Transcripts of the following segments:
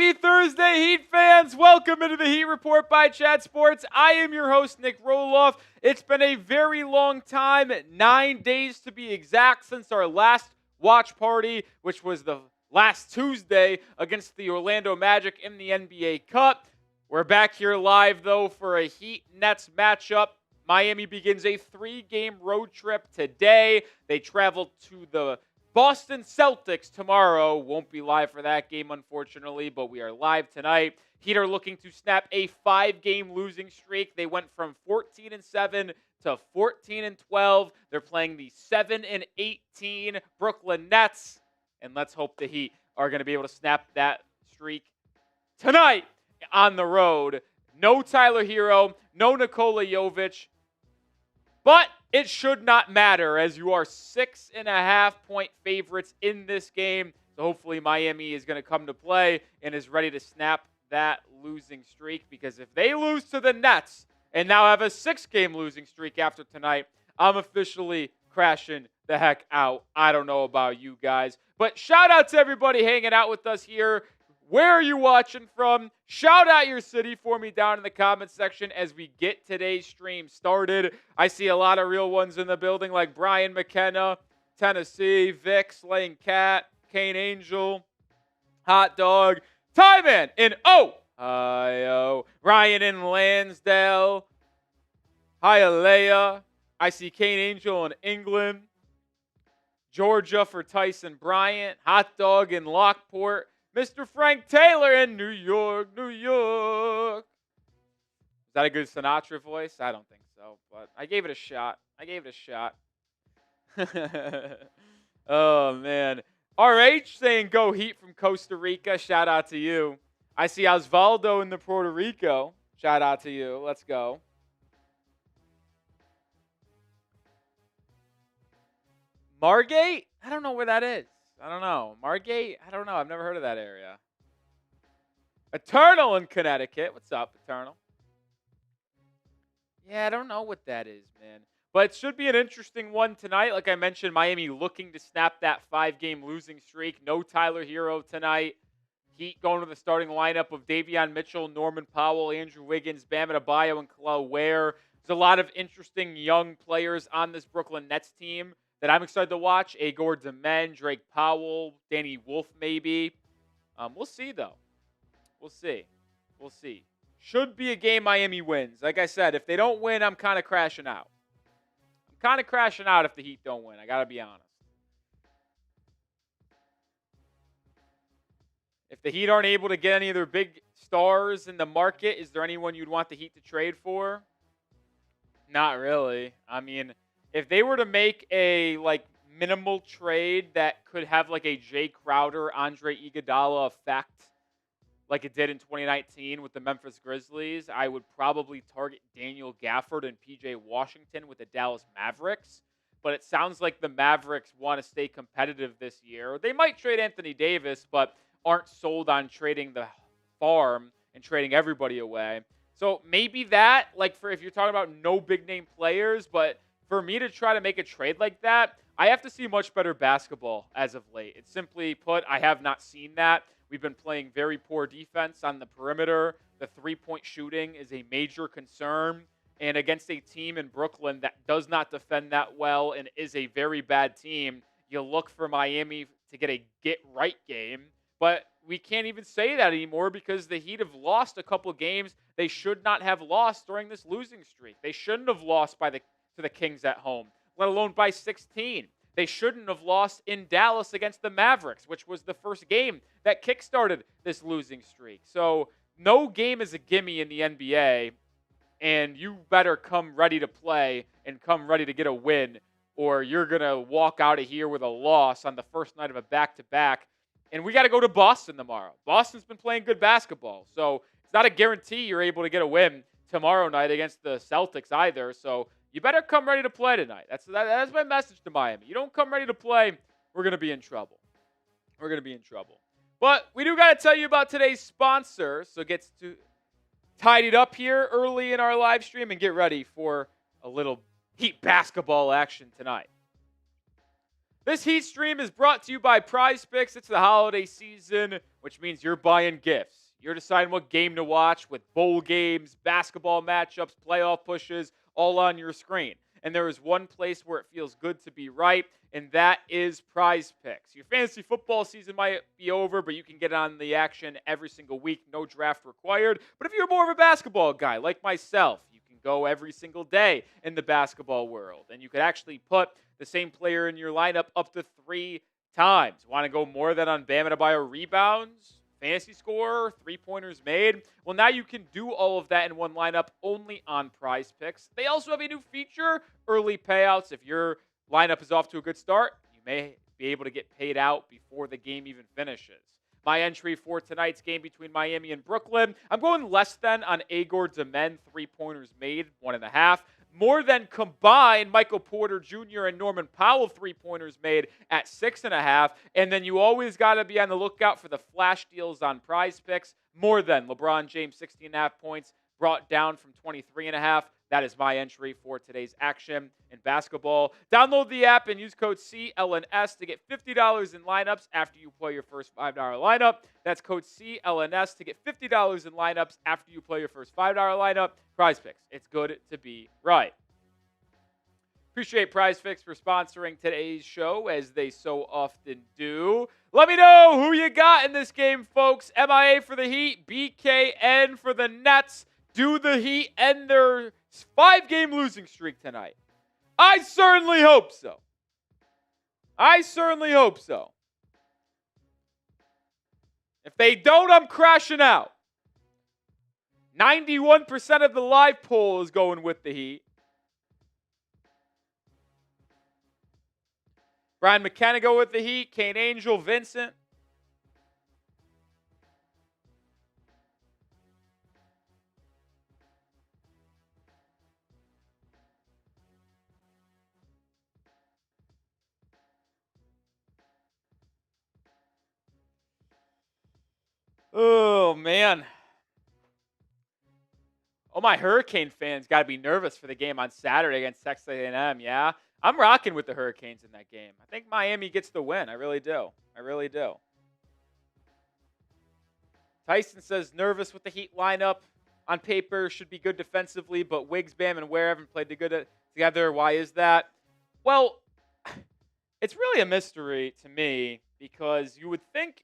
Happy Thursday, Heat fans. Welcome into the Heat Report by Chat Sports. I am your host, Nick Roloff. It's been a very long time, 9 days to be exact, since our last watch party, which was the last Tuesday against the Orlando Magic in the NBA Cup. We're back here live, though, for a Heat-Nets matchup. Miami begins a 3-game road trip today. They travel to the Boston Celtics tomorrow. Won't be live for that game, unfortunately, but we are live tonight. Heat are looking to snap a 5-game losing streak. They went from 14-7 to 14-12. They're playing the 7-18 Brooklyn Nets, and let's hope the Heat are going to be able to snap that streak tonight on the road. No Tyler Herro, no Nikola Jovic, but it should not matter as you are 6.5-point favorites in this game. So hopefully Miami is going to come to play and is ready to snap that losing streak, because if they lose to the Nets and now have a 6-game losing streak after tonight, I'm officially crashing the heck out. I don't know about you guys, but shout out to everybody hanging out with us here. Where are you watching from? Shout out your city for me down in the comments section as we get today's stream started. I see a lot of real ones in the building, like Brian McKenna, Tennessee, Vic, Slaying Cat, Kane Angel, Hot Dog, Tyman in Ohio, Ryan in Lansdale, Hialeah. I see Kane Angel in England, Georgia for Tyson Bryant, Hot Dog in Lockport, Mr. Frank Taylor in New York, New York. Is that a good Sinatra voice? I don't think so, but I gave it a shot. Oh, man. RH saying go Heat from Costa Rica. Shout out to you. I see Osvaldo in the Puerto Rico. Shout out to you. Let's go. Margate? I don't know where that is. I don't know. Margate? I don't know. I've never heard of that area. Eternal in Connecticut. What's up, Eternal? Yeah, I don't know what that is, man. But it should be an interesting one tonight. Like I mentioned, Miami looking to snap that 5-game losing streak. No Tyler Herro tonight. Heat going to the starting lineup of Davion Mitchell, Norman Powell, Andrew Wiggins, Bam Adebayo, and Kel'el Ware. There's a lot of interesting young players on this Brooklyn Nets team that I'm excited to watch. Egor Demin, Drake Powell, Danny Wolf maybe. We'll see, though. We'll see. Should be a game Miami wins. Like I said, if they don't win, I'm kind of crashing out. If the Heat don't win. I got to be honest. If the Heat aren't able to get any of their big stars in the market, is there anyone you'd want the Heat to trade for? Not really. I mean, if they were to make a minimal trade that could have a Jay Crowder, Andre Iguodala effect like it did in 2019 with the Memphis Grizzlies, I would probably target Daniel Gafford and PJ Washington with the Dallas Mavericks. But it sounds like the Mavericks want to stay competitive this year. They might trade Anthony Davis, but aren't sold on trading the farm and trading everybody away. So maybe that, if you're talking about no big name players, but for me to try to make a trade like that, I have to see much better basketball as of late. It's simply put, I have not seen that. We've been playing very poor defense on the perimeter. The three-point shooting is a major concern. And against a team in Brooklyn that does not defend that well and is a very bad team, you look for Miami to get a get-right game. But we can't even say that anymore because the Heat have lost a couple games they should not have lost during this losing streak. They shouldn't have lost to the Kings at home, let alone by 16. They shouldn't have lost in Dallas against the Mavericks, which was the first game that kickstarted this losing streak. So no game is a gimme in the NBA, and you better come ready to play and come ready to get a win, or you're going to walk out of here with a loss on the first night of a back-to-back. And we got to go to Boston tomorrow. Boston's been playing good basketball, so it's not a guarantee you're able to get a win tomorrow night against the Celtics either. So you better come ready to play tonight. That's my message to Miami. You don't come ready to play, we're going to be in trouble. But we do got to tell you about today's sponsor, so gets to tidied up here early in our live stream and get ready for a little Heat basketball action tonight. This Heat stream is brought to you by Prize Picks. It's the holiday season, which means you're buying gifts. You're deciding what game to watch with bowl games, basketball matchups, playoff pushes, all on your screen. And there is one place where it feels good to be right, and that is Prize Picks. Your fantasy football season might be over, but you can get on the action every single week, no draft required. But if you're more of a basketball guy like myself, you can go every single day in the basketball world, and you could actually put the same player in your lineup up to 3 times. Want to go more than on Bam Adebayo rebounds, fantasy score, 3-pointers made? Well, now you can do all of that in one lineup only on Prize Picks. They also have a new feature, early payouts. If your lineup is off to a good start, you may be able to get paid out before the game even finishes. My entry for tonight's game between Miami and Brooklyn, I'm going less than on Egor Demin, 3-pointers made, 1.5. More than combined Michael Porter Jr. and Norman Powell 3-pointers made at 6.5. And then you always got to be on the lookout for the flash deals on Prize Picks. More than LeBron James 16.5 points brought down from 23.5. That is my entry for today's action in basketball. Download the app and use code CLNS to get $50 in lineups after you play your first $5 lineup. That's code CLNS to get $50 in lineups after you play your first $5 lineup. Prize Picks. It's good to be right. Appreciate Prize Picks for sponsoring today's show, as they so often do. Let me know who you got in this game, folks. MIA for the Heat, BKN for the Nets. Do the Heat end their 5-game losing streak tonight? I certainly hope so. I certainly hope so. If they don't, I'm crashing out. 91% of the live poll is going with the Heat. Brian McKenna go with the Heat. Kane Angel, Vincent. Oh, man. Oh, my Hurricane fans got to be nervous for the game on Saturday against Texas A&M, yeah? I'm rocking with the Hurricanes in that game. I think Miami gets the win. I really do. I really do. Tyson says nervous with the Heat lineup. On paper, should be good defensively, but Wiggs, Bam, and Ware haven't played together. Why is that? Well, it's really a mystery to me, because you would think,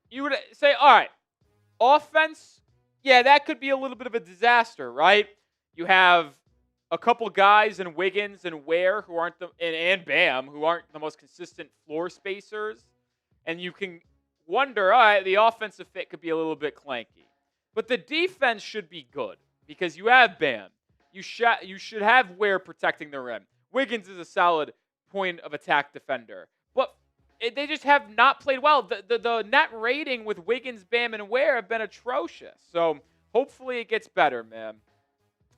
you would say, all right, offense, yeah, that could be a little bit of a disaster, right? You have a couple guys in Wiggins and Ware who aren't and Bam, who aren't the most consistent floor spacers, and you can wonder, all right, the offensive fit could be a little bit clanky. But the defense should be good, because you have Bam. You should have Ware protecting the rim. Wiggins is a solid point of attack defender. But they just have not played well. The net rating with Wiggins, Bam, and Ware have been atrocious. So hopefully it gets better, man.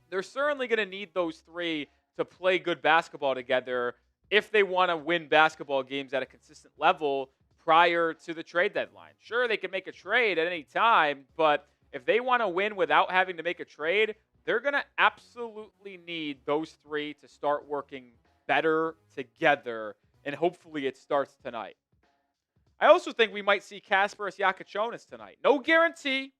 They're certainly going to need those three to play good basketball together if they want to win basketball games at a consistent level prior to the trade deadline. Sure, they can make a trade at any time, but if they want to win without having to make a trade, they're going to absolutely need those three to start working better together, and hopefully it starts tonight. I also think we might see Kasparas Jakucionis tonight. No guarantee,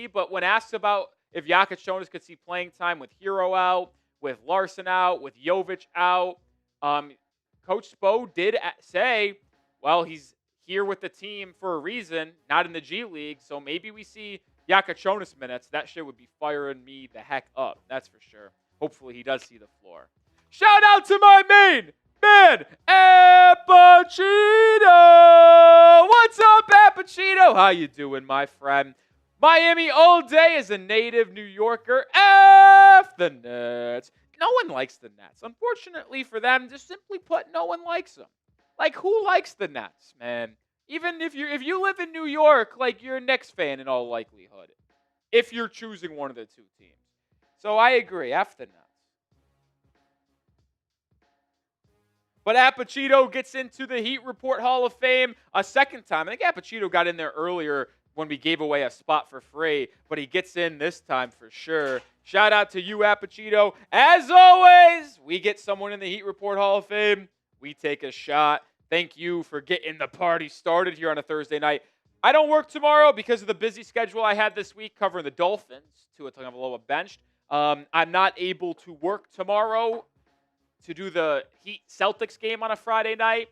but when asked about if Jakucionis could see playing time with Herro out, with Larsson out, with Jovic out, Coach Spo did say, well, he's here with the team for a reason, not in the G League, so maybe we see Jakucionis minutes. That shit would be firing me the heck up, that's for sure. Hopefully he does see the floor. Shout out to my main man, Appuccino! What's up, Appuccino? How you doing, my friend? Miami all day is a native New Yorker. F the Nets. No one likes the Nets. Unfortunately for them, just simply put, no one likes them. Like, who likes the Nets, man? Even if you live in New York, like, you're a Knicks fan in all likelihood, if you're choosing one of the two teams. So I agree, F the Nets. But Appuccino gets into the Heat Report Hall of Fame a second time. I think Appuccino got in there earlier when we gave away a spot for free, but he gets in this time for sure. Shout out to you, Appuccino. As always, we get someone in the Heat Report Hall of Fame. we take a shot. Thank you for getting the party started here on a Thursday night. I don't work tomorrow because of the busy schedule I had this week covering the Dolphins. Tua Tagovailoa benched. I'm not able to work tomorrow to do the Heat Celtics game on a Friday night.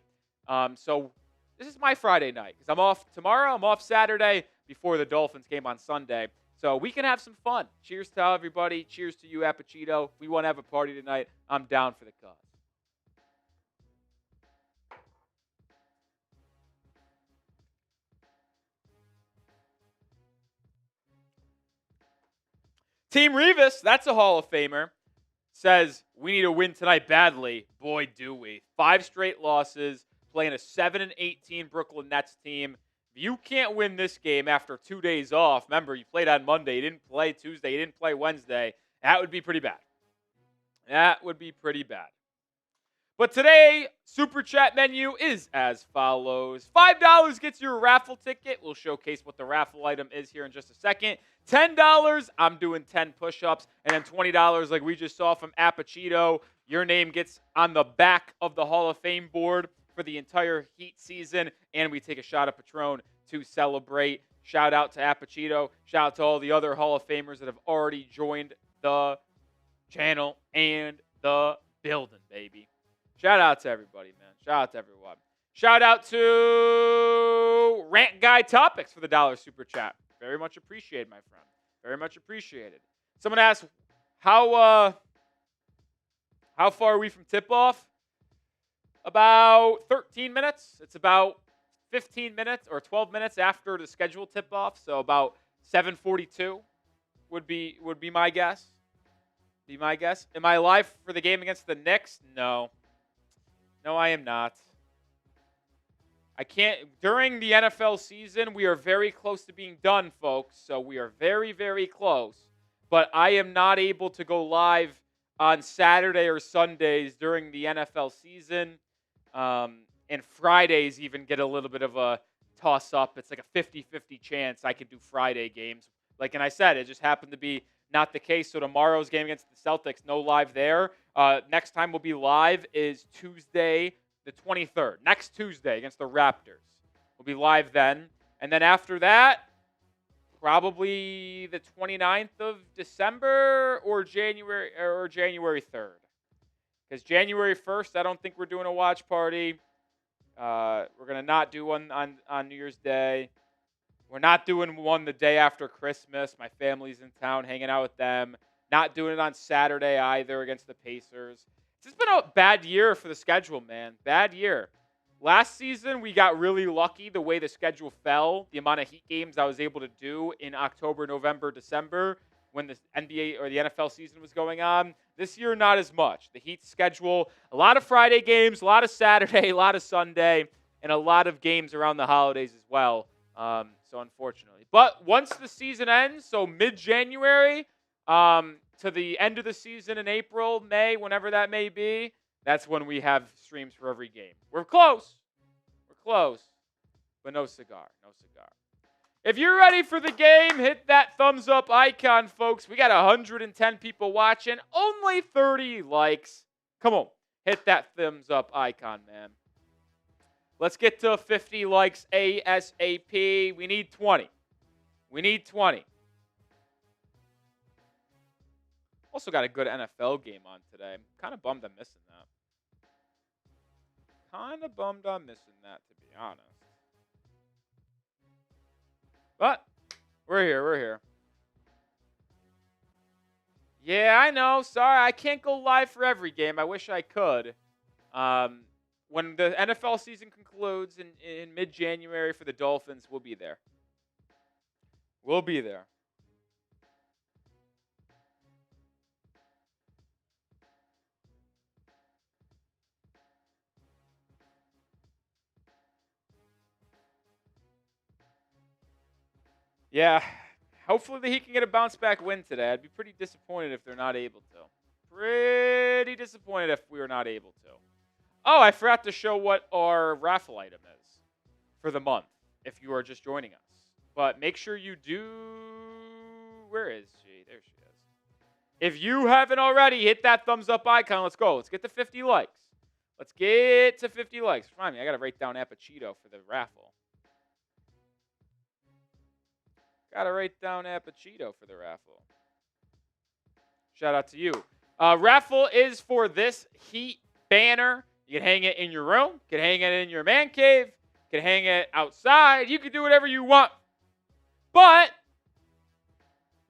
So this is my Friday night because I'm off tomorrow. I'm off Saturday before the Dolphins game on Sunday. So we can have some fun. Cheers to everybody. Cheers to you, Apachito. If we want to have a party tonight, I'm down for the cause. Team Revis, that's a Hall of Famer, says we need to win tonight badly. Boy, do we. 5 straight losses, playing a 7-18 Brooklyn Nets team. If you can't win this game after 2 days off, remember, you played on Monday, you didn't play Tuesday, you didn't play Wednesday, that would be pretty bad. That would be pretty bad. But today, Super Chat menu is as follows. $5 gets you a raffle ticket. We'll showcase what the raffle item is here in just a second. $10, I'm doing 10 push-ups. And then $20, like we just saw from Apachito, your name gets on the back of the Hall of Fame board for the entire Heat season. And we take a shot of Patron to celebrate. Shout out to Apachito. Shout out to all the other Hall of Famers that have already joined the channel and the building, baby. Shout out to everybody, man. Shout out to everyone. Shout out to Rant Guy Topics for the $1 Super Chat. Very much appreciated, my friend. Very much appreciated. Someone asked, how far are we from tip-off? About 13 minutes. It's about 15 minutes or 12 minutes after the scheduled tip-off. So about 7:42 would be my guess. Be my guess. Am I live for the game against the Knicks? No. No, I am not. I can't. During the NFL season, we are very close to being done, folks. So we are very, very close. But I am not able to go live on Saturday or Sundays during the NFL season. And Fridays even get a little bit of a toss-up. It's like a 50-50 chance I could do Friday games. And I said, it just happened to be not the case. So tomorrow's game against the Celtics, no live there. Next time we'll be live is Tuesday the 23rd. Next Tuesday against the Raptors. We'll be live then. And then after that, probably the 29th of December or January 3rd. Because January 1st, I don't think we're doing a watch party. We're going to not do one on New Year's Day. We're not doing one the day after Christmas. My family's in town hanging out with them. Not doing it on Saturday either against the Pacers. It's been a bad year for the schedule, man. Bad year. Last season, we got really lucky the way the schedule fell, the amount of Heat games I was able to do in October, November, December when the NBA or the NFL season was going on. This year, not as much. The Heat schedule, a lot of Friday games, a lot of Saturday, a lot of Sunday, and a lot of games around the holidays as well. So unfortunately. But once the season ends, so mid-January to the end of the season in April, May, whenever that may be, that's when we have streams for every game. We're close. We're close. But no cigar. No cigar. If you're ready for the game, hit that thumbs up icon, folks. We got 110 people watching. Only 30 likes. Come on. Hit that thumbs up icon, man. Let's get to 50 likes ASAP. We need 20. We need 20. Also got a good NFL game on today. I'm kind of bummed I'm missing that. Kind of bummed I'm missing that, to be honest. But we're here. We're here. Yeah, I know. Sorry, I can't go live for every game. I wish I could. When the NFL season concludes in mid-January for the Dolphins, we'll be there. We'll be there. Yeah, hopefully the Heat can get a bounce-back win today. I'd be pretty disappointed if they're not able to. Pretty disappointed if we were not able to. Oh, I forgot to show what our raffle item is for the month if you are just joining us. But make sure you do... Where is she? There she is. If you haven't already, hit that thumbs up icon. Let's go. Let's get to 50 likes. Let's get to 50 likes. Remind me, I got to write down Appuccino for the raffle. Got to write down Appuccino for the raffle. Shout out to you. Raffle is for this Heat banner. You can hang it in your room. You can hang it in your man cave. You can hang it outside. You can do whatever you want. But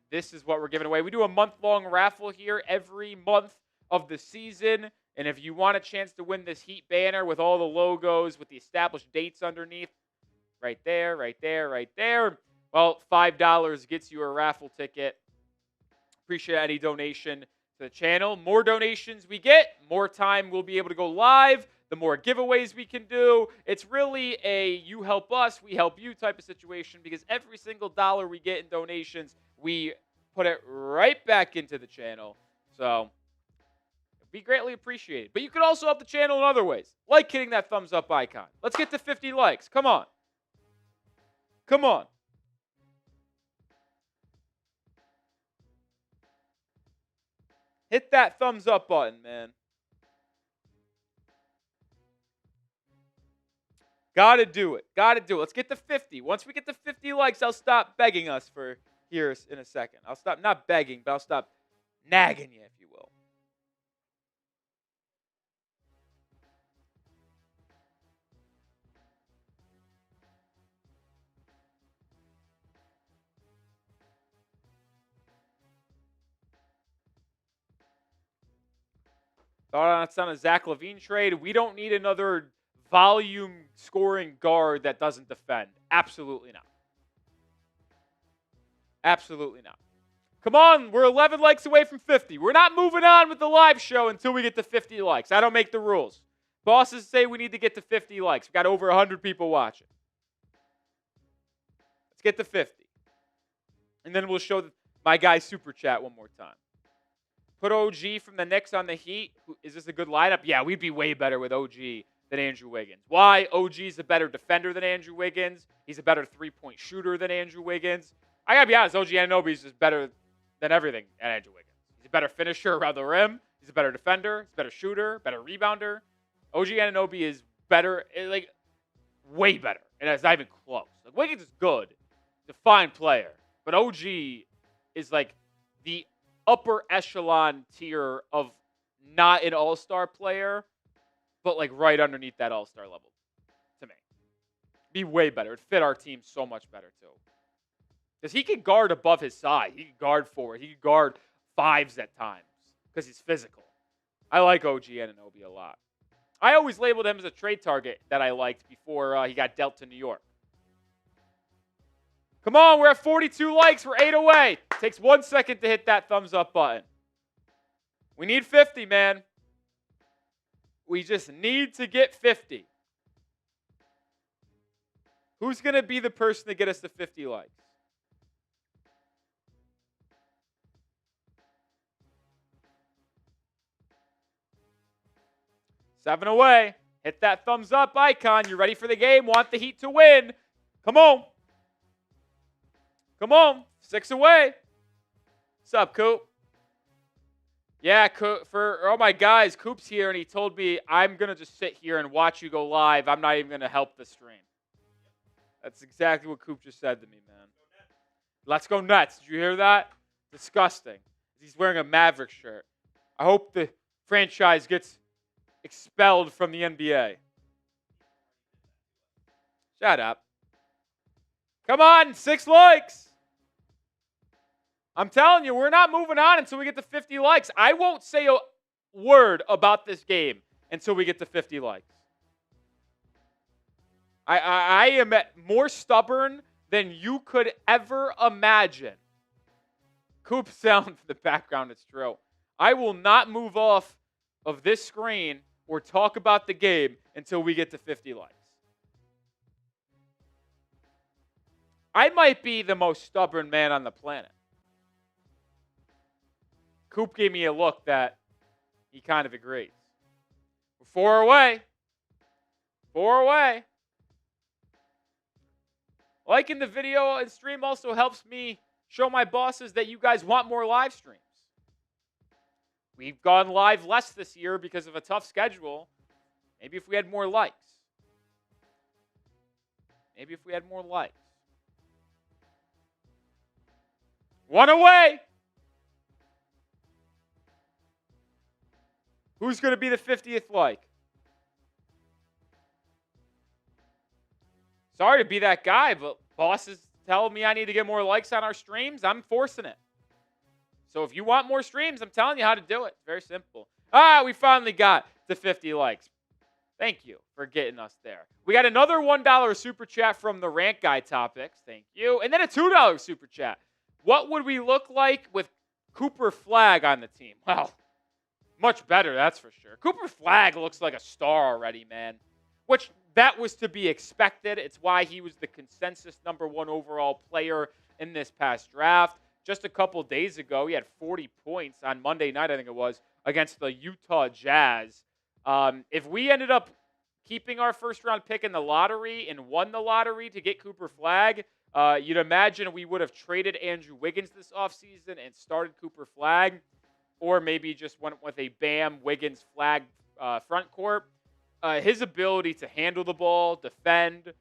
this is what we're giving away. We do a month-long raffle here every month of the season. And if you want a chance to win this Heat banner with all the logos, with the established dates underneath, right there, right there, right there, well, $5 gets you a raffle ticket. Appreciate any donation to the channel. More donations we get, more time we'll be able to go live, the more giveaways we can do. It's really a you help us, we help you type of situation because every single dollar we get in donations, we put it right back into the channel. So be greatly appreciated. But you can also help the channel in other ways, like hitting that thumbs up icon. Let's get to 50 likes. Come on. Come on. Hit that thumbs up button, man. Gotta do it. Gotta do it. Let's get to 50. Once we get to 50 likes, I'll stop begging us for here in a second. I'll stop not begging, but I'll stop nagging you, if you will. Thoughts on a Zach LaVine trade? We don't need another volume scoring guard that doesn't defend. Absolutely not. Absolutely not. Come on, we're 11 likes away from 50. We're not moving on with the live show until we get to 50 likes. I don't make the rules. Bosses say we need to get to 50 likes. We've got over 100 people watching. Let's get to 50. And then we'll show my guy Super Chat one more time. Put OG from the Knicks on the Heat. Is this a good lineup? Yeah, we'd be way better with OG than Andrew Wiggins. Why? OG's a better defender than Andrew Wiggins. He's a better three-point shooter than Andrew Wiggins. I got to be honest, OG Anunoby is just better than everything at Andrew Wiggins. He's a better finisher around the rim. He's a better defender. He's a better shooter, better rebounder. OG Anunoby is better, like, way better. And it's not even close. Like, Wiggins is good. He's a fine player. But OG is, like, the upper echelon tier of not an all-star player, but like right underneath that all-star level to me. Be way better. It'd fit our team so much better too. Because he can guard above his size. He can guard forward. He can guard fives at times because he's physical. I like OG Anunoby a lot. I always labeled him as a trade target that I liked before he got dealt to New York. Come on, we're at 42 likes. We're 8 away. Takes 1 second to hit that thumbs up button. We need 50, man. We just need to get 50. Who's going to be the person to get us to 50 likes? Seven away. Hit that thumbs up icon. You ready for the game? Want the Heat to win. Come on. Come on. 6 away. What's up, Coop? Yeah, for all my guys, Coop's here, and he told me I'm going to just sit here and watch you go live. I'm not even going to help the stream. That's exactly what Coop just said to me, man. Let's go Nets. Did you hear that? Disgusting. He's wearing a Maverick shirt. I hope the franchise gets expelled from the NBA. Shut up. Come on, 6 likes. I'm telling you, we're not moving on until we get to 50 likes. I won't say a word about this game until we get to 50 likes. I am more stubborn than you could ever imagine. Coop sound for the background, it's true. I will not move off of this screen or talk about the game until we get to 50 likes. I might be the most stubborn man on the planet. Coop gave me a look that he kind of agrees. We're 4 away. 4 away. Liking the video and stream also helps me show my bosses that you guys want more live streams. We've gone live less this year because of a tough schedule. Maybe if we had more likes. Maybe if we had more likes. One away. Who's going to be the 50th like? Sorry to be that guy, but bosses tell me I need to get more likes on our streams. I'm forcing it. So if you want more streams, I'm telling you how to do it. It's very simple. We finally got the 50 likes. Thank you for getting us there. We got another $1 super chat from the Rant Guy Topics. Thank you. And then a $2 super chat. What would we look like with Cooper Flagg on the team? Well, much better, that's for sure. Cooper Flagg looks like a star already, man. Which, that was to be expected. It's why he was the consensus #1 overall player in this past draft. Just a couple days ago, he had 40 points on Monday night, I think it was, against the Utah Jazz. If we ended up keeping our first-round pick in the lottery and won the lottery to get Cooper Flagg, you'd imagine we would have traded Andrew Wiggins this offseason and started Cooper Flagg, or maybe just went with a Bam, Wiggins, Flagg front court. His ability to handle the ball, defend,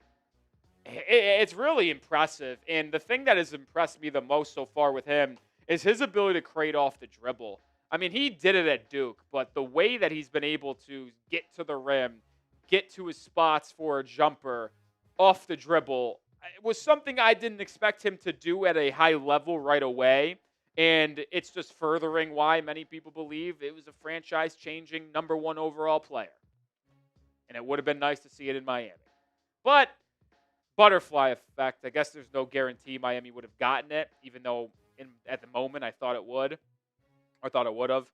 it's really impressive. And the thing that has impressed me the most so far with him is his ability to create off the dribble. I mean, he did it at Duke, but the way that he's been able to get to the rim, get to his spots for a jumper off the dribble, was something I didn't expect him to do at a high level right away. And it's just furthering why many people believe it was a franchise-changing #1 overall player. And it would have been nice to see it in Miami. But butterfly effect, I guess there's no guarantee Miami would have gotten it, even though at the moment I thought it would. Or thought it would have.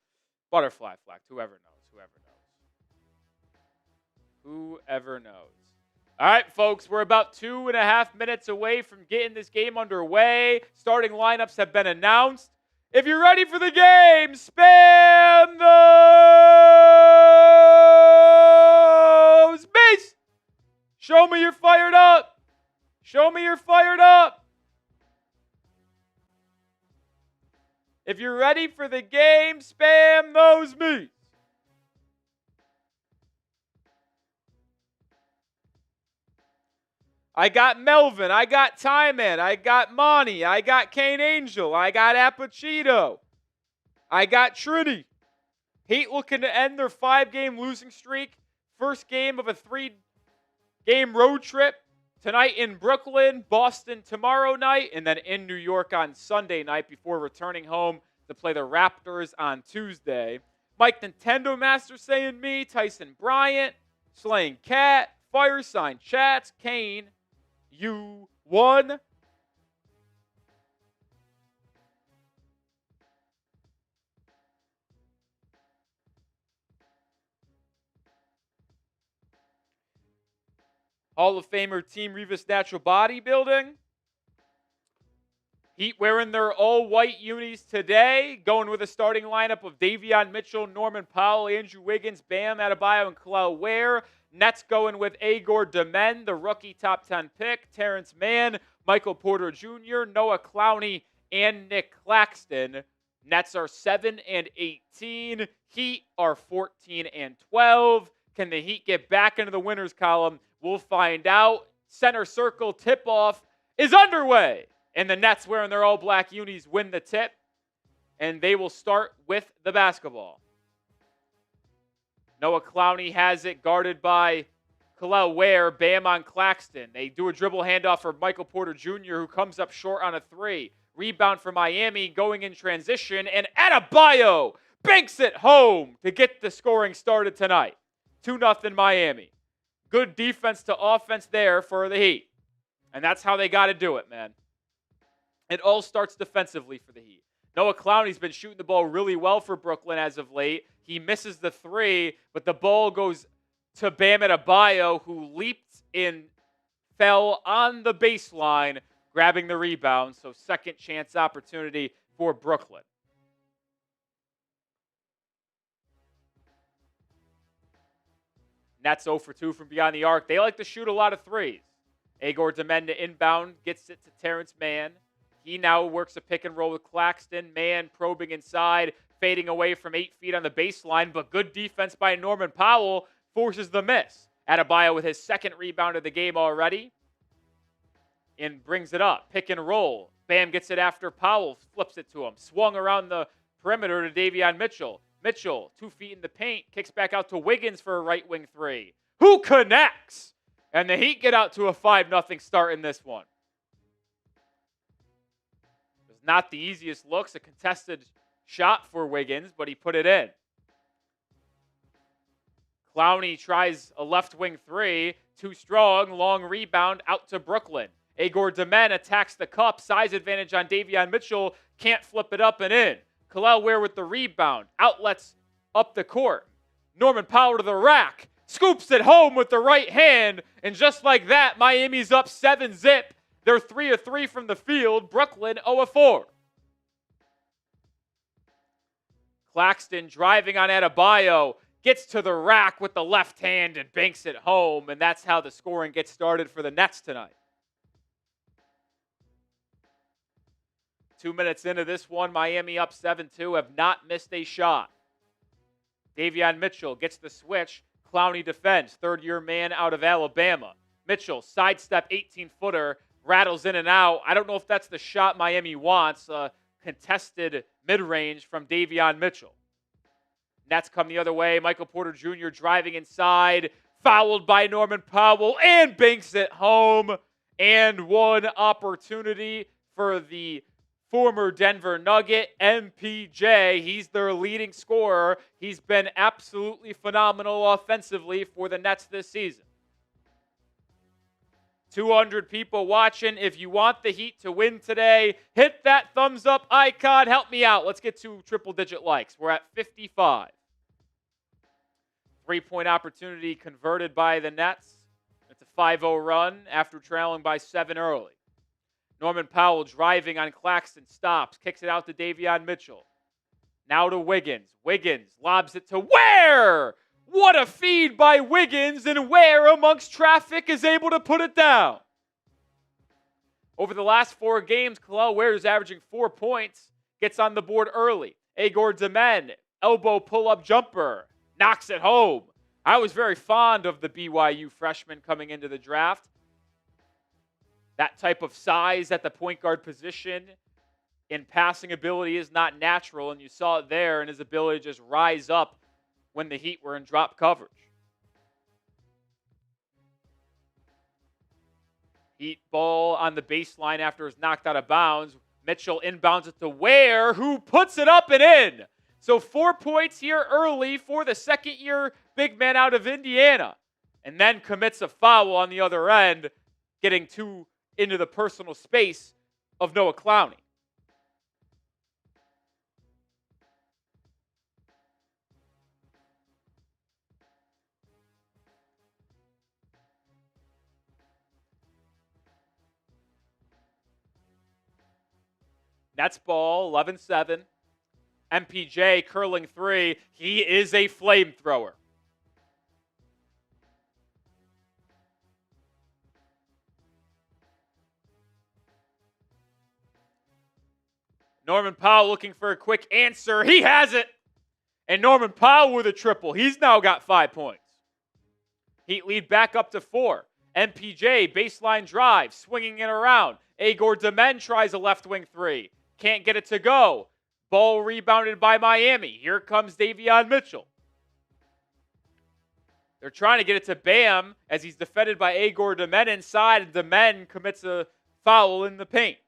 Butterfly effect, whoever knows. Whoever knows. All right, folks, we're about 2.5 minutes away from getting this game underway. Starting lineups have been announced. If you're ready for the game, spam those beats. Show me you're fired up. Show me you're fired up. If you're ready for the game, spam those meats. I got Melvin. I got Tyman. I got Monty. I got Kane Angel. I got Apachito. I got Trinity. Heat looking to end their 5-game losing streak. First game of a 3-game road trip. Tonight in Brooklyn, Boston tomorrow night, and then in New York on Sunday night before returning home to play the Raptors on Tuesday. Mike Nintendo Master saying me, Tyson Bryant, Slaying Cat, Firesign Chats, Kane, you won. Hall of Famer Team Revis Natural Bodybuilding. Heat wearing their all-white unis today, going with a starting lineup of Davion Mitchell, Norman Powell, Andrew Wiggins, Bam Adebayo, and Kel'el Ware. Nets going with Egor Demin, the rookie top 10 pick, Terance Mann, Michael Porter Jr., Noah Clowney, and Nic Claxton. Nets are 7-18. Heat are 14-12. Can the Heat get back into the winners column? We'll find out. Center circle tip-off is underway. And the Nets, wearing their all-black unis, win the tip. And they will start with the basketball. Noah Clowney has it, guarded by Kel'el Ware, Bam on Claxton. They do a dribble handoff for Michael Porter Jr., who comes up short on a 3. Rebound for Miami, going in transition, and Adebayo banks it home to get the scoring started tonight. 2-0 Miami. Good defense to offense there for the Heat. And that's how they got to do it, man. It all starts defensively for the Heat. Noah Clowney's been shooting the ball really well for Brooklyn as of late. He misses the 3, but the ball goes to Bam Adebayo, who leaped and fell on the baseline, grabbing the rebound. So second chance opportunity for Brooklyn. Nets 0 for 2 from beyond the arc. They like to shoot a lot of 3s. Egor Demin to inbound, gets it to Terance Mann. He now works a pick and roll with Claxton. Mann probing inside, fading away from 8 feet on the baseline, but good defense by Norman Powell. forces the miss. Adebayo with his second rebound of the game already and brings it up. Pick and roll. Bam gets it after Powell flips it to him. Swung around the perimeter to Davion Mitchell. Mitchell, 2 feet in the paint, kicks back out to Wiggins for a right wing three. Who connects? And the Heat get out to a 5-0 start in this one. It was not the easiest looks. A contested shot for Wiggins, but he put it in. Clowney tries a left wing three. Too strong. Long rebound out to Brooklyn. Egor Demin attacks the cup. Size advantage on Davion Mitchell. Can't flip it up and in. Kel'el Ware with the rebound. Outlets up the court. Norman Powell to the rack. Scoops it home with the right hand. And just like that, Miami's up 7-zip. They're 3 of 3 from the field. Brooklyn 0 of 4. Claxton driving on Adebayo. Gets to the rack with the left hand and banks it home. And that's how the scoring gets started for the Nets tonight. 2 minutes into this one, Miami up 7-2, have not missed a shot. Davion Mitchell gets the switch. Clowney defends, third-year man out of Alabama. Mitchell, sidestep 18-footer, rattles in and out. I don't know if that's the shot Miami wants. Contested mid-range from Davion Mitchell. Nets come the other way. Michael Porter Jr. driving inside, fouled by Norman Powell, and banks it home. And one opportunity for the former Denver Nugget, MPJ. He's their leading scorer. He's been absolutely phenomenal offensively for the Nets this season. 200 people watching. If you want the Heat to win today, hit that thumbs up icon. Help me out. Let's get to triple-digit likes. We're at 55. 3-point opportunity converted by the Nets. It's a 5-0 run after trailing by 7 early. Norman Powell driving on Claxton, stops, kicks it out to Davion Mitchell. Now to Wiggins. Wiggins lobs it to Ware! What a feed by Wiggins, and Ware amongst traffic is able to put it down. Over the last 4 games, Kel'el Ware is averaging 4 points, gets on the board early. Egor Demin, elbow pull-up jumper, knocks it home. I was very fond of the BYU freshman coming into the draft. That type of size at the point guard position in passing ability is not natural, and you saw it there in his ability to just rise up when the Heat were in drop coverage. Heat ball on the baseline after it's knocked out of bounds. Mitchell inbounds it to Ware, who puts it up and in. So 4 points here early for the second-year big man out of Indiana, and then commits a foul on the other end, getting 2 into the personal space of Noah Clowney. Nets ball, 11-7. MPJ curling 3. He is a flamethrower. Norman Powell looking for a quick answer. He has it. And Norman Powell with a triple. He's now got 5 points. Heat lead back up to 4. MPJ, baseline drive, swinging it around. Egor Demin tries a left wing 3. Can't get it to go. Ball rebounded by Miami. Here comes Davion Mitchell. They're trying to get it to Bam as he's defended by Egor Demin inside, and Demin commits a foul in the paint.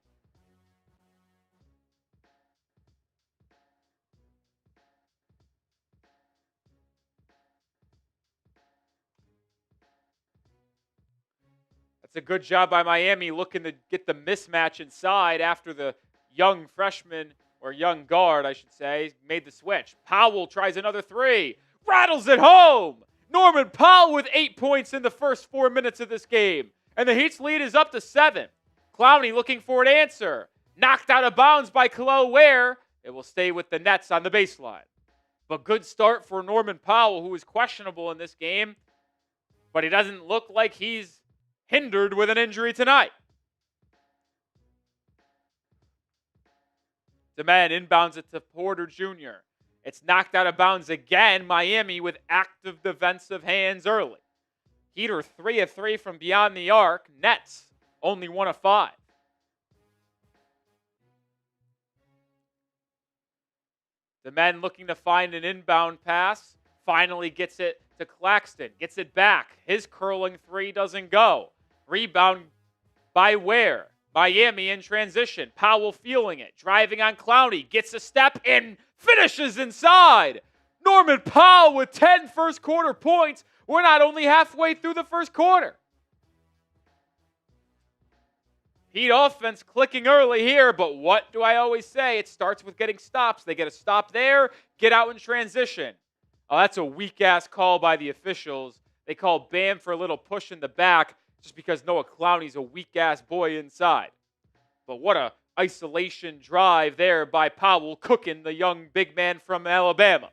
That's a good job by Miami looking to get the mismatch inside after the young freshman, or young guard, I should say, made the switch. Powell tries another 3. Rattles it home! Norman Powell with 8 points in the first 4 minutes of this game. And the Heat's lead is up to 7. Clowney looking for an answer. Knocked out of bounds by Kel'el Ware. It will stay with the Nets on the baseline. But good start for Norman Powell, who is questionable in this game. But he doesn't look like he's hindered with an injury tonight. Demin inbounds it to Porter Jr. It's knocked out of bounds again. Miami with active defensive hands early. Heat are 3 of 3 from beyond the arc. Nets only 1 of 5. The men looking to find an inbound pass. Finally gets it to Claxton. Gets it back. His curling three doesn't go. Rebound by Ware. Miami in transition. Powell feeling it. Driving on Clowney. Gets a step in. Finishes inside. Norman Powell with 10 first quarter points. We're not only halfway through the first quarter. Heat offense clicking early here, but what do I always say? It starts with getting stops. They get a stop there, get out in transition. Oh, that's a weak-ass call by the officials. They call Bam for a little push in the back just because Noah Clowney's a weak-ass boy inside. But what a isolation drive there by Powell, cooking the young big man from Alabama.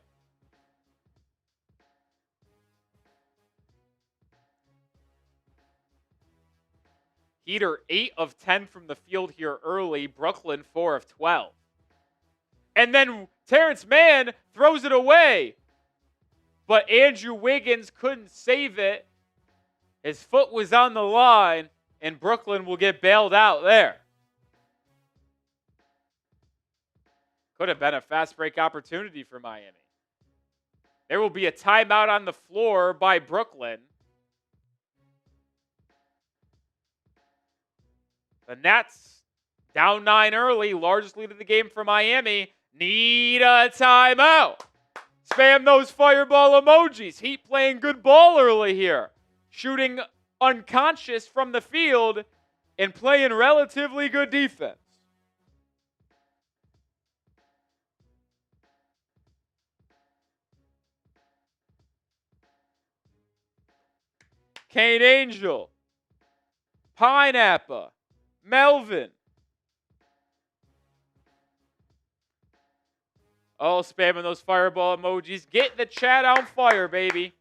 Heat are 8 of 10 from the field here early. Brooklyn 4 of 12. And then Terance Mann throws it away. But Andrew Wiggins couldn't save it. His foot was on the line, and Brooklyn will get bailed out there. Could have been a fast break opportunity for Miami. There will be a timeout on the floor by Brooklyn. The Nets, down 9 early, largest lead of the game for Miami, need a timeout. Spam those fireball emojis. Heat playing good ball early here. Shooting unconscious from the field and playing relatively good defense. Kane Angel, Pineapple, Melvin. Oh, spamming those fireball emojis. Get the chat on fire, baby.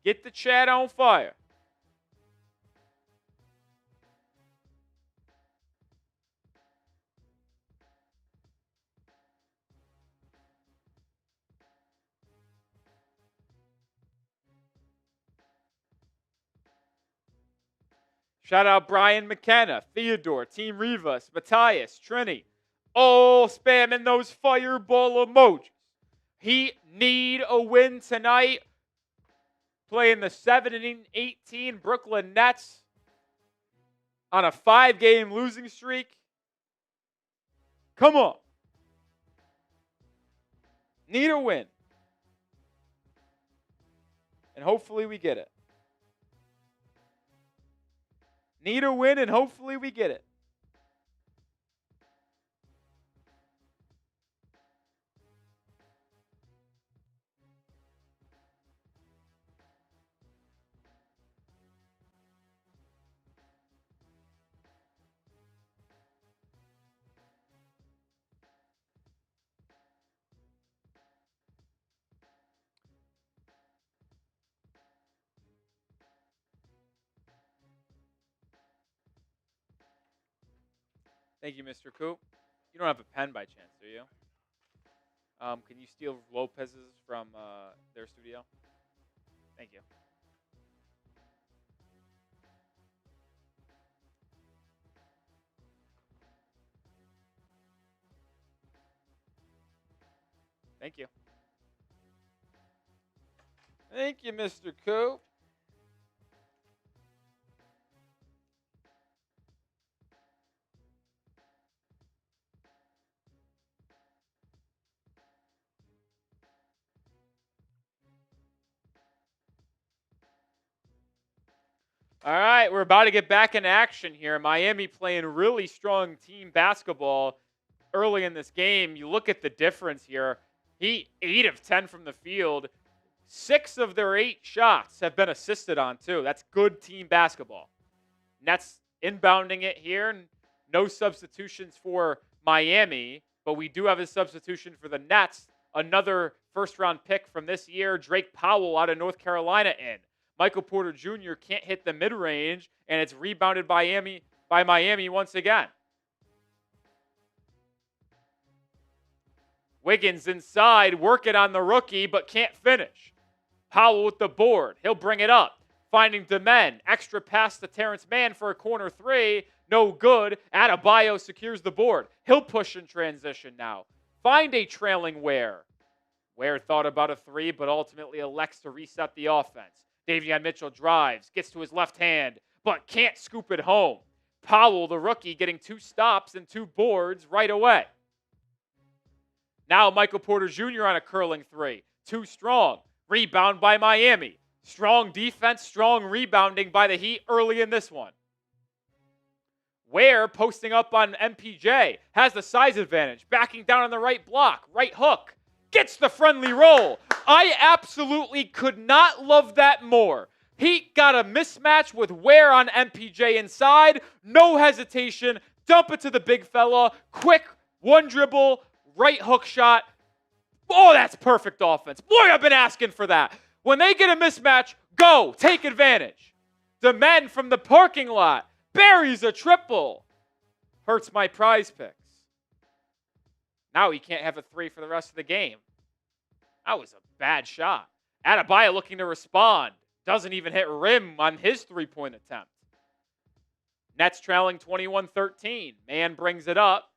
Get the chat on fire. Shout out Brian McKenna, Theodore, Team Rivas, Matthias, Trini. Oh, spamming those fireball emojis. Heat need a win tonight. Playing the 7-18 Brooklyn Nets on a 5-game losing streak. Come on. Need a win. And hopefully we get it. Need a win, and hopefully we get it. Thank you, Mr. Coop. You don't have a pen by chance, do you? Can you steal Lopez's from their studio? Thank you. Thank you. Thank you, Mr. Coop. All right, we're about to get back in action here. Miami playing really strong team basketball early in this game. You look at the difference here. Heat 8 of 10 from the field. 6 of their 8 shots have been assisted on, too. That's good team basketball. Nets inbounding it here. No substitutions for Miami, but we do have a substitution for the Nets. Another first-round pick from this year, Drake Powell out of North Carolina in. Michael Porter Jr. can't hit the mid-range, and it's rebounded by Miami once again. Wiggins inside, working on the rookie, but can't finish. Powell with the board. He'll bring it up. Finding Demin. Extra pass to Terance Mann for a corner three. No good. Adebayo secures the board. He'll push in transition now. Find a trailing Ware. Ware thought about a three, but ultimately elects to reset the offense. Davion Mitchell drives, gets to his left hand, but can't scoop it home. Powell, the rookie, getting 2 stops and 2 boards right away. Now Michael Porter Jr. on a curling three. Too strong. Rebound by Miami. Strong defense, strong rebounding by the Heat early in this one. Ware posting up on MPJ. Has the size advantage. Backing down on the right block. Right hook. Gets the friendly roll. I absolutely could not love that more. Heat got a mismatch with Ware on MPJ inside. No hesitation. Dump it to the big fella. Quick, one dribble, right hook shot. Oh, that's perfect offense. Boy, I've been asking for that. When they get a mismatch, go. Take advantage. The men from the parking lot. Buries a triple. Hurts my prize picks. Now he can't have a three for the rest of the game. That was a bad shot. Adebayo looking to respond. Doesn't even hit rim on his three-point attempt. Nets trailing 21-13. Mann brings it up.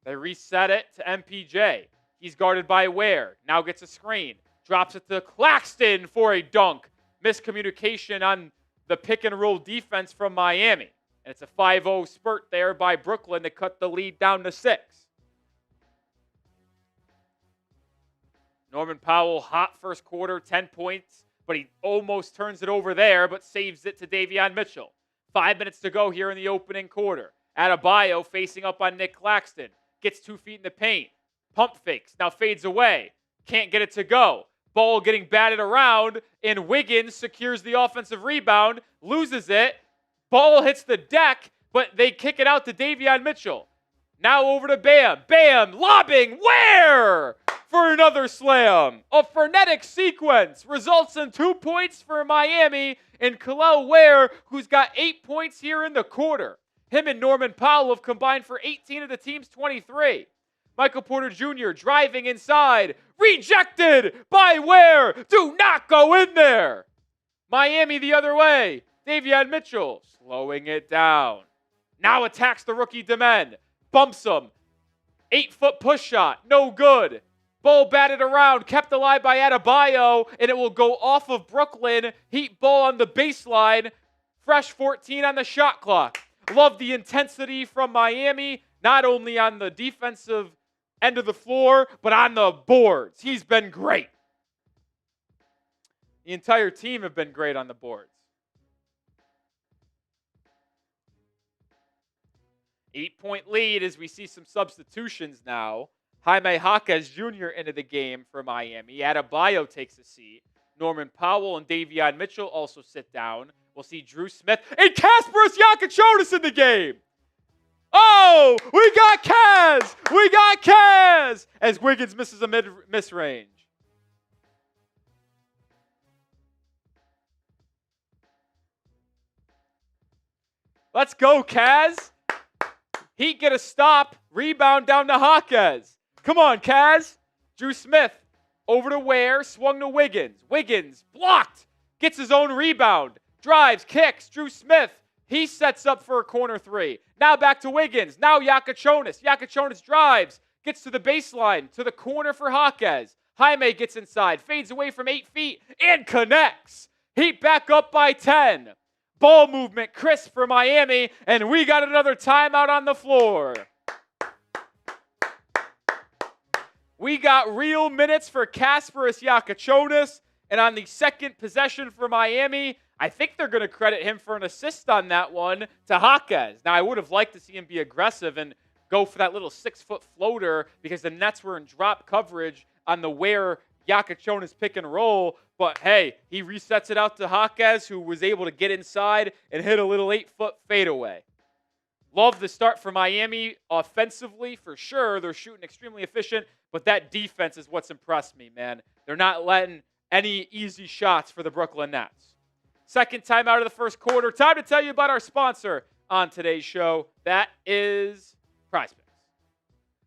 They reset it to MPJ. He's guarded by Ware. Now gets a screen. Drops it to Claxton for a dunk. Miscommunication on the pick-and-roll defense from Miami. And it's a 5-0 spurt there by Brooklyn to cut the lead down to 6. Norman Powell, hot first quarter, 10 points, but he almost turns it over there, but saves it to Davion Mitchell. 5 minutes to go here in the opening quarter. Adebayo facing up on Nic Claxton. Gets 2 feet in the paint. Pump fakes, now fades away. Can't get it to go. Ball getting batted around, and Wiggins secures the offensive rebound, loses it. Ball hits the deck, but they kick it out to Davion Mitchell. Now over to Bam. Bam lobbing Ware for another slam. A frenetic sequence results in 2 points for Miami and Kel'el Ware, who's got 8 points here in the quarter. Him and Norman Powell have combined for 18 of the team's 23. Michael Porter Jr. driving inside. Rejected by Ware. Do not go in there. Miami the other way. Davion Mitchell slowing it down. Now attacks the rookie Demin. Bumps him. 8-foot push shot. No good. Ball batted around. Kept alive by Adebayo. And it will go off of Brooklyn. Heat ball on the baseline. Fresh 14 on the shot clock. Love the intensity from Miami. Not only on the defensive end of the floor, but on the boards. He's been great. The entire team have been great on the boards. 8-point lead as we see some substitutions now. Jaime Jaquez Jr. into the game for Miami. Adebayo takes a seat. Norman Powell and Davion Mitchell also sit down. We'll see Dru Smith and Kasparas Jakucionis in the game. Oh, we got Kaz! We got Kaz! As Wiggins misses a mid-range. Let's go, Kaz. Heat get a stop. Rebound down to Jaquez. Come on, Kaz. Dru Smith over to Ware. Swung to Wiggins. Wiggins blocked. Gets his own rebound. Drives, kicks. Dru Smith. He sets up for a corner three. Now back to Wiggins. Now Jakucionis. Jakucionis drives. Gets to the baseline. To the corner for Jaquez. Jaime gets inside. Fades away from 8 feet. And connects. Heat back up by 10. Ball movement crisp for Miami. And we got another timeout on the floor. We got real minutes for Kasparas Jakucionis. And on the second possession for Miami, I think they're going to credit him for an assist on that one to Jaquez. Now, I would have liked to see him be aggressive and go for that little 6-foot floater because the Nets were in drop coverage on the Ware Jakucionis pick and roll. But, hey, he resets it out to Jaquez, who was able to get inside and hit a little 8-foot fadeaway. Love the start for Miami offensively, for sure. They're shooting extremely efficient, but that defense is what's impressed me, man. They're not letting any easy shots for the Brooklyn Nets. Second time out of the first quarter. Time to tell you about our sponsor on today's show. That is Prize Picks.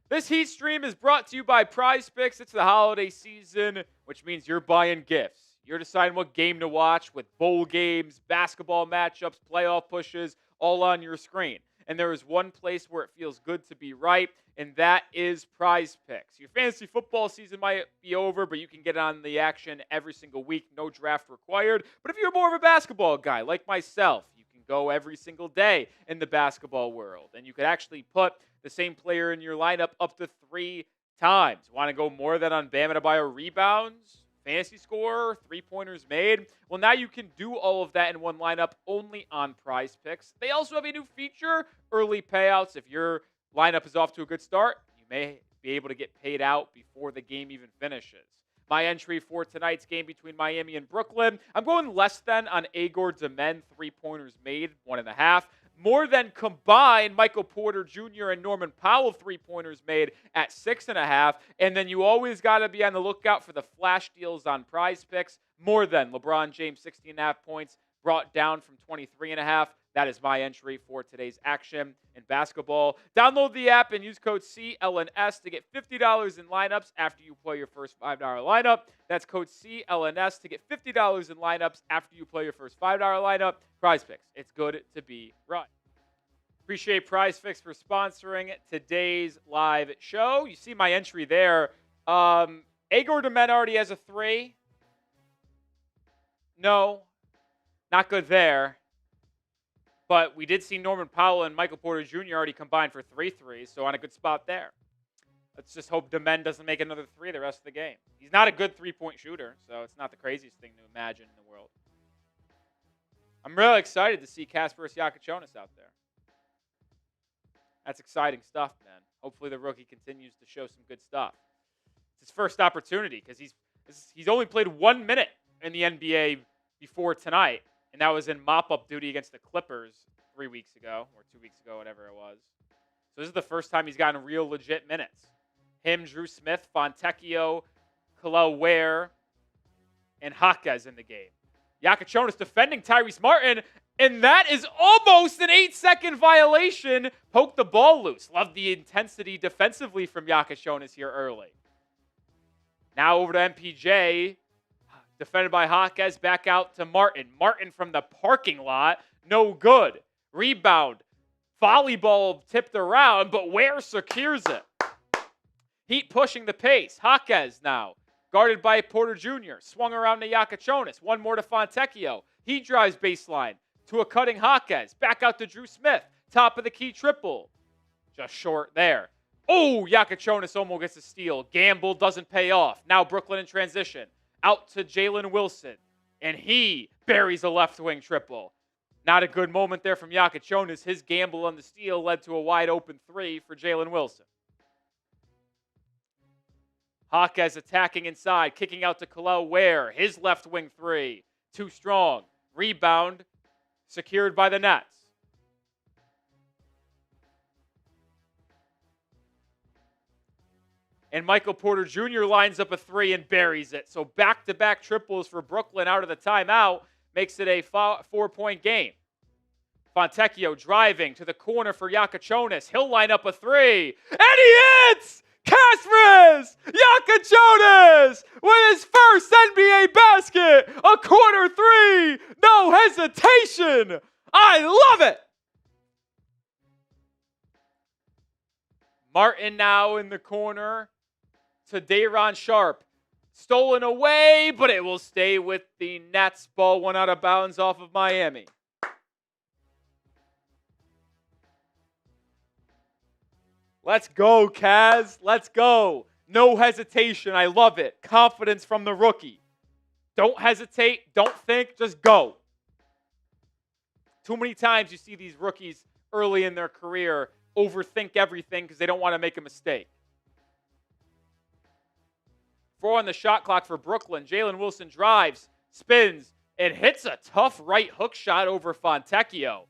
This Heat stream is brought to you by Prize Picks. It's the holiday season, which means you're buying gifts. You're deciding what game to watch with bowl games, basketball matchups, playoff pushes, all on your screen. And there is one place where it feels good to be right, and that is Prize Picks. Your fantasy football season might be over, but you can get on the action every single week. No draft required. But if you're more of a basketball guy like myself, you can go every single day in the basketball world. And you could actually put the same player in your lineup up to 3 times. Want to go more than on Bam Adebayo rebounds, fantasy score, 3-pointers made? Well, now you can do all of that in one lineup only on Prize Picks. They also have a new feature, early payouts. If your lineup is off to a good start, you may be able to get paid out before the game even finishes. My entry for tonight's game between Miami and Brooklyn, I'm going less than on Egor Demin, 3-pointers made, 1.5. More than combined Michael Porter Jr. and Norman Powell 3-pointers made at 6.5. And then you always got to be on the lookout for the flash deals on Prize Picks. More than LeBron James 16.5 points brought down from 23.5. That is my entry for today's action in basketball. Download the app and use code CLNS to get $50 in lineups after you play your first $5 lineup. That's code CLNS to get $50 in lineups after you play your first $5 lineup. Prize Picks. It's good to be right. Appreciate Prize Picks for sponsoring today's live show. You see my entry there. Egor Demin already has a 3. No, not good there. But we did see Norman Powell and Michael Porter Jr. already combined for 3 threes, so on a good spot there. Let's just hope Demin doesn't make another 3 the rest of the game. He's not a good 3-point shooter, so it's not the craziest thing to imagine in the world. I'm really excited to see Kasparas Jakucionis out there. That's exciting stuff, man. Hopefully the rookie continues to show some good stuff. It's his first opportunity because he's only played 1 minute in the NBA before tonight. And that was in mop-up duty against the Clippers 3 weeks ago, or 2 weeks ago, whatever it was. So this is the first time he's gotten real legit minutes. Him, Dru Smith, Fontecchio, Kel'el Ware, and Jaquez in the game. Jakucionis defending Tyrese Martin, and that is almost an 8-second violation. Poke the ball loose. Love the intensity defensively from Jakucionis here early. Now over to MPJ. Defended by Jaquez, back out to Martin. Martin from the parking lot, no good. Rebound, volleyball tipped around, but Ware secures it. Heat pushing the pace. Jaquez now, guarded by Porter Jr. Swung around to Jakucionis. One more to Fontecchio. He drives baseline to a cutting Jaquez. Back out to Dru Smith. Top of the key triple. Just short there. Oh, Jakucionis almost gets a steal. Gamble doesn't pay off. Now Brooklyn in transition. Out to Jalen Wilson, and he buries a left wing triple. Not a good moment there from Jakucionis. His gamble on the steal led to a wide open 3 for Jalen Wilson. Jaquez attacking inside, kicking out to Kel'el Ware. His left wing 3, too strong. Rebound secured by the Nets. And Michael Porter Jr. lines up a 3 and buries it. So back-to-back triples for Brooklyn out of the timeout makes it a 4-point game. Fontecchio driving to the corner for Jakucionis. He'll line up a 3. And he hits! Kasparas Jakucionis with his first NBA basket. A corner 3. No hesitation. I love it. Martin now in the corner to Day'Ron Sharpe. Stolen away, but it will stay with the Nets. Ball went out of bounds off of Miami. Let's go, Kaz. Let's go. No hesitation. I love it. Confidence from the rookie. Don't hesitate. Don't think. Just go. Too many times you see these rookies early in their career overthink everything because they don't want to make a mistake. 4 on the shot clock for Brooklyn. Jalen Wilson drives, spins, and hits a tough right hook shot over Fontecchio.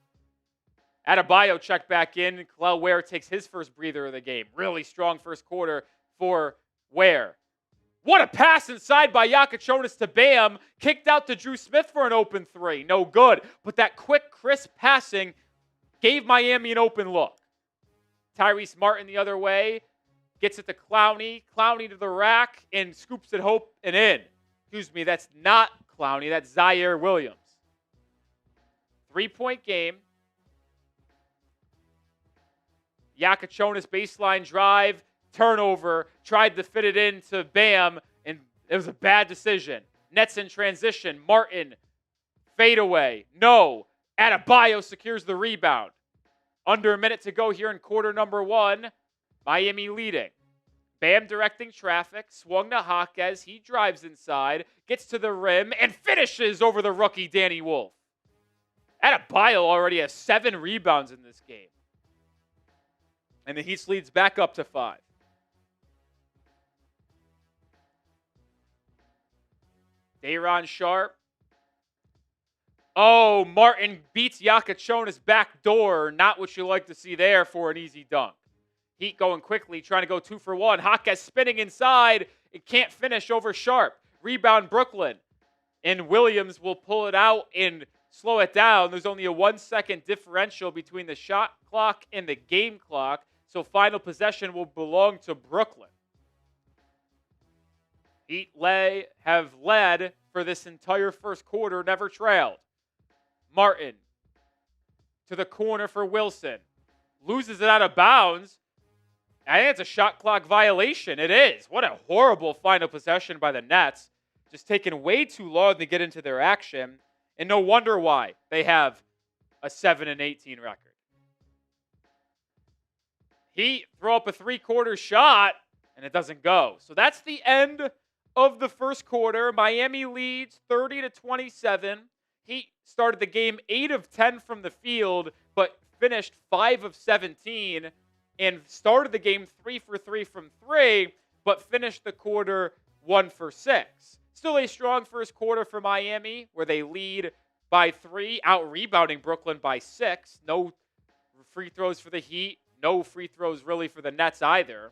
Adebayo checked back in. Kel'el Ware takes his first breather of the game. Really strong first quarter for Ware. What a pass inside by Jakucionis to Bam. Kicked out to Dru Smith for an open 3. No good. But that quick, crisp passing gave Miami an open look. Tyrese Martin the other way. Gets it to Clowney. Clowney to the rack and scoops it hope and in. Excuse me, that's not Clowney. That's Zaire Williams. 3-point game. Jakucionis baseline drive. Turnover. Tried to fit it into Bam, and it was a bad decision. Nets in transition. Martin. Fadeaway. No. Adebayo secures the rebound. Under a minute to go here in quarter number 1. Miami leading. Bam directing traffic. Swung to Jaquez. He drives inside. Gets to the rim and finishes over the rookie Danny Wolf. Adebayo already has 7 rebounds in this game. And the Heat leads back up to 5. Day'Ron Sharpe. Oh, Martin beats Jakucionis back door. Not what you like to see there for an easy dunk. Heat going quickly, trying to go 2 for 1. Jaquez spinning inside. It can't finish over Sharpe. Rebound Brooklyn. And Williams will pull it out and slow it down. There's only a 1-second differential between the shot clock and the game clock. So final possession will belong to Brooklyn. Heat have led for this entire first quarter, never trailed. Martin to the corner for Wilson. Loses it out of bounds. I think it's a shot clock violation. It is. What a horrible final possession by the Nets. Just taking way too long to get into their action. And no wonder why they have a 7-18 record. Heat throw up a 3-quarter shot, and it doesn't go. So that's the end of the first quarter. Miami leads 30-27. Heat started the game 8 of 10 from the field, but finished 5 of 17. And started the game 3 for 3 from 3, but finished the quarter 1 for 6. Still a strong first quarter for Miami, where they lead by 3, out-rebounding Brooklyn by 6. No free throws for the Heat. No free throws really for the Nets either.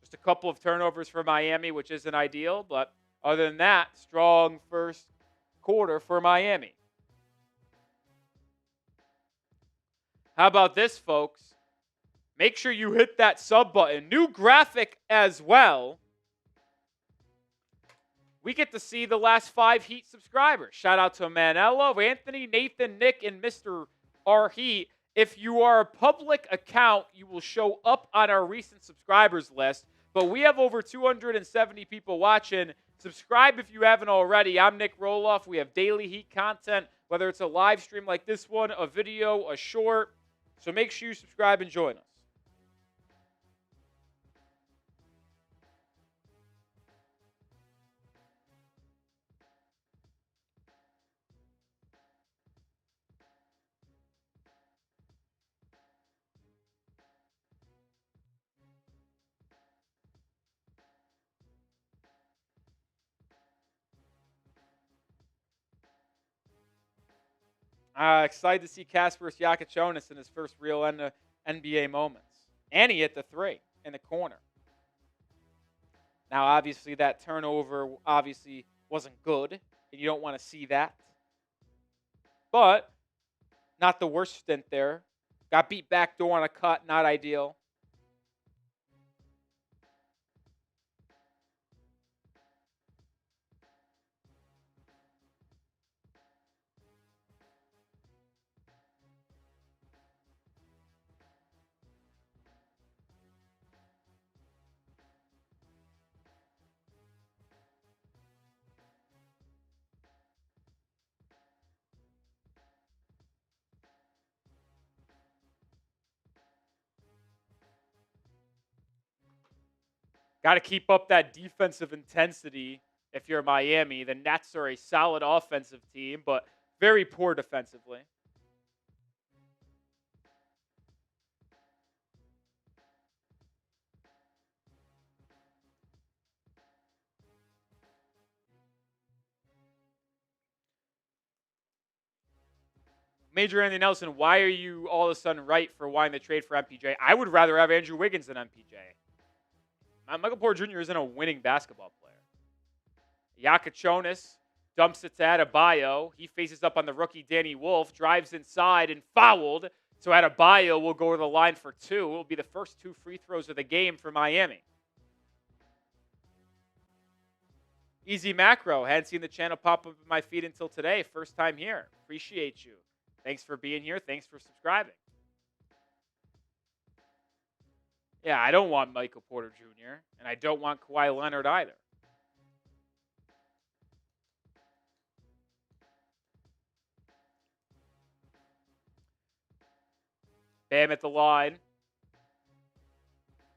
Just a couple of turnovers for Miami, which isn't ideal. But other than that, strong first quarter for Miami. How about this, folks? Make sure you hit that sub button. New graphic as well. We get to see the last 5 Heat subscribers. Shout out to Manello, Anthony, Nathan, Nick, and Mr. R. Heat. If you are a public account, you will show up on our recent subscribers list. But we have over 270 people watching. Subscribe if you haven't already. I'm Nick Roloff. We have daily Heat content, whether it's a live stream like this one, a video, a short. So make sure you subscribe and join us. Excited to see Kasparas Jakucionis in his first real NBA moments. And he hit the 3 in the corner. Now, obviously, that turnover obviously wasn't good, and you don't want to see that. But not the worst stint there. Got beat back door on a cut, not ideal. Got to keep up that defensive intensity if you're Miami. The Nets are a solid offensive team, but very poor defensively. Major Andy Nelson, why are you all of a sudden right for wanting to trade for MPJ? I would rather have Andrew Wiggins than MPJ. Michael Porter Jr. isn't a winning basketball player. Jakucionis dumps it to Adebayo. He faces up on the rookie Danny Wolf, drives inside and fouled. So Adebayo will go to the line for 2. It will be the first 2 free throws of the game for Miami. Easy macro. Hadn't seen the channel pop up in my feed until today. First time here. Appreciate you. Thanks for being here. Thanks for subscribing. Yeah, I don't want Michael Porter Jr. and I don't want Kawhi Leonard either. Bam at the line.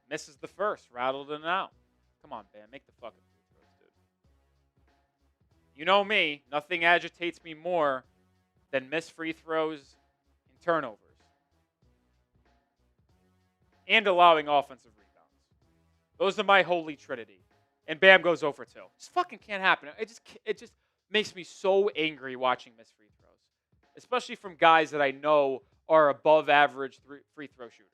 Misses the first. Rattled in and out. Come on, Bam. Make the fucking free throws, dude. You know me. Nothing agitates me more than missed free throws and turnovers. And allowing offensive rebounds. Those are my holy trinity. And Bam goes 0 for 2. Just fucking can't happen. It just makes me so angry watching missed free throws. Especially from guys that I know are above average free throw shooters.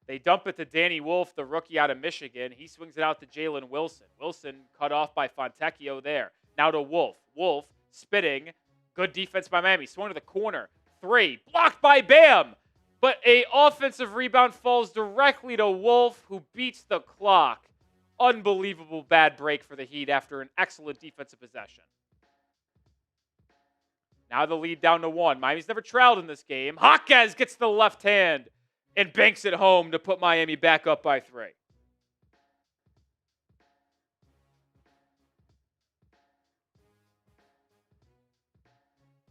They dump it to Danny Wolf, the rookie out of Michigan. He swings it out to Jalen Wilson. Wilson cut off by Fontecchio there. Now to Wolf. Wolf spitting. Good defense by Miami. Swung to the corner. 3. Blocked by Bam. But a offensive rebound falls directly to Wolf, who beats the clock. Unbelievable bad break for the Heat after an excellent defensive possession. Now the lead down to 1. Miami's never trailed in this game. Jaquez gets the left hand and banks it home to put Miami back up by 3.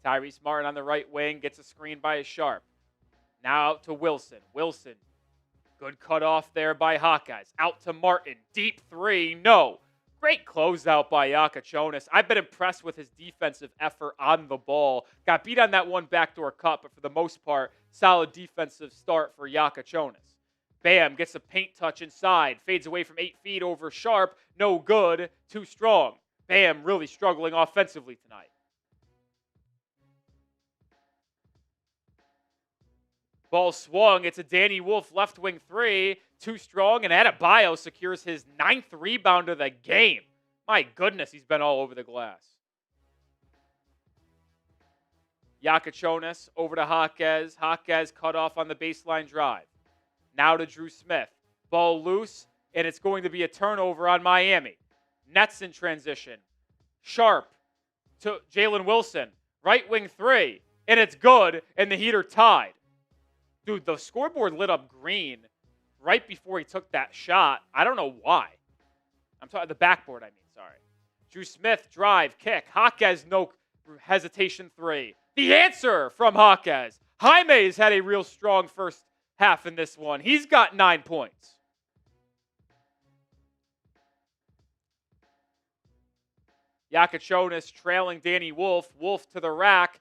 Tyrese Martin on the right wing gets a screen by a Sharp. Now out to Wilson. Wilson, good cut off there by Jaquez. Out to Martin. Deep 3. No. Great closeout by Jakucionis. I've been impressed with his defensive effort on the ball. Got beat on that one backdoor cut, but for the most part, solid defensive start for Jakucionis. Bam gets a paint touch inside. Fades away from 8 feet over Sharp. No good. Too strong. Bam really struggling offensively tonight. Ball swung. It's a Danny Wolf left wing 3. Too strong, and Adebayo secures his 9th rebound of the game. My goodness, he's been all over the glass. Jakucionis over to Jaquez. Jaquez cut off on the baseline drive. Now to Dru Smith. Ball loose, and it's going to be a turnover on Miami. Nets in transition. Sharp to Jalen Wilson. Right wing 3, and it's good, and the Heat are tied. Dude, the scoreboard lit up green right before he took that shot. I don't know why. I'm talking the backboard, sorry. Dru Smith, drive, kick. Jaquez, no hesitation 3. The answer from Jaquez. Jaime's had a real strong first half in this one. He's got 9 points. Jakucionis trailing Danny Wolf. Wolf to the rack.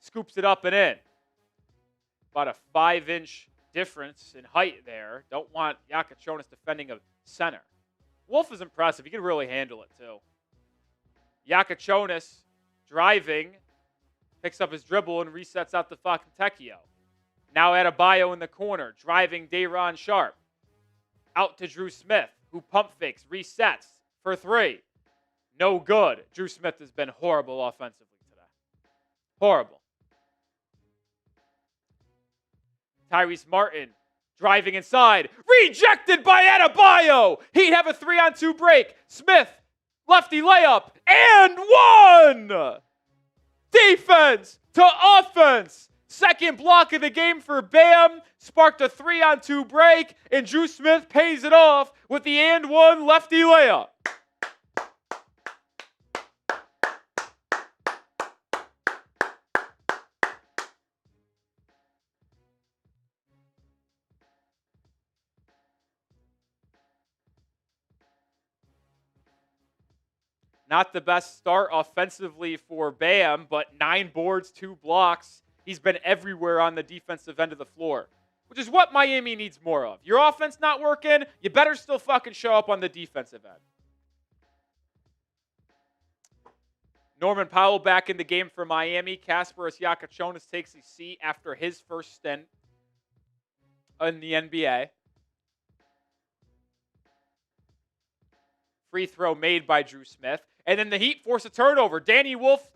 Scoops it up and in. About a 5-inch difference in height there. Don't want Jakucionis defending a center. Wolf is impressive. He can really handle it, too. Jakucionis driving, picks up his dribble and resets out to Fontecchio. Now Adebayo in the corner, driving Davion Sharp. Out to Dru Smith, who pump fakes, resets for 3. No good. Dru Smith has been horrible offensively today. Horrible. Tyrese Martin driving inside. Rejected by Adebayo. He'd have a 3-on-2 break. Smith, lefty layup, and 1! Defense to offense. Second block of the game for Bam. Sparked a 3-on-2 break, and Dru Smith pays it off with the and 1 lefty layup. Not the best start offensively for Bam, but 9 boards, 2 blocks. He's been everywhere on the defensive end of the floor, which is what Miami needs more of. Your offense not working, you better still fucking show up on the defensive end. Norman Powell back in the game for Miami. Kasparas Jakucionis takes a seat after his first stint in the NBA. Free throw made by Dru Smith. And then the Heat force a turnover. Danny Wolf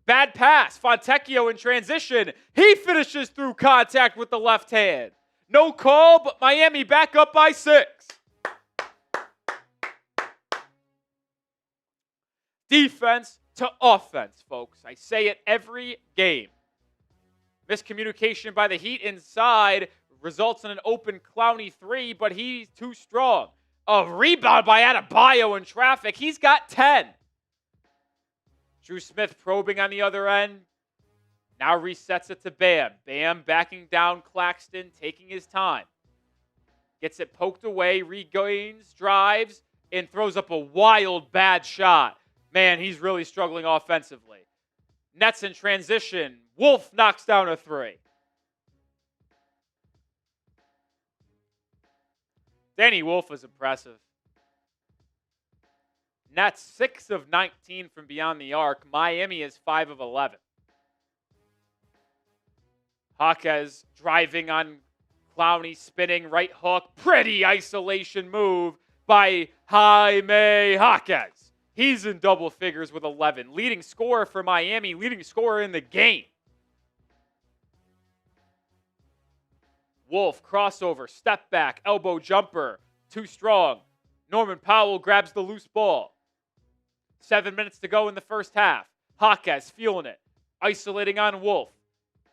Bad pass. Fontecchio in transition. He finishes through contact with the left hand. No call, but Miami back up by 6. Defense to offense, folks. I say it every game. Miscommunication by the Heat inside results in an open Clowney 3, but he's too strong. A rebound by Adebayo in traffic. He's got 10. Dru Smith probing on the other end. Now resets it to Bam. Bam backing down Claxton, taking his time. Gets it poked away, regains, drives, and throws up a wild bad shot. Man, he's really struggling offensively. Nets in transition. Wolf knocks down a 3. Danny Wolf is impressive. Nets 6 of 19 from beyond the arc. Miami is 5 of 11. Jaquez driving on Clowney, spinning right hook. Pretty isolation move by Jaime Jaquez. He's in double figures with 11. Leading scorer for Miami, leading scorer in the game. Wolf, crossover, step back, elbow jumper. Too strong. Norman Powell grabs the loose ball. 7 minutes to go in the first half. Jaquez feeling it. Isolating on Wolf.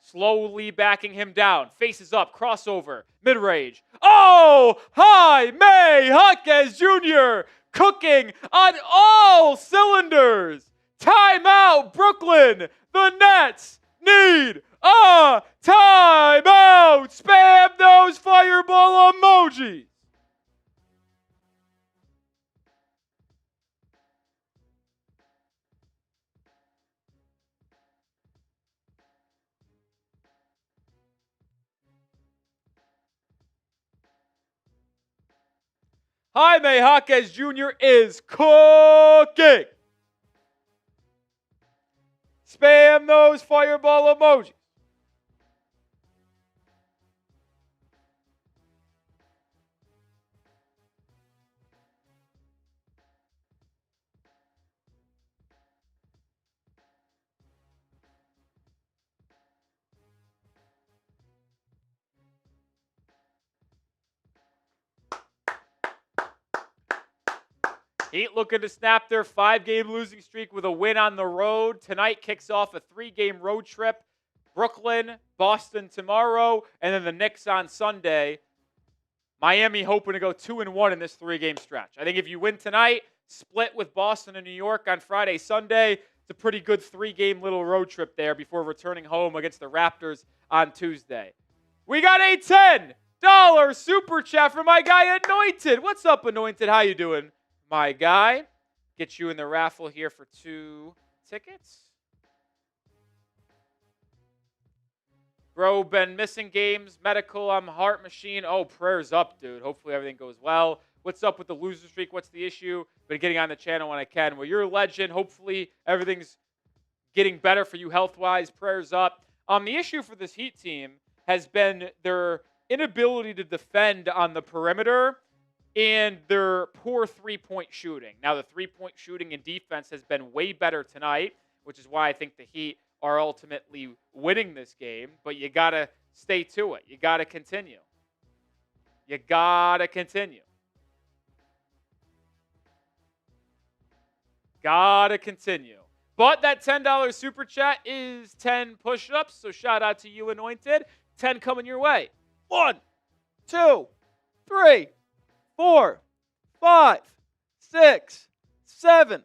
Slowly backing him down. Faces up, crossover, mid-range. Oh! Jaime Jaquez Jr. cooking on all cylinders. Timeout, Brooklyn. The Nets need a timeout. Spam those fireball emojis. Jaime Jaquez Jr. is cooking. Spam those fireball emojis. Heat looking to snap their 5-game losing streak with a win on the road. Tonight kicks off a 3-game road trip. Brooklyn, Boston tomorrow, and then the Knicks on Sunday. Miami hoping to go 2-1 in this 3-game stretch. I think if you win tonight, split with Boston and New York on Friday, Sunday, it's a pretty good 3-game little road trip there before returning home against the Raptors on Tuesday. We got a $10 super chat from my guy Anointed. What's up, Anointed? How you doing? My guy, get you in the raffle here for 2 tickets. Bro, been missing games, medical, I'm heart machine. Oh, prayers up, dude. Hopefully everything goes well. What's up with the loser streak? What's the issue? Been getting on the channel when I can. Well, you're a legend. Hopefully everything's getting better for you health-wise. Prayers up. The issue for this Heat team has been their inability to defend on the perimeter and their poor three-point shooting. Now, the three-point shooting and defense has been way better tonight, which is why I think the Heat are ultimately winning this game. But you got to stay to it. You got to continue. You got to continue. Got to continue. But that $10 super chat is 10 push-ups, so shout out to you, Anointed. 10 coming your way. 1, 2, 3, 4, 5, 6, 7,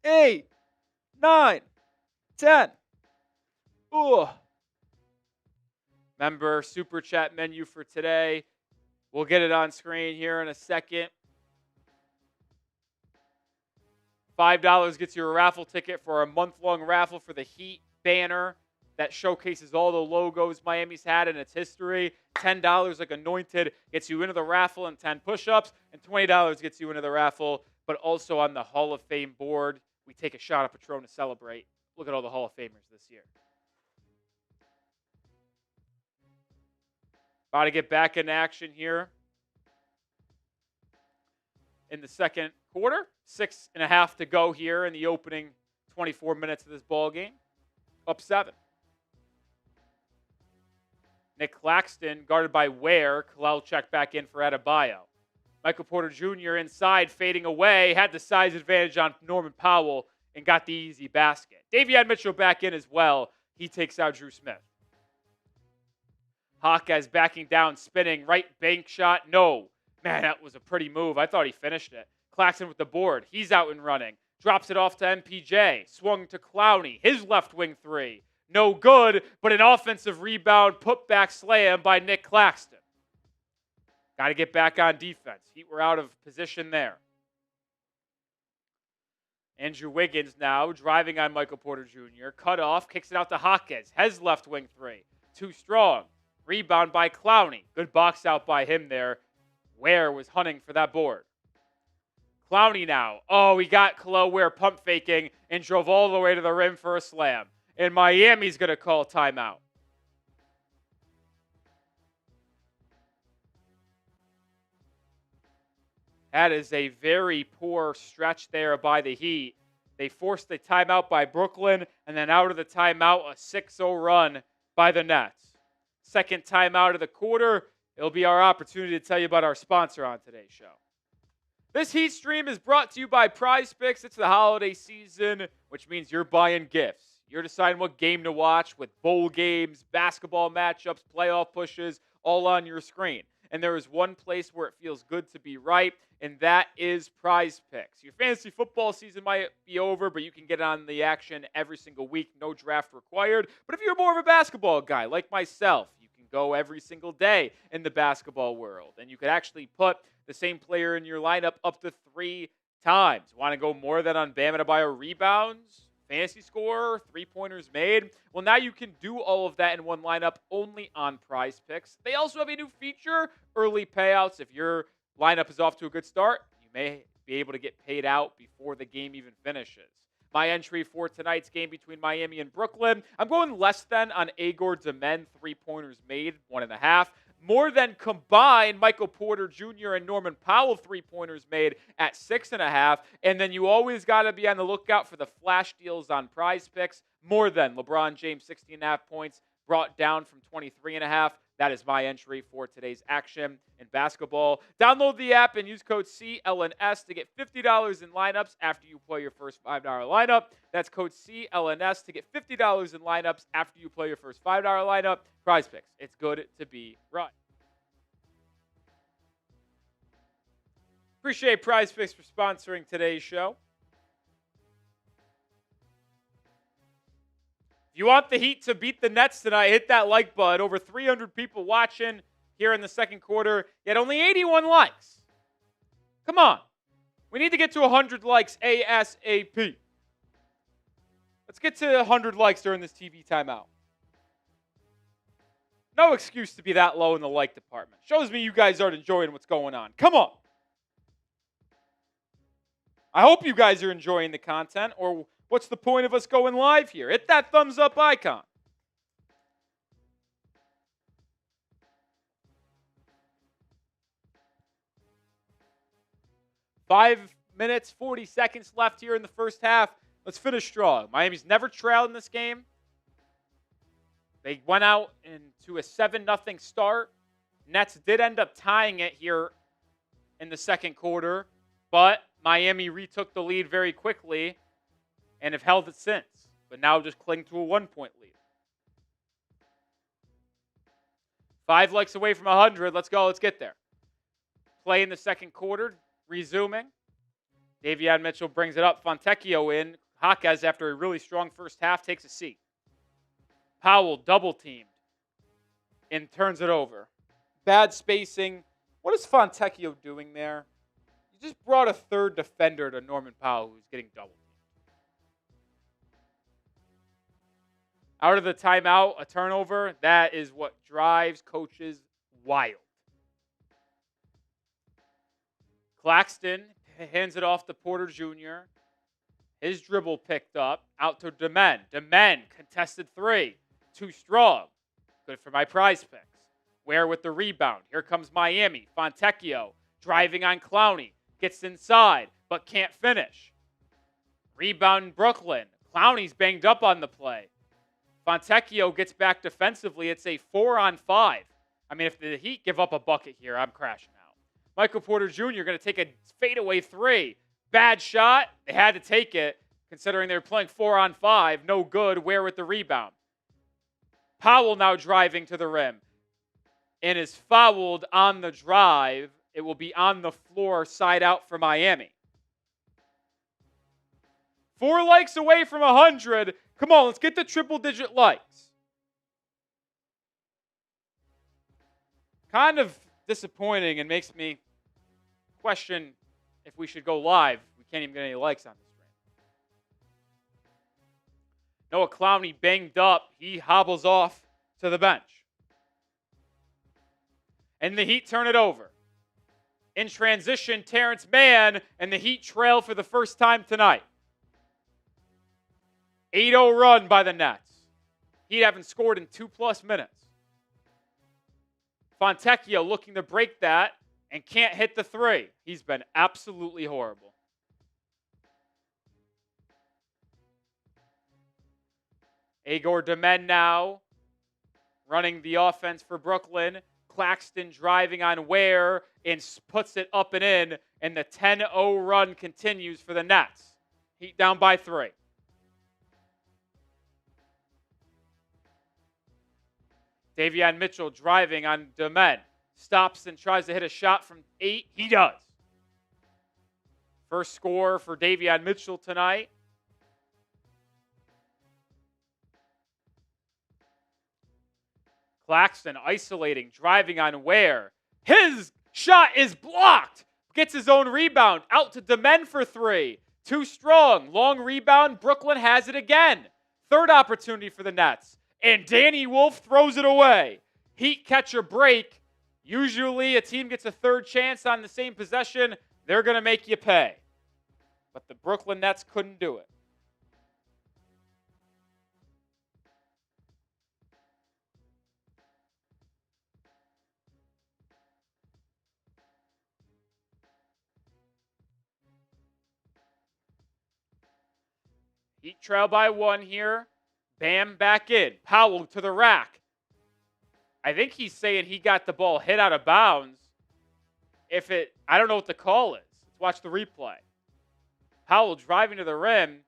8, 9, 10. Ooh. Remember, super chat menu for today. We'll get it on screen here in a second. $5 gets you a raffle ticket for a month-long raffle for the Heat banner that showcases all the logos Miami's had in its history. $10, like Anointed, gets you into the raffle and 10 push-ups. And $20 gets you into the raffle, but also on the Hall of Fame board. We take a shot of Patron to celebrate. Look at all the Hall of Famers this year. About to get back in action here in the second quarter. 6.5 to go here in the opening 24 minutes of this ball game. up 7. Nic Claxton guarded by Ware. Kel'el checked back in for Adebayo. Michael Porter Jr. inside, fading away, had the size advantage on Norman Powell and got the easy basket. Davion Mitchell back in as well. He takes out Dru Smith. Jaquez backing down, spinning, right bank shot. No. Man, that was a pretty move. I thought he finished it. Claxton with the board. He's out and running. Drops it off to MPJ. Swung to Clowney. His left wing 3. No good, but an offensive rebound, putback slam by Nic Claxton. Got to get back on defense. Heat were out of position there. Andrew Wiggins now driving on Michael Porter Jr. Cut off, kicks it out to Jaquez. His left wing 3. Too strong. Rebound by Clowney. Good box out by him there. Ware was hunting for that board. Clowney now. Oh, he got Kel'el Ware pump faking and drove all the way to the rim for a slam. And Miami's going to call timeout. That is a very poor stretch there by the Heat. They forced the timeout by Brooklyn, and then out of the timeout, a 6-0 run by the Nets. Second timeout of the quarter. It'll be our opportunity to tell you about our sponsor on today's show. This Heat stream is brought to you by Prize Picks. It's the holiday season, which means you're buying gifts. You're deciding what game to watch with bowl games, basketball matchups, playoff pushes, all on your screen. And there is one place where it feels good to be right, and that is Prize Picks. Your fantasy football season might be over, but you can get on the action every single week. No draft required. But if you're more of a basketball guy like myself, you can go every single day in the basketball world. And you could actually put the same player in your lineup up to 3 times. Want to go more than on Bam Adebayo rebounds? Fantasy score, 3-pointers made. Well, now you can do all of that in one lineup only on Prize Picks. They also have a new feature, early payouts. If your lineup is off to a good start, you may be able to get paid out before the game even finishes. My entry for tonight's game between Miami and Brooklyn, I'm going less than on Egor Demin, 3-pointers made, 1.5. More than combined Michael Porter Jr. and Norman Powell 3-pointers made at 6.5. And then you always got to be on the lookout for the flash deals on Prize Picks. More than LeBron James 16.5 points brought down from 23.5. That is my entry for today's action in basketball. Download the app and use code CLNS to get $50 in lineups after you play your first $5 lineup. That's code CLNS to get $50 in lineups after you play your first $5 lineup. Prize Picks. It's good to be right. Appreciate Prize Picks for sponsoring today's show. If you want the Heat to beat the Nets tonight, hit that like button. Over 300 people watching here in the second quarter, yet only 81 likes. Come on. We need to get to 100 likes ASAP. Let's get to 100 likes during this TV timeout. No excuse to be that low in the like department. Shows me you guys aren't enjoying what's going on. Come on. I hope you guys are enjoying the content, or what's the point of us going live here? Hit that thumbs up icon. Five minutes, 40 seconds left here in the first half. Let's finish strong. Miami's never trailed in this game. They went out into a 7-0 start. Nets did end up tying it here in the second quarter, but Miami retook the lead very quickly and have held it since, but now just cling to a 1-point lead. 5 likes away from 100. Let's go. Let's get there. Play in the second quarter, resuming. Davion Mitchell brings it up. Fontecchio in. Jaquez, after a really strong first half, takes a seat. Powell double-teamed and turns it over. Bad spacing. What is Fontecchio doing there? You just brought a third defender to Norman Powell, who's getting double-teamed. Out of the timeout, a turnover. That is what drives coaches wild. Claxton hands it off to Porter Jr. His dribble picked up. Out to Demin. Demin, contested 3. Too strong. Good for my Prize Picks. Ware with the rebound. Here comes Miami. Fontecchio driving on Clowney. Gets inside, but can't finish. Rebound in Brooklyn. Clowney's banged up on the play. Fontecchio gets back defensively. It's a 4-on-5. I mean, if the Heat give up a bucket here, I'm crashing out. Michael Porter Jr. going to take a fadeaway 3. Bad shot. They had to take it, considering they were playing 4-on-5. No good. Ware with the rebound. Powell now driving to the rim and is fouled on the drive. It will be on the floor, side out for Miami. 4 likes away from 100. Come on, let's get the triple-digit likes. Kind of disappointing and makes me question if we should go live. We can't even get any likes on this stream. Noah Clowney banged up. He hobbles off to the bench. And the Heat turn it over. In transition, Terance Mann, and the Heat trail for the first time tonight. 8-0 run by the Nets. Heat haven't scored in 2+ minutes. Fontecchio looking to break that and can't hit the 3. He's been absolutely horrible. Egor Demin now running the offense for Brooklyn. Claxton driving on Ware and puts it up and in, and the 10-0 run continues for the Nets. Heat down by 3. Davion Mitchell driving on Demin. Stops and tries to hit a shot from 8. He does. First score for Davion Mitchell tonight. Claxton isolating, driving on Ware. His shot is blocked. Gets his own rebound. Out to Demin for 3. Too strong. Long rebound. Brooklyn has it again. Third opportunity for the Nets. And Danny Wolf throws it away. Heat catch a break. Usually a team gets a third chance on the same possession. They're going to make you pay. But the Brooklyn Nets couldn't do it. Heat trail by 1 here. Bam back in. Powell to the rack. I think he's saying he got the ball hit out of bounds. I don't know what the call is. Let's watch the replay. Powell driving to the rim.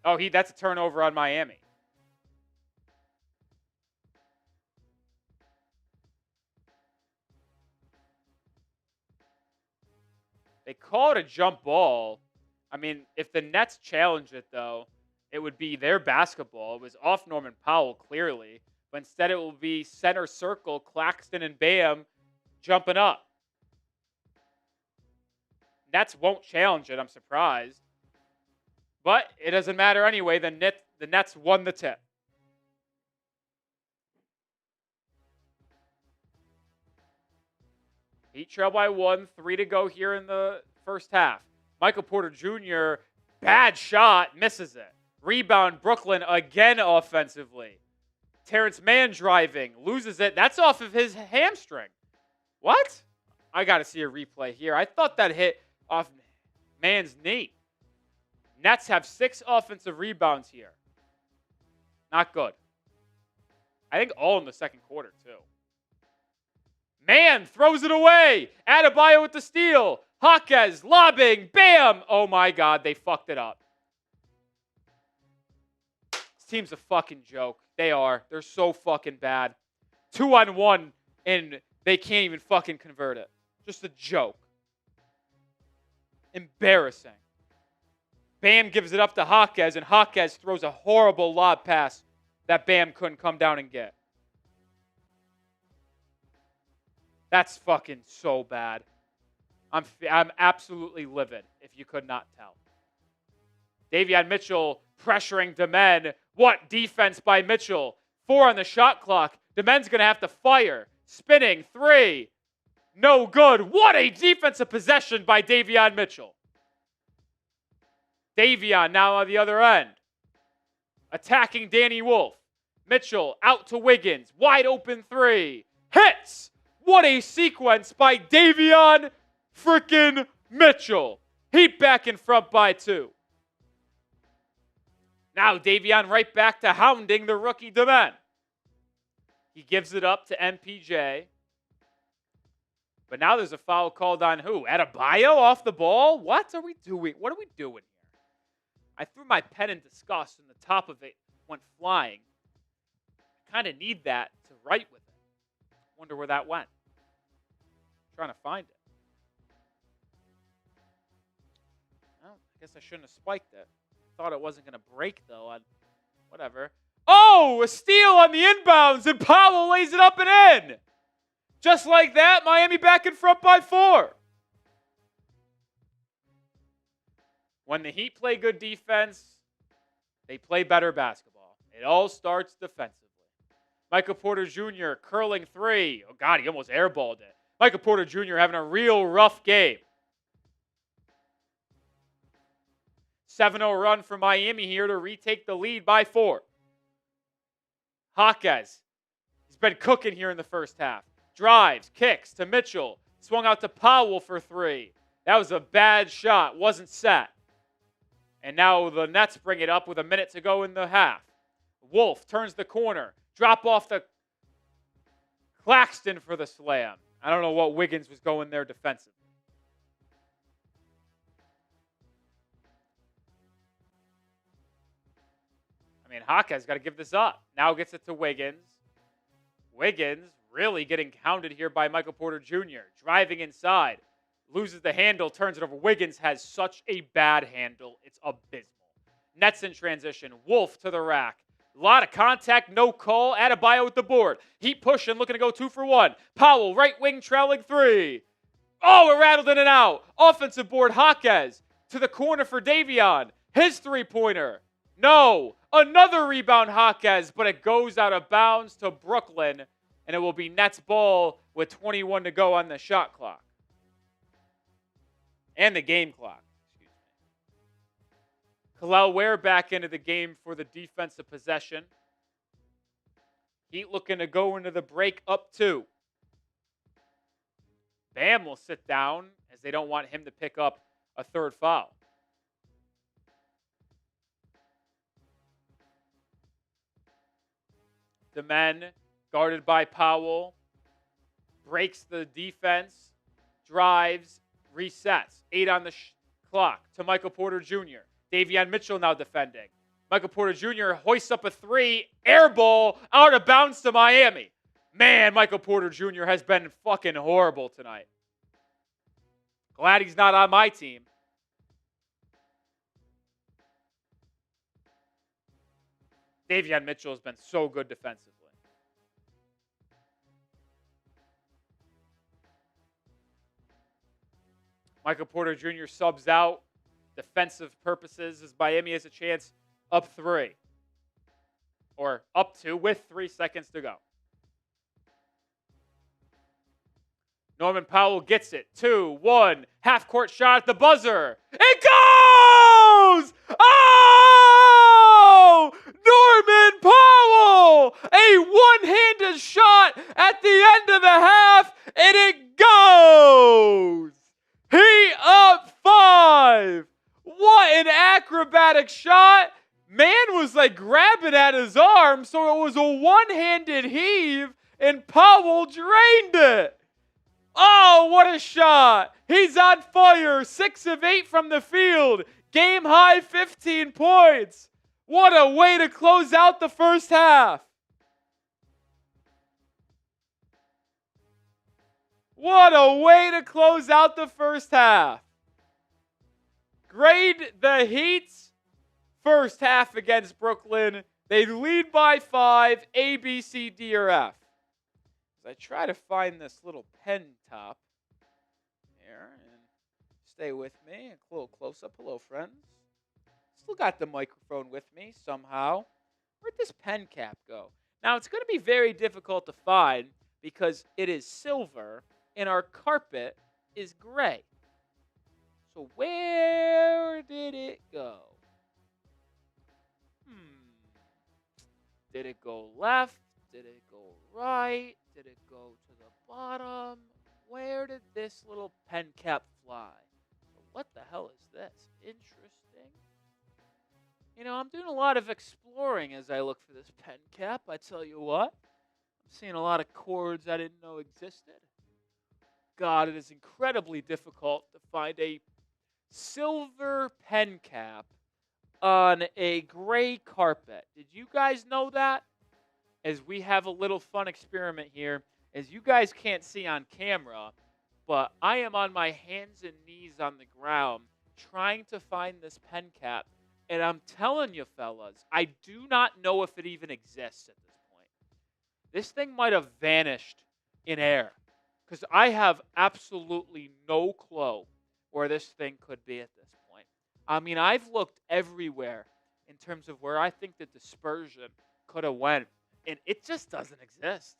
Oh, that's a turnover on Miami. They call it a jump ball. I mean, if the Nets challenge it, though, it would be their basketball. It was off Norman Powell, clearly. But instead it will be center circle, Claxton and Bam jumping up. Nets won't challenge it, I'm surprised. But it doesn't matter anyway. The Nets won the tip. Heat trail by 1, 3 to go here in the first half. Michael Porter Jr., bad shot, misses it. Rebound, Brooklyn again offensively. Terance Mann driving, loses it. That's off of his hamstring. What? I got to see a replay here. I thought that hit off Mann's knee. Nets have 6 offensive rebounds here. Not good. I think all in the second quarter, too. Mann throws it away. Adebayo with the steal. Jaquez lobbing. Bam! Oh, my God. They fucked it up. This team's a fucking joke. They are. They're so fucking bad. 2-on-1, and they can't even fucking convert it. Just a joke. Embarrassing. Bam gives it up to Jaquez, and Jaquez throws a horrible lob pass that Bam couldn't come down and get. That's fucking so bad. I'm absolutely livid, if you could not tell. Davion Mitchell pressuring Demin. What defense by Mitchell? 4 on the shot clock. Demin's going to have to fire. Spinning, 3. No good. What a defensive possession by Davion Mitchell. Davion now on the other end. Attacking Danny Wolf. Mitchell out to Wiggins. Wide open 3. Hits! What a sequence by Davion frickin' Mitchell. Heat back in front by 2. Now Davion right back to hounding the rookie Demin. He gives it up to MPJ. But now there's a foul called on who? Adebayo off the ball? What are we doing? What are we doing here? I threw my pen in disgust and the top of it went flying. I kind of need that to write with it. Wonder where that went. I'm trying to find it. Well, I guess I shouldn't have spiked it. Thought it wasn't going to break, though. Whatever. Oh, a steal on the inbounds, and Powell lays it up and in. Just like that, Miami back in front by 4. When the Heat play good defense, they play better basketball. It all starts defensively. Michael Porter Jr. curling 3. Oh, God, he almost airballed it. Michael Porter Jr. having a real rough game. 7-0 run for Miami here to retake the lead by 4. Jaquez, he's been cooking here in the first half. Drives, kicks to Mitchell. Swung out to Powell for 3. That was a bad shot. Wasn't set. And now the Nets bring it up with a minute to go in the half. Wolf turns the corner. Drop off to Claxton for the slam. I don't know what Wiggins was going there defensively. I mean, Jaquez got to give this up. Now gets it to Wiggins. Wiggins really getting hounded here by Michael Porter Jr. Driving inside. Loses the handle, turns it over. Wiggins has such a bad handle. It's abysmal. Nets in transition. Wolf to the rack. A lot of contact, no call. Adebayo with the board. Heat pushing, looking to go 2 for 1. Powell, right wing, trailing 3. Oh, it rattled in and out. Offensive board, Jaquez to the corner for Davion. His three-pointer. No. Another rebound, Jaquez, but it goes out of bounds to Brooklyn, and it will be Nets ball with 21 to go on the shot clock. And the game clock. Kel'el Ware back into the game for the defensive possession. Heat looking to go into the break up 2. Bam will sit down as they don't want him to pick up a third foul. Demin, guarded by Powell, breaks the defense, drives, resets. 8 on the clock to Michael Porter Jr. Davion Mitchell now defending. Michael Porter Jr. hoists up a 3, air ball, out of bounds to Miami. Man, Michael Porter Jr. has been fucking horrible tonight. Glad he's not on my team. Davion Mitchell has been so good defensively. Michael Porter Jr. subs out. Defensive purposes as Miami has a chance up 3. Or up 2 with 3 seconds to go. Norman Powell gets it. 2, 1. Half-court shot at the buzzer. It goes! Oh! Norman Powell! A one-handed shot at the end of the half, and it goes! He up 5! What an acrobatic shot! Man was like grabbing at his arm, so it was a one-handed heave, and Powell drained it. Oh, what a shot! He's on fire. 6 of 8 from the field. Game high 15 points. What a way to close out the first half. What a way to close out the first half. Grade the Heat's first half against Brooklyn. They lead by 5, A, B, C, D, or F. As I try to find this little pen top here, and stay with me. A little close-up. Hello, friends. Still got the microphone with me somehow. Where'd this pen cap go? Now, it's going to be very difficult to find because it is silver and our carpet is gray. So where did it go? Did it go left? Did it go right? Did it go to the bottom? Where did this little pen cap fly? What the hell is this? Interesting. I'm doing a lot of exploring as I look for this pen cap. I tell you what, I'm seeing a lot of chords I didn't know existed. God, it is incredibly difficult to find a silver pen cap on a gray carpet. Did you guys know that? As we have a little fun experiment here, as you guys can't see on camera, but I am on my hands and knees on the ground trying to find this pen cap. And I'm telling you, fellas, I do not know if it even exists at this point. This thing might have vanished in air because I have absolutely no clue where this thing could be at this point. I mean, I've looked everywhere in terms of where I think the dispersion could have went, and it just doesn't exist.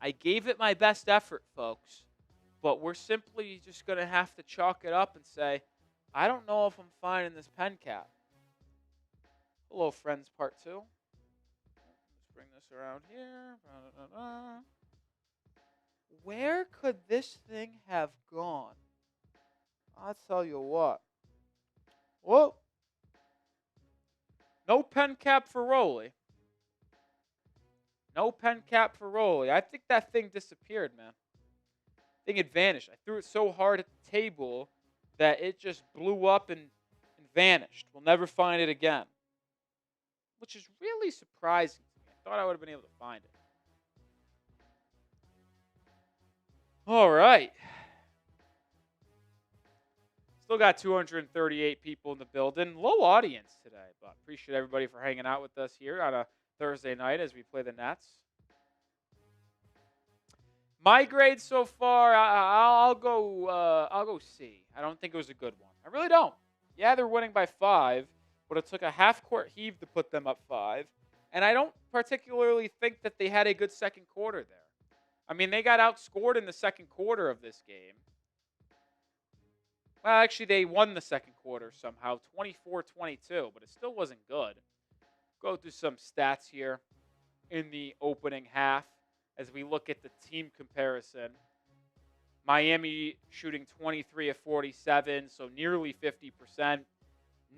I gave it my best effort, folks, but we're simply just going to have to chalk it up and say, I don't know if I'm finding this pen cap. Hello, friends, part 2. Let's bring this around here. Where could this thing have gone? I'll tell you what. Whoa. No pen cap for Rolly. No pen cap for Rolly. I think that thing disappeared, man. I think it vanished. I threw it so hard at the table that it just blew up and vanished. We'll never find it again. Which is really surprising to me. I thought I would have been able to find it. All right. Still got 238 people in the building. Low audience today, but appreciate everybody for hanging out with us here on a Thursday night as we play the Nets. My grade so far, I'll go C. I don't think it was a good one. I really don't. Yeah, they're winning by 5, but it took a half-court heave to put them up 5. And I don't particularly think that they had a good second quarter there. I mean, they got outscored in the second quarter of this game. Well, actually, they won the second quarter somehow, 24-22, but it still wasn't good. Go through some stats here in the opening half as we look at the team comparison. Miami shooting 23 of 47, so nearly 50%.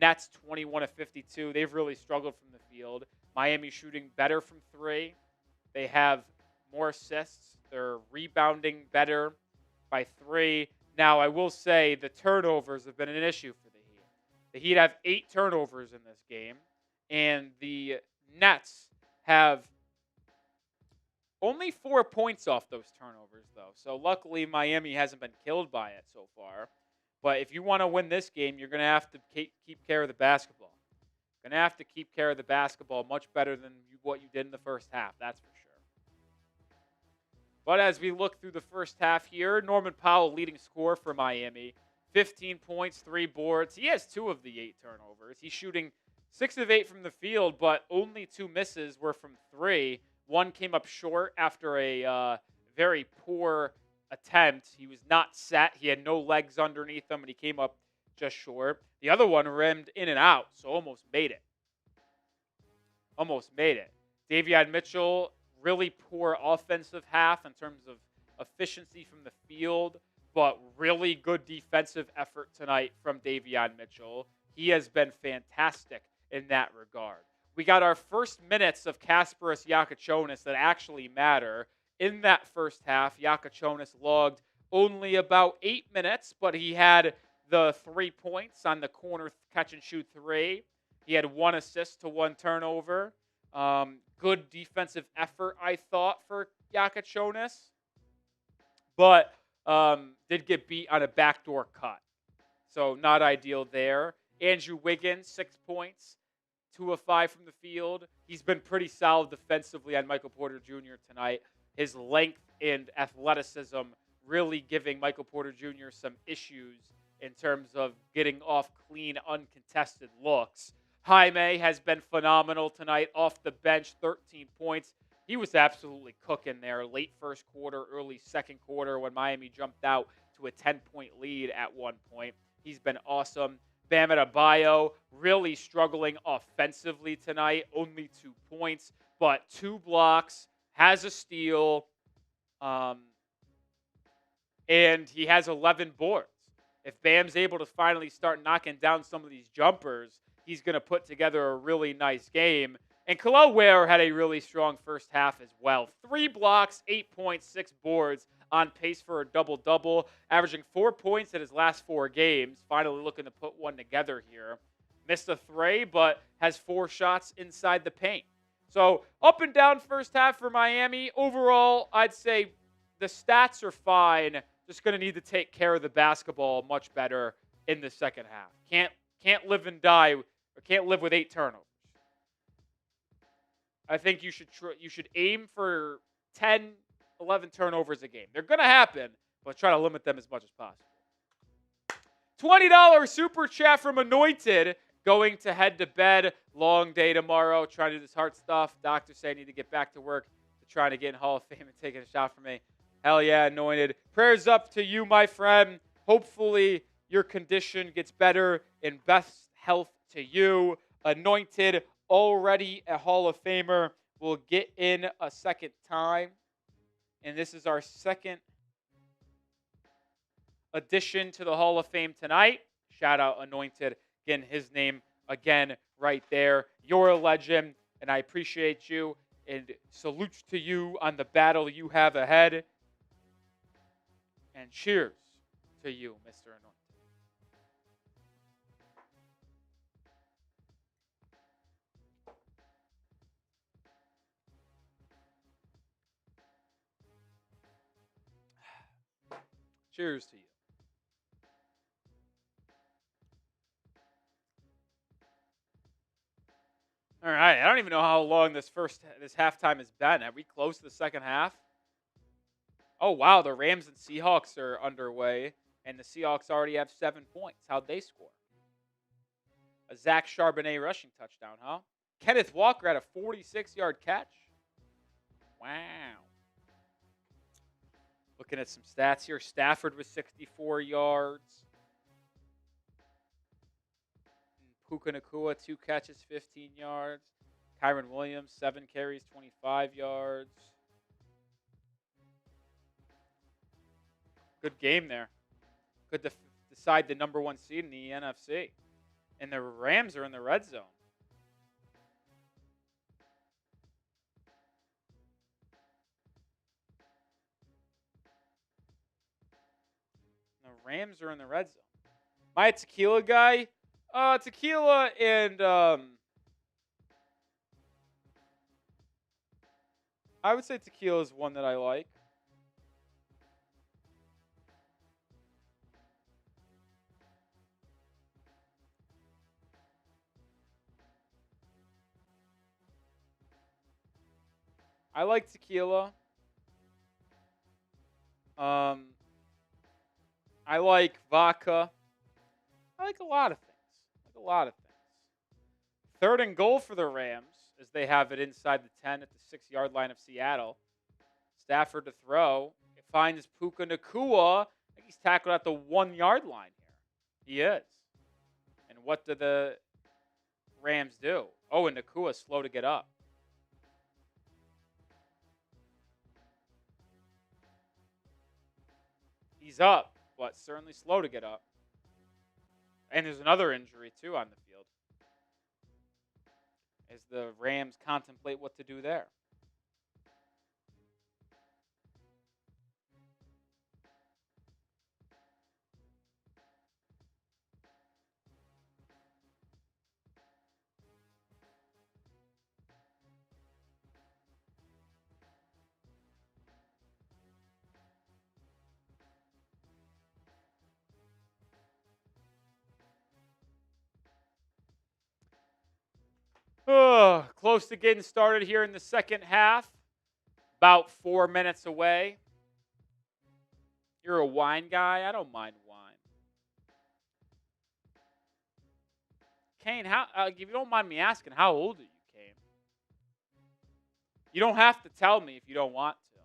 Nets 21 of 52. They've really struggled from the field. Miami shooting better from 3. They have more assists. They're rebounding better by 3. Now, I will say the turnovers have been an issue for the Heat. The Heat have 8 turnovers in this game, and the Nets have only 4 points off those turnovers, though. So, luckily, Miami hasn't been killed by it so far. But if you want to win this game, you're going to have to keep care of the basketball. Going to have to keep care of the basketball much better than what you did in the first half, that's for sure. But as we look through the first half here, Norman Powell leading scorer for Miami. 15 points, 3 boards. He has 2 of the 8 turnovers. He's shooting 6 of 8 from the field, but only 2 misses were from 3. One came up short after a very poor attempt. He was not set. He had no legs underneath him, and he came up just short. The other one rimmed in and out, so almost made it. Almost made it. Davion Mitchell, really poor offensive half in terms of efficiency from the field, but really good defensive effort tonight from Davion Mitchell. He has been fantastic in that regard. We got our first minutes of Kasparas Jakucionis that actually matter. In that first half, Jakucionis logged only about 8 minutes, but he had the 3 points on the corner catch-and-shoot 3. He had 1 assist to 1 turnover. Good defensive effort, I thought, for Jakucionis, but did get beat on a backdoor cut. So not ideal there. Andrew Wiggins, 6 points, 2 of 5 from the field. He's been pretty solid defensively on Michael Porter Jr. tonight. His length and athleticism really giving Michael Porter Jr. some issues in terms of getting off clean, uncontested looks. Jaime has been phenomenal tonight off the bench, 13 points. He was absolutely cooking there late first quarter, early second quarter when Miami jumped out to a 10-point lead at one point. He's been awesome. Bam Adebayo really struggling offensively tonight, only 2 points, but 2 blocks, has a steal, and he has 11 boards. If Bam's able to finally start knocking down some of these jumpers, he's going to put together a really nice game. And Kel'el Ware had a really strong first half as well. 3 blocks, 8.6 boards, on pace for a double-double, averaging 4 points in his last 4 games. Finally looking to put one together here. Missed a 3, but has 4 shots inside the paint. So up and down first half for Miami. Overall, I'd say the stats are fine. Just going to need to take care of the basketball much better in the second half. Can't live and die, or can't live with 8 turnovers. I think you should aim for 10, 11 turnovers a game. They're going to happen, but try to limit them as much as possible. $20 super chat from Anointed. Going to head to bed. Long day tomorrow. Trying to do this heart stuff. Doctors say I need to get back to work to try to get in Hall of Fame and taking a shot for me. Hell yeah, Anointed. Prayers up to you, my friend. Hopefully your condition gets better and best health to you. Anointed, already a Hall of Famer, will get in a second time. And this is our second addition to the Hall of Fame tonight. Shout out Anointed. Again, his name again right there. You're a legend, and I appreciate you. And salutes to you on the battle you have ahead. And cheers to you, Mr. Anointed. Cheers to you. All right, I don't even know how long this halftime has been. Are we close to the second half? Oh, wow, the Rams and Seahawks are underway, and the Seahawks already have 7 points. How'd they score? A Zach Charbonnet rushing touchdown, huh? Kenneth Walker had a 46-yard catch. Wow. Looking at some stats here. Stafford with 64 yards. Puka Nacua, 2 catches, 15 yards. Kyron Williams, 7 carries, 25 yards. Good game there. Could decide the number 1 seed in the NFC. And the Rams are in the red zone. The Rams are in the red zone. My tequila guy, tequila and I would say tequila is one that I like. I like tequila. I like vodka. I like a lot of things. Third and goal for the Rams as they have it inside the 10 at the 6-yard line of Seattle. Stafford to throw. It finds Puka Nacua. I think he's tackled at the 1-yard line here. He is. And what do the Rams do? Oh, and Nakua's slow to get up. He's up, but certainly slow to get up. And there's another injury, too, on the field. As the Rams contemplate what to do there. Close to getting started here in the second half. About 4 minutes away. You're a wine guy? I don't mind wine. Kane, if you don't mind me asking, how old are you, Kane? You don't have to tell me if you don't want to.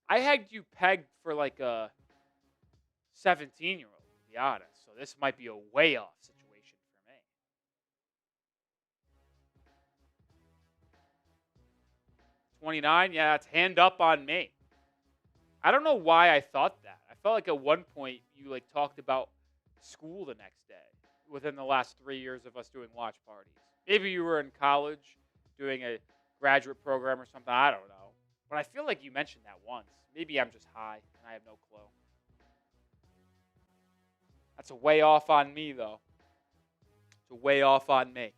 I had you pegged for like a 17-year-old, to be honest. So this might be a way off situation. 29, yeah, it's hand up on me. I don't know why I thought that. I felt like at one point you talked about school the next day. within the last 3 years of us doing watch parties. Maybe you were in college doing a graduate program or something. I don't know. But I feel like you mentioned that once. Maybe I'm just high and I have no clue. That's a way off on me, though. It's a way off on me.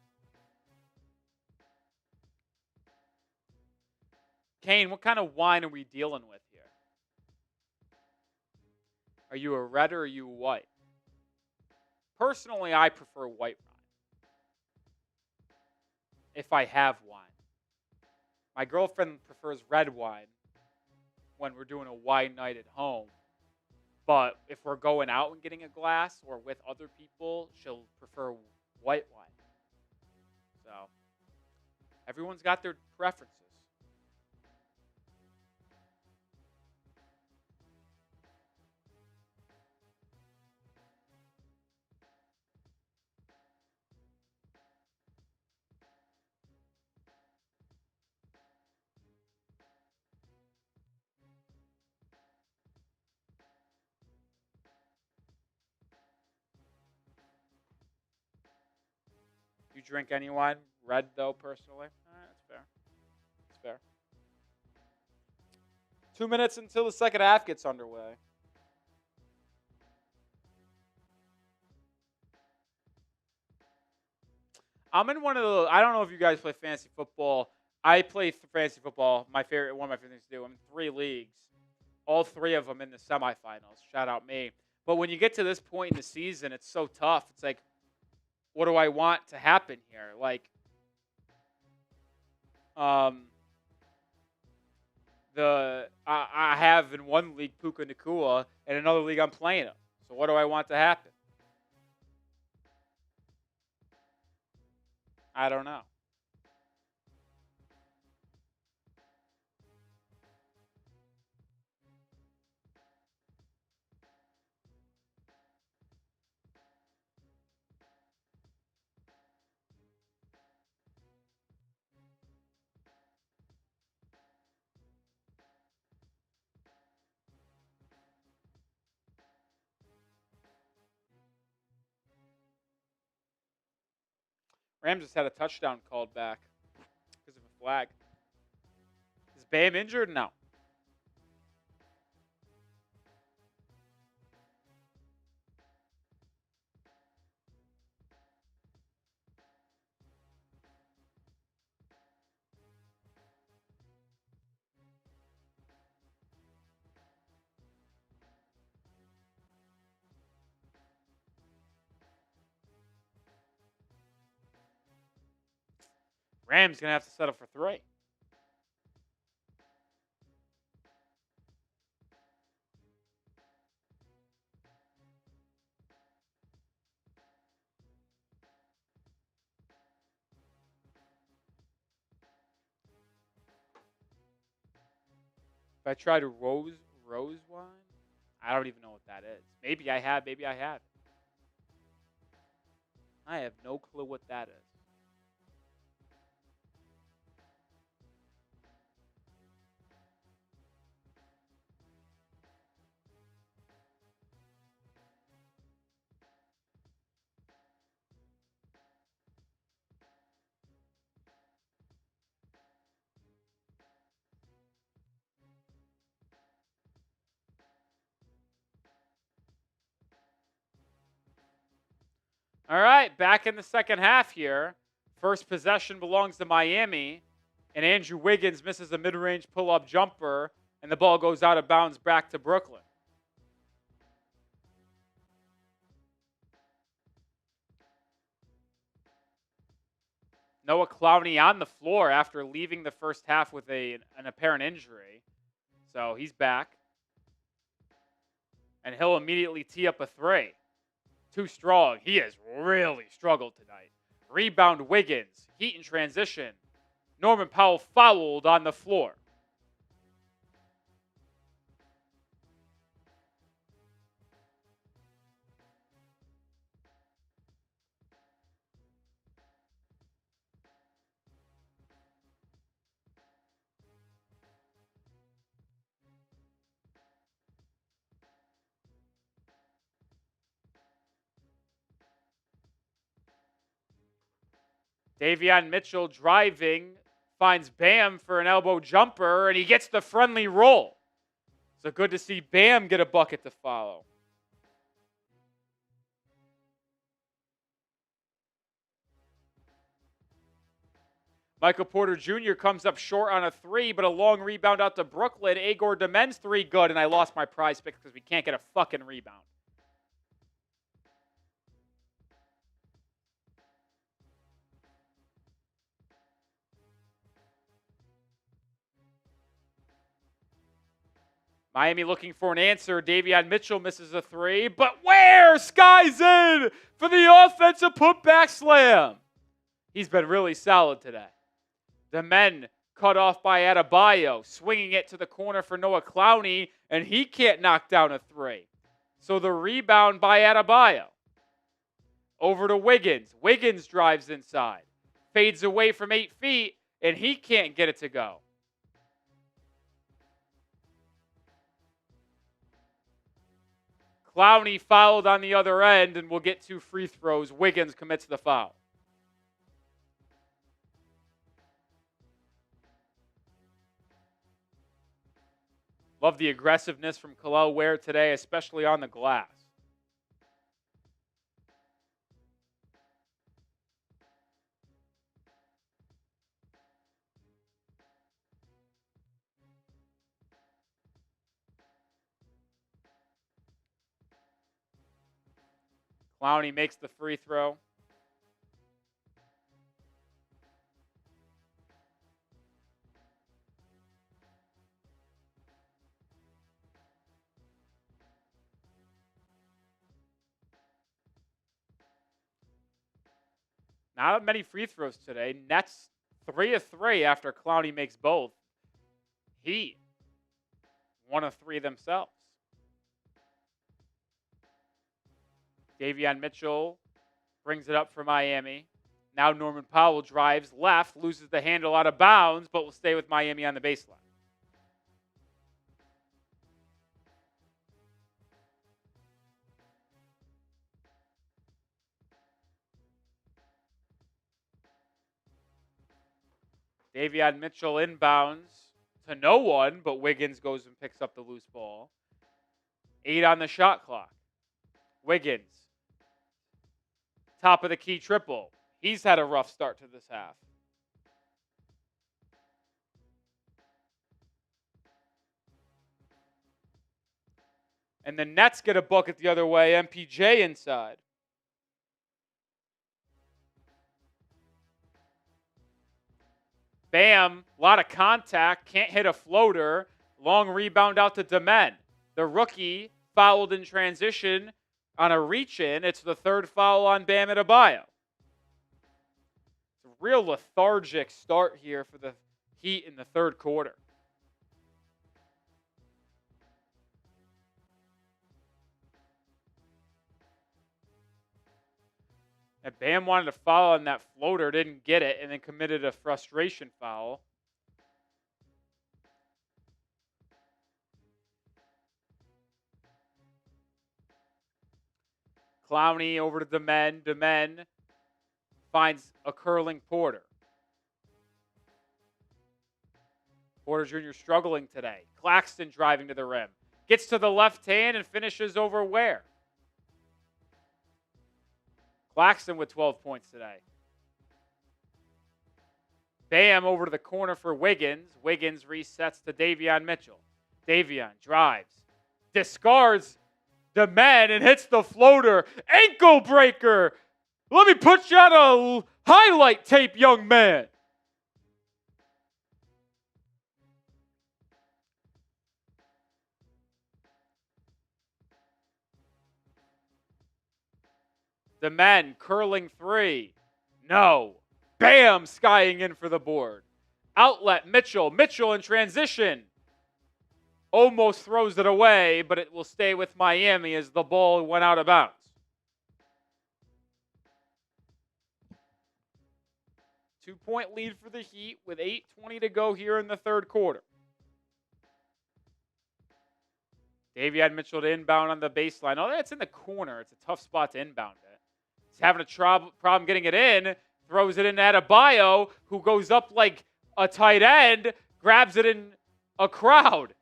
Kane, what kind of wine are we dealing with here? Are you a red or are you a white? Personally, I prefer white wine. If I have wine. My girlfriend prefers red wine when we're doing a wine night at home. But if we're going out and getting a glass or with other people, she'll prefer white wine. So, everyone's got their preferences. You drink any wine? Red, though, personally? That's fair. That's fair. 2 minutes until the second half gets underway. I'm in one of the. I don't know if you guys play fantasy football. I play fantasy football. One of my favorite things to do. I'm in 3 leagues. All 3 of them in the semifinals. Shout out me. But when you get to this point in the season, it's so tough. It's like, what do I want to happen here? Like, I have in one league Puka Nacua, and in another league I'm playing him. So what do I want to happen? I don't know. Rams just had a touchdown called back because of a flag. Is Bam injured? No. Rams going to have to settle for 3. If I tried rose wine, I don't even know what that is. Maybe I have, maybe I have. I have no clue what that is. All right, back in the second half here. First possession belongs to Miami, and Andrew Wiggins misses a mid-range pull-up jumper, and the ball goes out of bounds back to Brooklyn. Noah Clowney on the floor after leaving the first half with an apparent injury. So he's back. And he'll immediately tee up a 3. Too strong. He has really struggled tonight. Rebound Wiggins. Heat in transition. Norman Powell fouled on the floor. Davion Mitchell driving, finds Bam for an elbow jumper, and he gets the friendly roll. So good to see Bam get a bucket to follow. Michael Porter Jr. comes up short on a three, but a long rebound out to Brooklyn. Egor Demin's three, good, and I lost my prize pick because we can't get a fucking rebound. Miami looking for an answer. Davion Mitchell misses a three, but Ware skies in for the offensive putback slam. He's been really solid today. The men cut off by Adebayo, swinging it to the corner for Noah Clowney, and he can't knock down a three. So the rebound by Adebayo. Over to Wiggins. Wiggins drives inside. Fades away from 8 feet, and he can't get it to go. Clowney fouled on the other end and will get 2 free throws. Wiggins commits the foul. Love the aggressiveness from Kel'el Ware today, especially on the glass. Clowney makes the free throw. Not many free throws today. Nets 3 of 3 after Clowney makes both. Heat 1 of 3 themselves. Davion Mitchell brings it up for Miami. Now Norman Powell drives left, loses the handle out of bounds, but will stay with Miami on the baseline. Davion Mitchell inbounds to no one, but Wiggins goes and picks up the loose ball. 8 on the shot clock. Wiggins, top of the key triple. He's had a rough start to this half. And the Nets get a bucket the other way. MPJ inside. Bam, a lot of contact, can't hit a floater. Long rebound out to Demin. The rookie fouled in transition on a reach-in. It's the 3rd foul on Bam Adebayo. It's a real lethargic start here for the Heat in the 3rd quarter. And Bam wanted to foul on that floater, didn't get it, and then committed a frustration foul. Clowney over to Demin. Demin finds a curling Porter. Porter Jr. struggling today. Claxton driving to the rim. Gets to the left hand and finishes over Ware. Claxton with 12 points today. Bam over to the corner for Wiggins. Wiggins resets to Davion Mitchell. Davion drives. Discards the man and hits the floater. Ankle breaker. Let me put you on a highlight tape, young man. The man curling 3. No. Bam, skying in for the board. Outlet, Mitchell. Mitchell in transition. Almost throws it away, but it will stay with Miami as the ball went out of bounds. Two-point lead for the Heat with 8:20 to go here in the 3rd quarter. Davion Mitchell to inbound on the baseline. Oh, that's in the corner. It's a tough spot to inbound it. He's having a problem getting it in. throws it in Adebayo, who goes up like a tight end, grabs it in a crowd.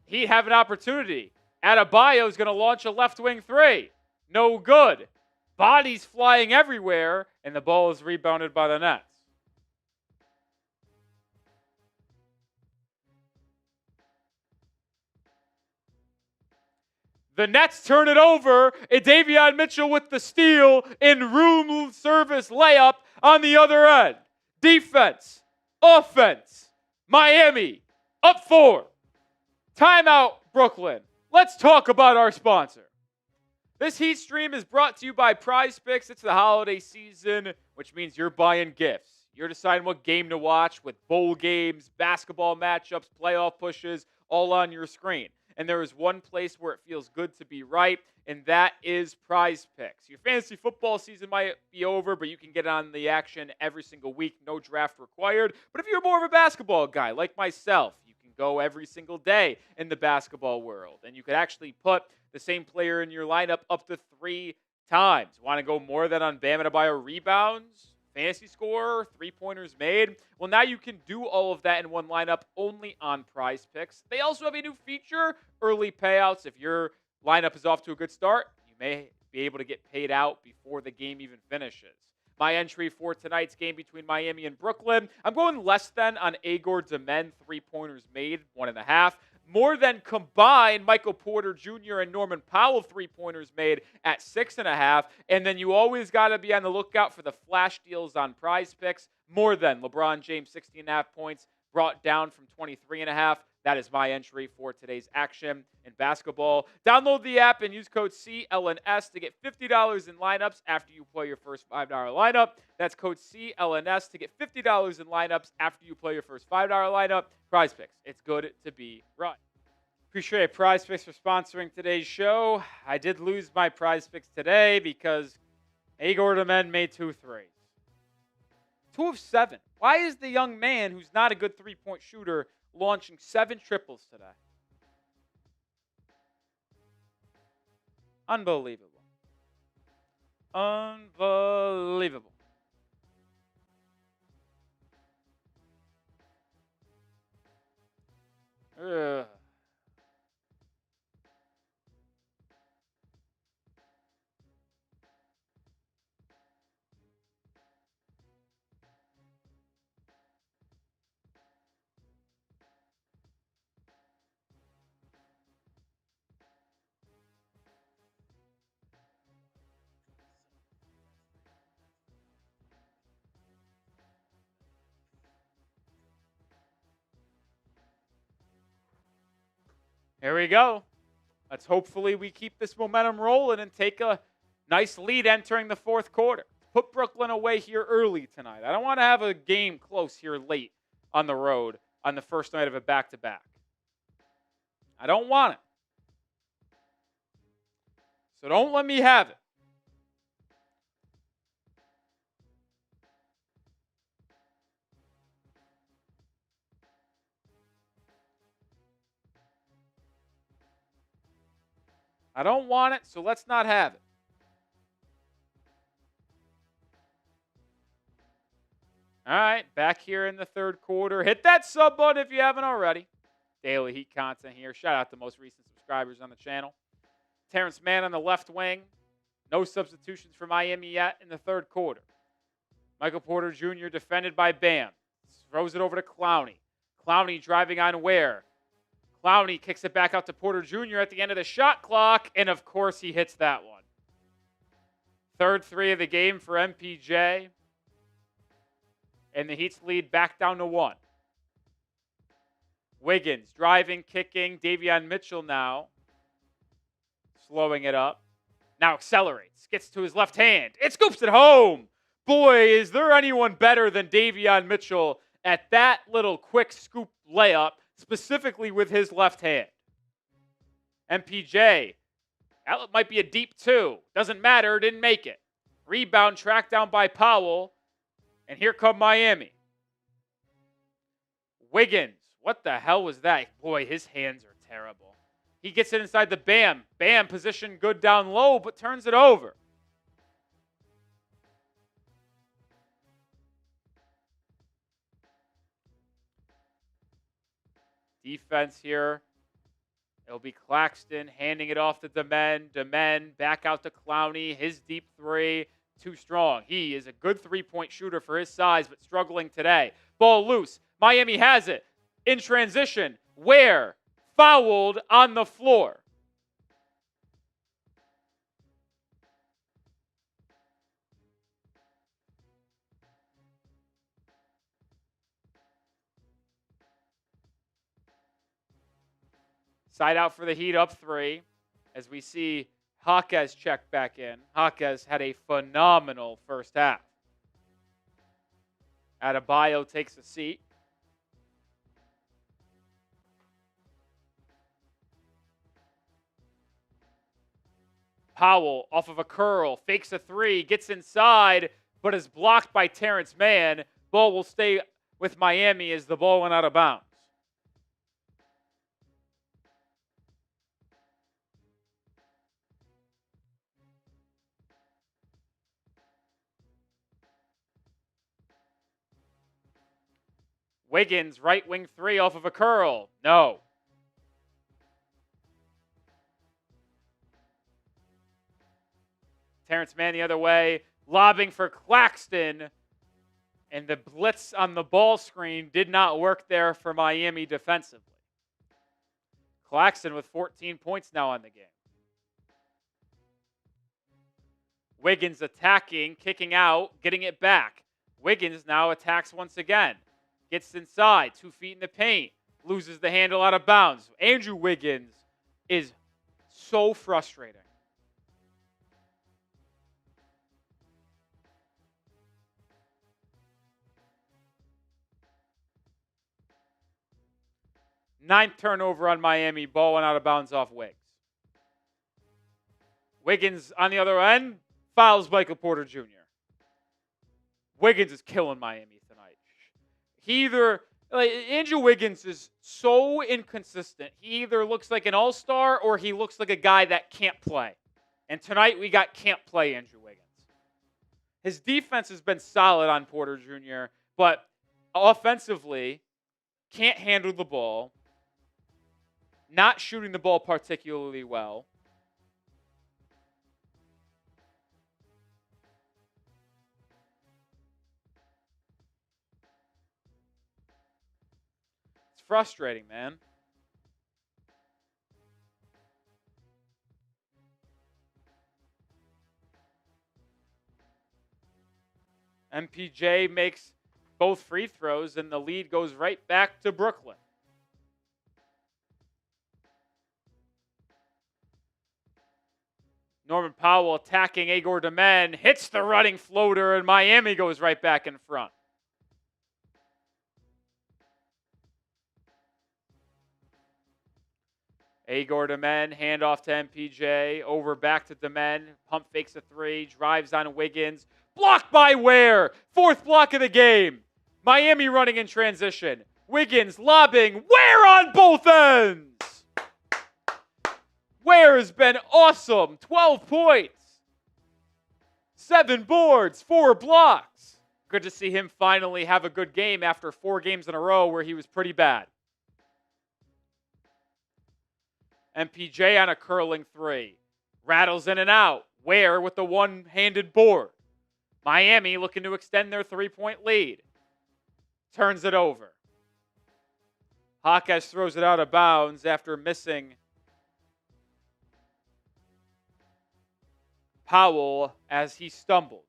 He'd have an opportunity. Adebayo is going to launch a left wing three. No good. Bodies flying everywhere, and the ball is rebounded by the Nets. The Nets turn it over, and Davion Mitchell with the steal in room service layup on the other end. Defense, offense, Miami, up 4. Timeout, Brooklyn. Let's talk about our sponsor. This Heat stream is brought to you by Prize Picks. It's the holiday season, which means you're buying gifts. You're deciding what game to watch with bowl games, basketball matchups, playoff pushes, all on your screen. And there is one place where it feels good to be right, and that is Prize Picks. Your fantasy football season might be over, but you can get on the action every single week, no draft required. But if you're more of a basketball guy like myself, you can go every single day in the basketball world, and you could actually put the same player in your lineup up to 3 times. Want to go more than on Bam Adebayo rebounds, fantasy score, 3-pointers made? Well, now you can do all of that in one lineup only on Prize Picks. They also have a new feature, early payouts. If your lineup is off to a good start, you may be able to get paid out before the game even finishes. My entry for tonight's game between Miami and Brooklyn, I'm going less than on Egor Demin, 3-pointers made, 1.5. More than combined Michael Porter Jr. and Norman Powell 3-pointers made at 6.5. And then you always got to be on the lookout for the flash deals on Prize Picks. More than LeBron James 16.5 points brought down from 23.5. That is my entry for today's action in basketball. Download the app and use code CLNS to get $50 in lineups after you play your first $5 lineup. That's code CLNS to get $50 in lineups after you play your first $5 lineup. Prize Picks. It's good to be right. Appreciate Prize Picks for sponsoring today's show. I did lose my Prize Picks today because Egor Demin made 2 threes. 2 of 7. Why is the young man who's not a good 3-point shooter launching 7 triples today? Unbelievable. Unbelievable. Ugh. Here we go. Let's hopefully we keep this momentum rolling and take a nice lead entering the 4th quarter. Put Brooklyn away here early tonight. I don't want to have a game close here late on the road on the first night of a back-to-back. I don't want it. So don't let me have it. I don't want it, so let's not have it. All right, back here in the 3rd quarter. Hit that sub button if you haven't already. Daily Heat content here. Shout out to most recent subscribers on the channel. Terance Mann on the left wing. No substitutions for Miami yet in the 3rd quarter. Michael Porter Jr. defended by Bam. Throws it over to Clowney. Clowney driving on Ware. Clowney kicks it back out to Porter Jr. at the end of the shot clock, and of course he hits that one. 3rd 3 of the game for MPJ. And the Heat's lead back down to 1. Wiggins driving, kicking. Davion Mitchell now slowing it up. Now accelerates. Gets to his left hand. It scoops it home. Boy, is there anyone better than Davion Mitchell at that little quick scoop layup, specifically with his left hand. MPJ, that might be a deep 2. Doesn't matter, didn't make it. Rebound tracked down by Powell. And here come Miami. Wiggins, what the hell was that? Boy, his hands are terrible. He gets it inside the Bam. Bam, position good down low, but turns it over. defense here. It'll be Claxton handing it off to Demin. Demin back out to Clowney. His deep three, too strong. He is a good three-point shooter for his size, but struggling today. Ball loose. Miami has it. In transition, Ware fouled on the floor. Side out for the Heat, up 3. As we see Jaquez check back in. Jaquez had a phenomenal first half. Adebayo takes a seat. Powell off of a curl, fakes a 3, gets inside, but is blocked by Terance Mann. Ball will stay with Miami as the ball went out of bounds. Wiggins, right wing 3 off of a curl. No. Terance Mann the other way, lobbing for Claxton. And the blitz on the ball screen did not work there for Miami defensively. Claxton with 14 points now on the game. Wiggins attacking, kicking out, getting it back. Wiggins now attacks once again. Gets inside, 2 feet in the paint. Loses the handle out of bounds. Andrew Wiggins is so frustrating. Ninth turnover on Miami. Ball went out of bounds off Wiggs. Wiggins on the other end fouls Michael Porter Jr. Wiggins is killing Miami tonight. Andrew Wiggins is so inconsistent. He either looks like an all-star or he looks like a guy that can't play. And tonight we got can't play Andrew Wiggins. His defense has been solid on Porter Jr., but offensively can't handle the ball. Not shooting the ball particularly well. It's frustrating, man. MPJ makes both free throws, and the lead goes right back to Brooklyn. Norman Powell attacking Egor Demin, hits the running floater, and Miami goes right back in front. Egor Demin, handoff to MPJ, over back to Demin, pump fakes a 3, drives on Wiggins, blocked by Ware, 4th block of the game. Miami running in transition. Wiggins lobbing, Ware on both ends. Ware has been awesome. 12 points. 7 boards, 4 blocks. Good to see him finally have a good game after 4 games in a row where he was pretty bad. MPJ on a curling 3. Rattles in and out. Ware with the one-handed board. Miami looking to extend their 3-point lead. Turns it over. Jaquez throws it out of bounds after missing Powell as he stumbled.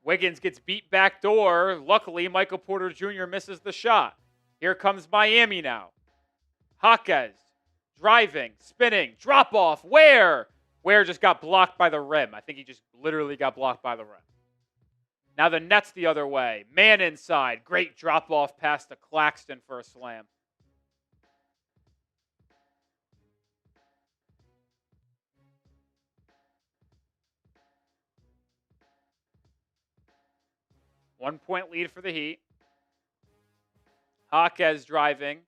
Wiggins gets beat back door. Luckily, Michael Porter Jr. misses the shot. Here comes Miami now. Jaquez driving, spinning, drop off. Ware just got blocked by the rim. I think he just literally got blocked by the rim. Now the net's the other way. Man inside. Great drop off pass to Claxton for a slam. 1-point lead for the Heat. Jaquez driving.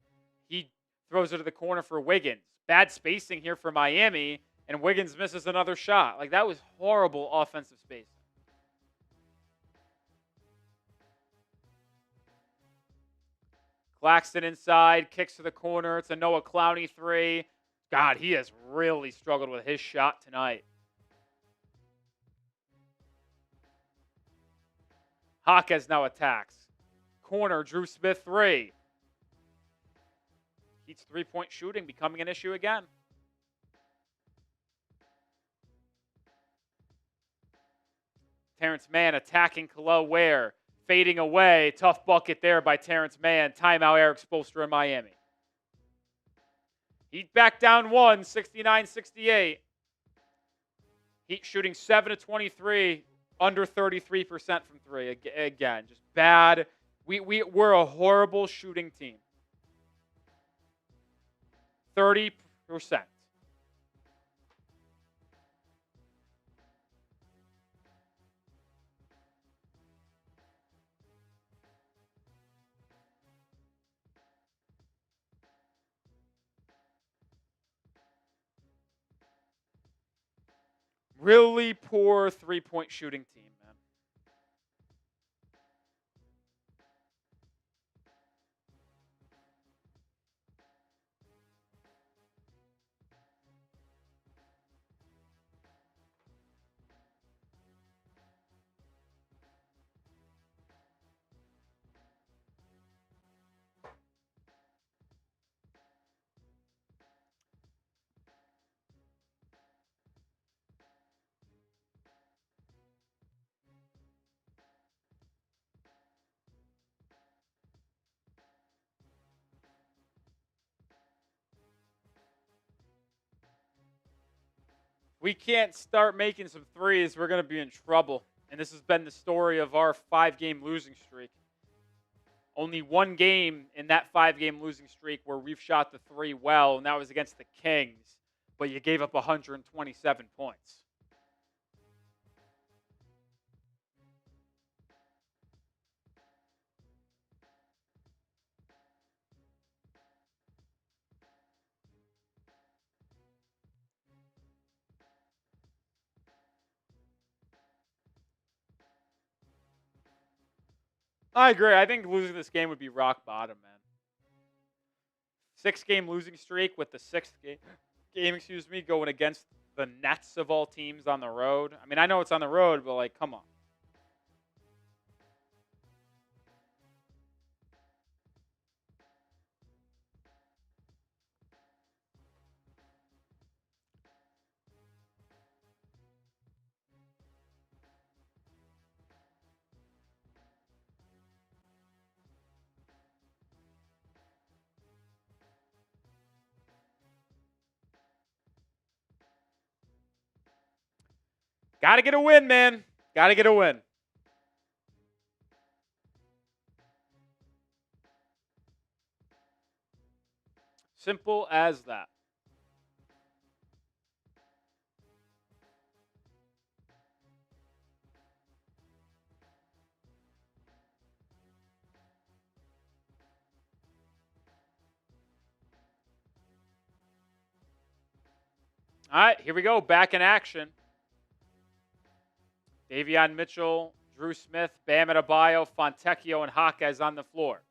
He throws it to the corner for Wiggins. Bad spacing here for Miami, and Wiggins misses another shot. Like, that was horrible offensive spacing. Claxton inside, kicks to the corner. It's a Noah Clowney 3. God, he has really struggled with his shot tonight. Jaquez now attacks. Corner, Dru Smith 3. Heat's three-point shooting becoming an issue again. Terance Mann attacking Kel'el Ware. Fading away. Tough bucket there by Terance Mann. Timeout, Eric Spoelstra in Miami. Heat back down 1, 69-68. Heat shooting 7 of 23, under 33% from 3. Again, just bad. We're a horrible shooting team. 30%. Really poor three-point shooting team, man. We can't start making some threes, we're going to be in trouble. And this has been the story of our 5-game losing streak. Only one game in that 5-game losing streak where we've shot the three well, and that was against the Kings. But you gave up 127 points. I agree. I think losing this game would be rock bottom, man. 6-game losing streak with the 6th game, going against the Nets of all teams on the road. I mean, I know it's on the road, but, like, come on. Got to get a win, man. Got to get a win. Simple as that. All right, here we go. Back in action. Davion Mitchell, Dru Smith, Bam Adebayo, Fontecchio, and Jaquez on the floor.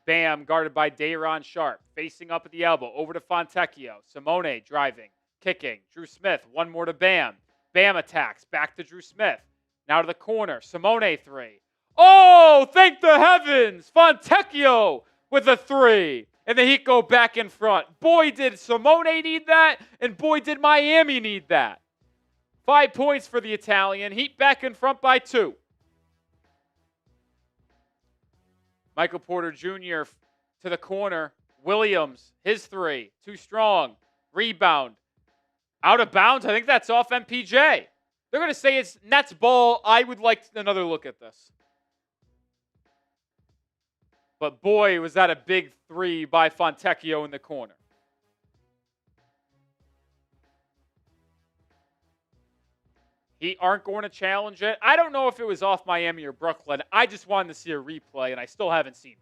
Bam guarded by Day'Ron Sharpe. Facing up at the elbow. Over to Fontecchio. Simone driving. Kicking. Dru Smith. One more to Bam. Bam attacks. Back to Dru Smith. Now to the corner. Simone 3. Oh, thank the heavens. Fontecchio with a 3. And the Heat go back in front. Boy, did Simone need that. And boy, did Miami need that. 5 points for the Italian. Heat back in front by 2. Michael Porter Jr. to the corner. Williams, his 3. Too strong. Rebound. Out of bounds. I think that's off MPJ. They're going to say it's Nets ball. I would like another look at this. But boy, was that a big 3 by Fontecchio in the corner. Heat aren't going to challenge it. I don't know if it was off Miami or Brooklyn. I just wanted to see a replay, and I still haven't seen it.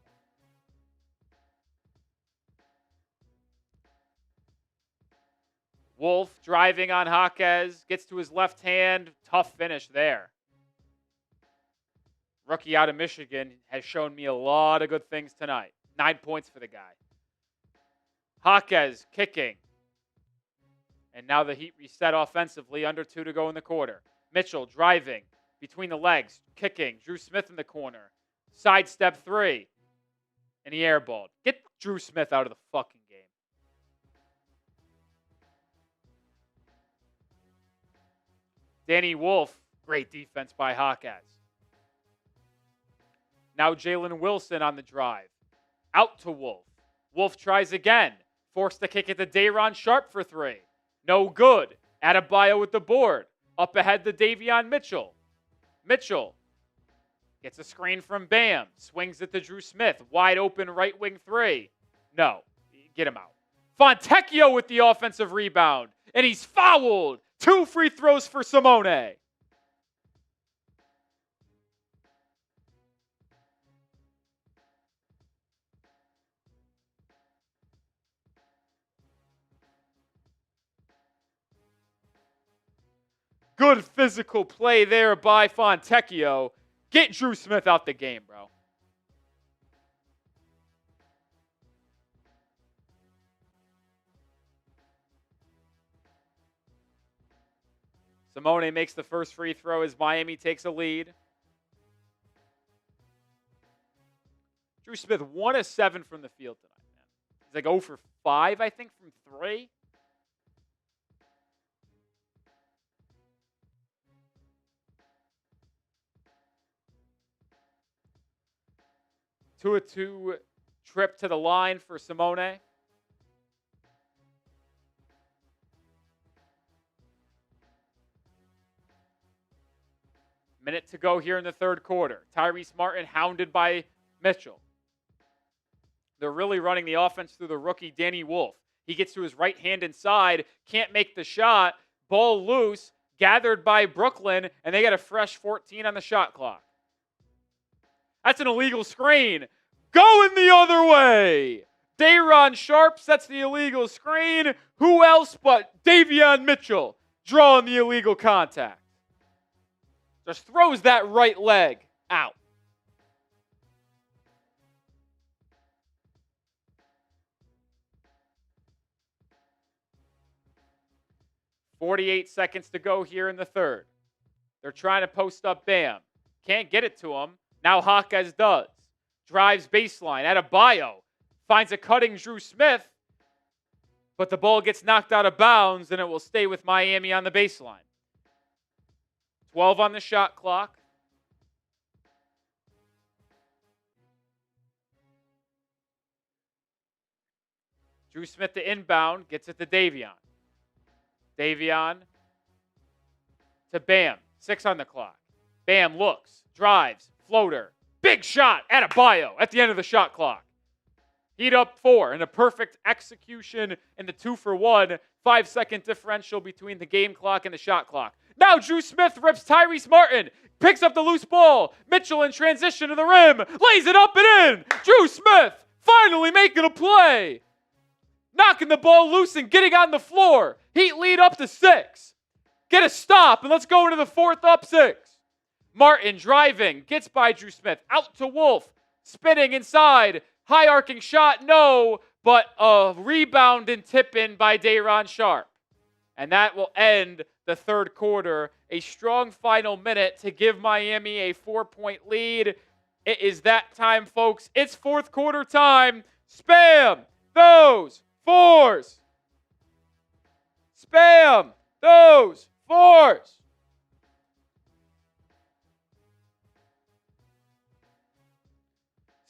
Wolf driving on Jaquez. Gets to his left hand. Tough finish there. Rookie out of Michigan has shown me a lot of good things tonight. 9 points for the guy. Jaquez kicking. And now the Heat reset offensively. Under 2 to go in the quarter. Mitchell driving between the legs. Kicking. Dru Smith in the corner. Sidestep 3. And he airballed. Get Dru Smith out of the fucking game. Danny Wolf. Great defense by Jaquez. Now Jalen Wilson on the drive. Out to Wolf. Wolf tries again. Forced to kick it to Daron Sharp for 3. No good. Adebayo with the board. Up ahead to Davion Mitchell. Mitchell gets a screen from Bam. Swings it to Dru Smith. Wide open right wing 3. No. Get him out. Fontecchio with the offensive rebound. And he's fouled. 2 free throws for Simone. Good physical play there by Fontecchio. Get Dru Smith out the game, bro. Simone makes the first free throw as Miami takes a lead. Dru Smith 1 of 7 from the field tonight, man. He's like 0 for 5, I think, from 3. Two of 2 trip to the line for Simone. Minute to go here in the third quarter. Tyrese Martin hounded by Mitchell. They're really running the offense through the rookie Danny Wolf. He gets to his right hand inside, can't make the shot. Ball loose, gathered by Brooklyn, and they got a fresh 14 on the shot clock. That's an illegal screen. Going the other way. Daron Sharp sets the illegal screen. Who else but Davion Mitchell drawing the illegal contact? Just throws that right leg out. .48 seconds to go here in the third. They're trying to post up Bam. Can't get it to him. Now Jaquez does. Drives baseline. Adebayo finds a cutting Dru Smith, but the ball gets knocked out of bounds, and it will stay with Miami on the baseline. 12 on the shot clock. Dru Smith to inbound, gets it to Davion. Davion to Bam. 6 on the clock. Bam looks, drives, floater. Big shot, Adebayo at the end of the shot clock. Heat up 4 and a perfect execution in the 2-for-1. 5-second differential between the game clock and the shot clock. Now Dru Smith rips Tyrese Martin. Picks up the loose ball. Mitchell in transition to the rim. Lays it up and in. Dru Smith finally making a play. Knocking the ball loose and getting on the floor. Heat lead up to 6. Get a stop and let's go into the fourth up 6. Martin driving. Gets by Dru Smith. Out to Wolf. Spinning inside. High arcing shot. No. But a rebound and tip in by Daron Sharp. And that will end the third quarter. A strong final minute to give Miami a 4-point lead. It is that time, folks. It's fourth quarter time. Spam those 4s. Spam those 4s.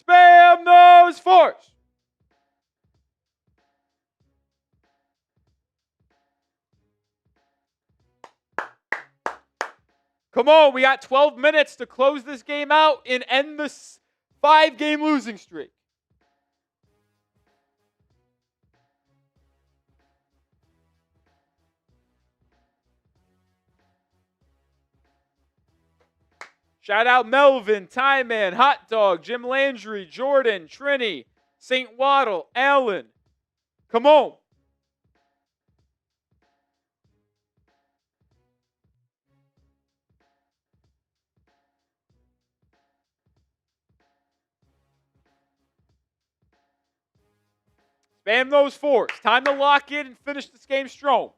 Spam those 4s. Come on, we got 12 minutes to close this game out and end this 5-game losing streak. Shout out Melvin, Ty Man, Hot Dog, Jim Landry, Jordan, Trini, St. Waddle, Allen. Come on. Spam those fours. Time to lock in and finish this game strong.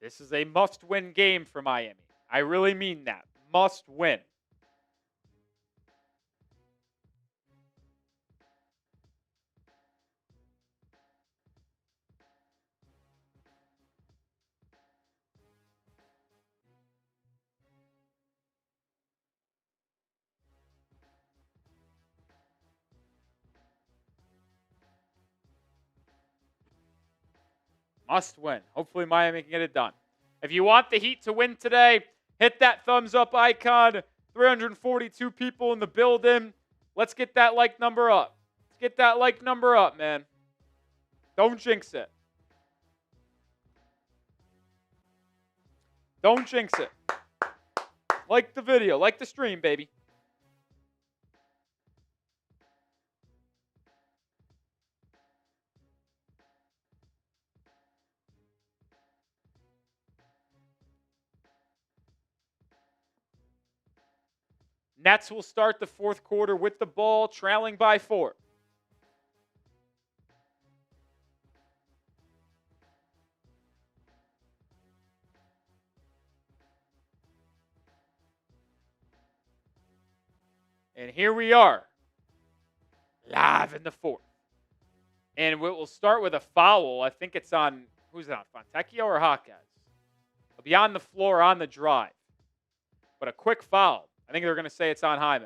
This is a must-win game for Miami. I really mean that. Must win. Must win. Hopefully Miami can get it done. If you want the Heat to win today, hit that thumbs up icon. 342 people in the building. Let's get that like number up. Let's get that like number up, man. Don't jinx it. Don't jinx it. Like the video. Like the stream, baby. Nets will start the fourth quarter with the ball, trailing by 4. And here we are, live in the fourth. And we'll start with a foul. I think it's on, who's it on, Fontecchio or Jaquez? It'll be on the floor on the drive. But a quick foul. I think they're going to say it's on Jaime.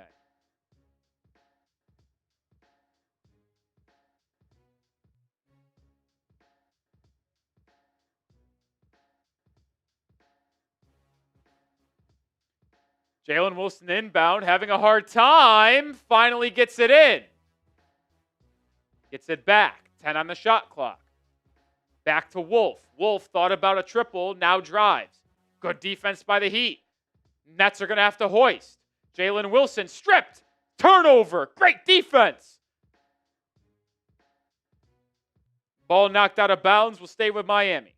Jalen Wilson inbound, having a hard time. Finally gets it in. Gets it back. 10 on the shot clock. Back to Wolf. Wolf thought about a triple, now drives. Good defense by the Heat. Nets are going to have to hoist. Jalen Wilson stripped. Turnover. Great defense. Ball knocked out of bounds. Will stay with Miami.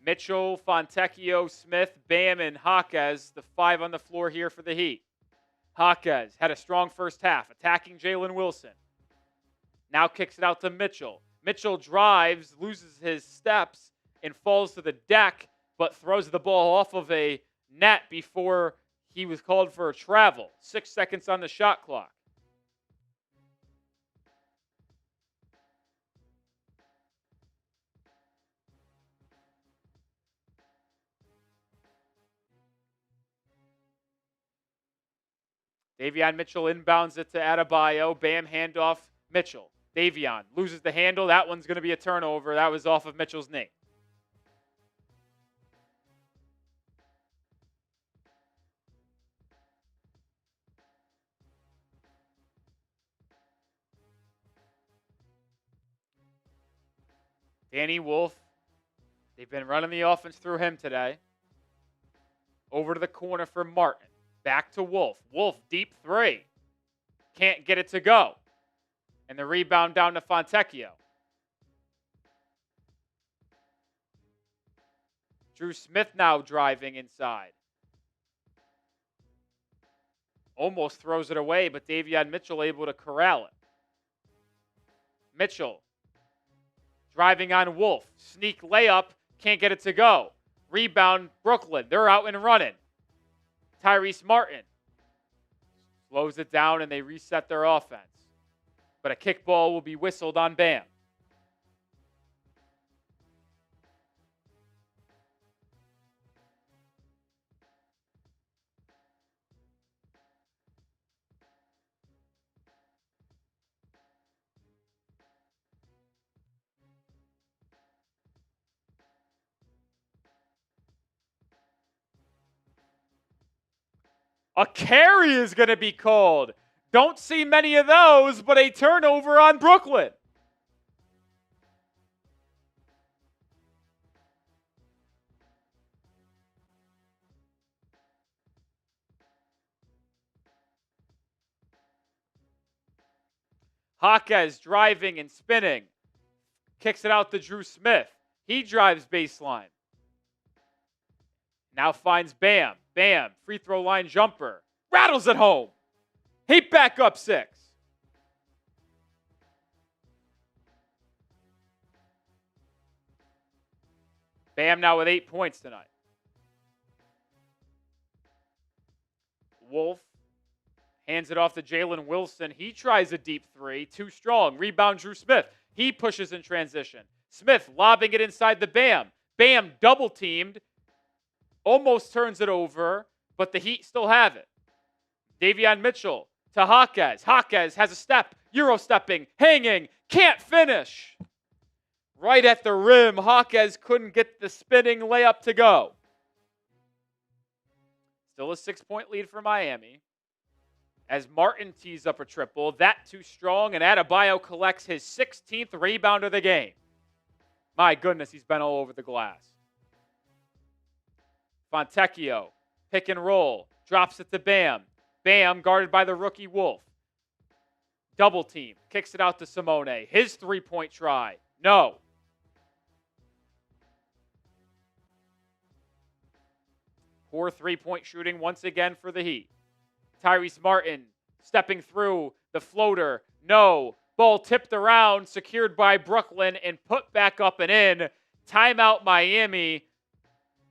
Mitchell, Fontecchio, Smith, Bam, and Jaquez, the 5 on the floor here for the Heat. Jaquez had a strong first half, attacking Jalen Wilson. Now kicks it out to Mitchell. Mitchell drives, loses his steps, and falls to the deck, but throws the ball off of a net before he was called for a travel. 6 seconds on the shot clock. Davion Mitchell inbounds it to Adebayo. Bam, handoff, Mitchell. Davion loses the handle. That one's going to be a turnover. That was off of Mitchell's knee. Danny Wolf. They've been running the offense through him today. Over to the corner for Martin. Back to Wolf. Wolf, deep 3. Can't get it to go. And the rebound down to Fontecchio. Dru Smith now driving inside. Almost throws it away, but Davion Mitchell able to corral it. Mitchell driving on Wolf. Sneak layup. Can't get it to go. Rebound, Brooklyn. They're out and running. Tyrese Martin slows it down, and they reset their offense. But a kickball will be whistled on Bam. A carry is going to be called. Don't see many of those, but a turnover on Brooklyn. Jaquez driving and spinning. Kicks it out to Dru Smith. He drives baseline. Now finds Bam. Bam. Free throw line jumper. Rattles it home. Heat back up 6. Bam now with 8 points tonight. Wolf hands it off to Jalen Wilson. He tries a deep 3. Too strong. Rebound Dru Smith. He pushes in transition. Smith lobbing it inside the Bam. Bam double teamed. Almost turns it over, but the Heat still have it. Davion Mitchell to Jaquez. Jaquez has a step. Euro stepping. Hanging. Can't finish. Right at the rim. Jaquez couldn't get the spinning layup to go. Still a 6-point lead for Miami. As Martin tees up a triple. That too strong, and Adebayo collects his 16th rebound of the game. My goodness, he's been all over the glass. Fontecchio, pick and roll, drops it to Bam. Bam, guarded by the rookie Wolf. Double team, kicks it out to Simone. His 3-point try. No. Poor 3-point shooting once again for the Heat. Tyrese Martin stepping through the floater. No. Ball tipped around, secured by Brooklyn, and put back up and in. Timeout Miami.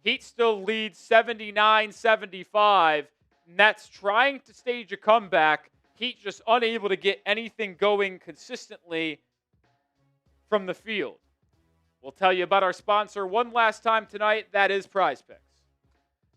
Heat still leads 79-75. Nets trying to stage a comeback. Heat just unable to get anything going consistently from the field. We'll tell you about our sponsor one last time tonight. That is Prize Picks.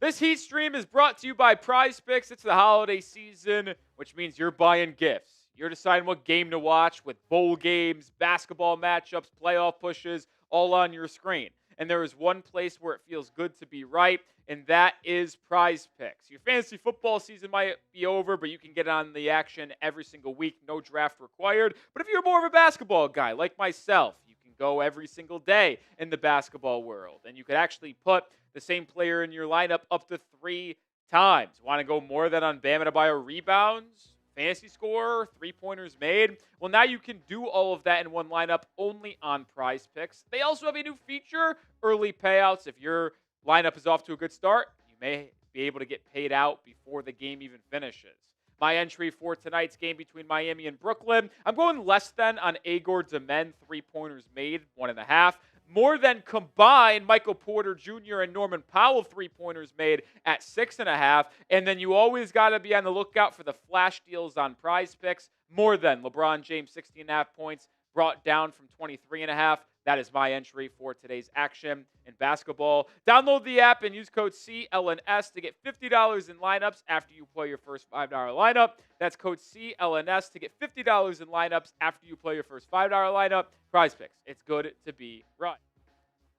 This Heat stream is brought to you by Prize Picks. It's the holiday season, which means you're buying gifts. You're deciding what game to watch with bowl games, basketball matchups, playoff pushes, all on your screen. And there is one place where it feels good to be right, and that is Prize Picks. Your fantasy football season might be over, but you can get on the action every single week. No draft required. But if you're more of a basketball guy like myself, you can go every single day in the basketball world. And you could actually put the same player in your lineup up to 3 times. Want to go more than on Bam Adebayo rebounds, fantasy score, 3-pointers made? Well, now you can do all of that in one lineup only on Prize Picks. They also have a new feature, early payouts. If your lineup is off to a good start, you may be able to get paid out before the game even finishes. My entry for tonight's game between Miami and Brooklyn, I'm going less than on Egor Demin, 3-pointers made, 1.5. More than combined Michael Porter Jr. and Norman Powell 3-pointers made at 6.5. And then you always got to be on the lookout for the flash deals on Prize Picks. More than LeBron James 16.5 points brought down from 23.5. That is my entry for today's action in basketball. Download the app and use code CLNS to get $50 in lineups after you play your first $5 lineup. That's code CLNS to get $50 in lineups after you play your first $5 lineup. Prize Picks. It's good to be right.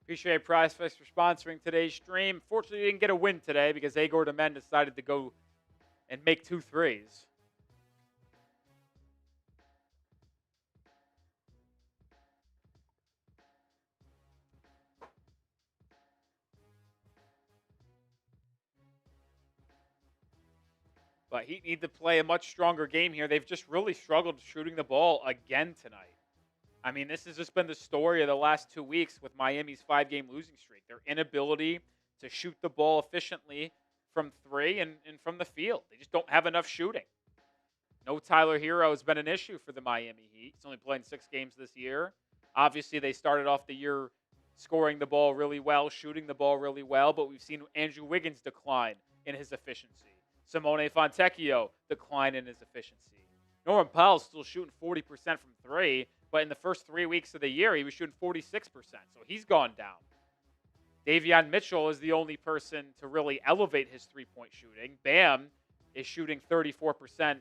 Appreciate Prize Picks for sponsoring today's stream. Fortunately, we didn't get a win today because Egor Demin decided to go and make 2 threes. But Heat need to play a much stronger game here. They've just really struggled shooting the ball again tonight. I mean, this has just been the story of the last 2 weeks with Miami's 5-game losing streak. Their inability to shoot the ball efficiently from 3 and from the field. They just don't have enough shooting. No Tyler Herro has been an issue for the Miami Heat. He's only playing 6 games this year. Obviously, they started off the year scoring the ball really well, shooting the ball really well, but we've seen Andrew Wiggins decline in his efficiency. Simone Fontecchio decline in his efficiency. Norman Powell's still shooting 40% from 3, but in the first 3 weeks of the year, he was shooting 46%, so he's gone down. Davion Mitchell is the only person to really elevate his 3-point shooting. Bam is shooting 34%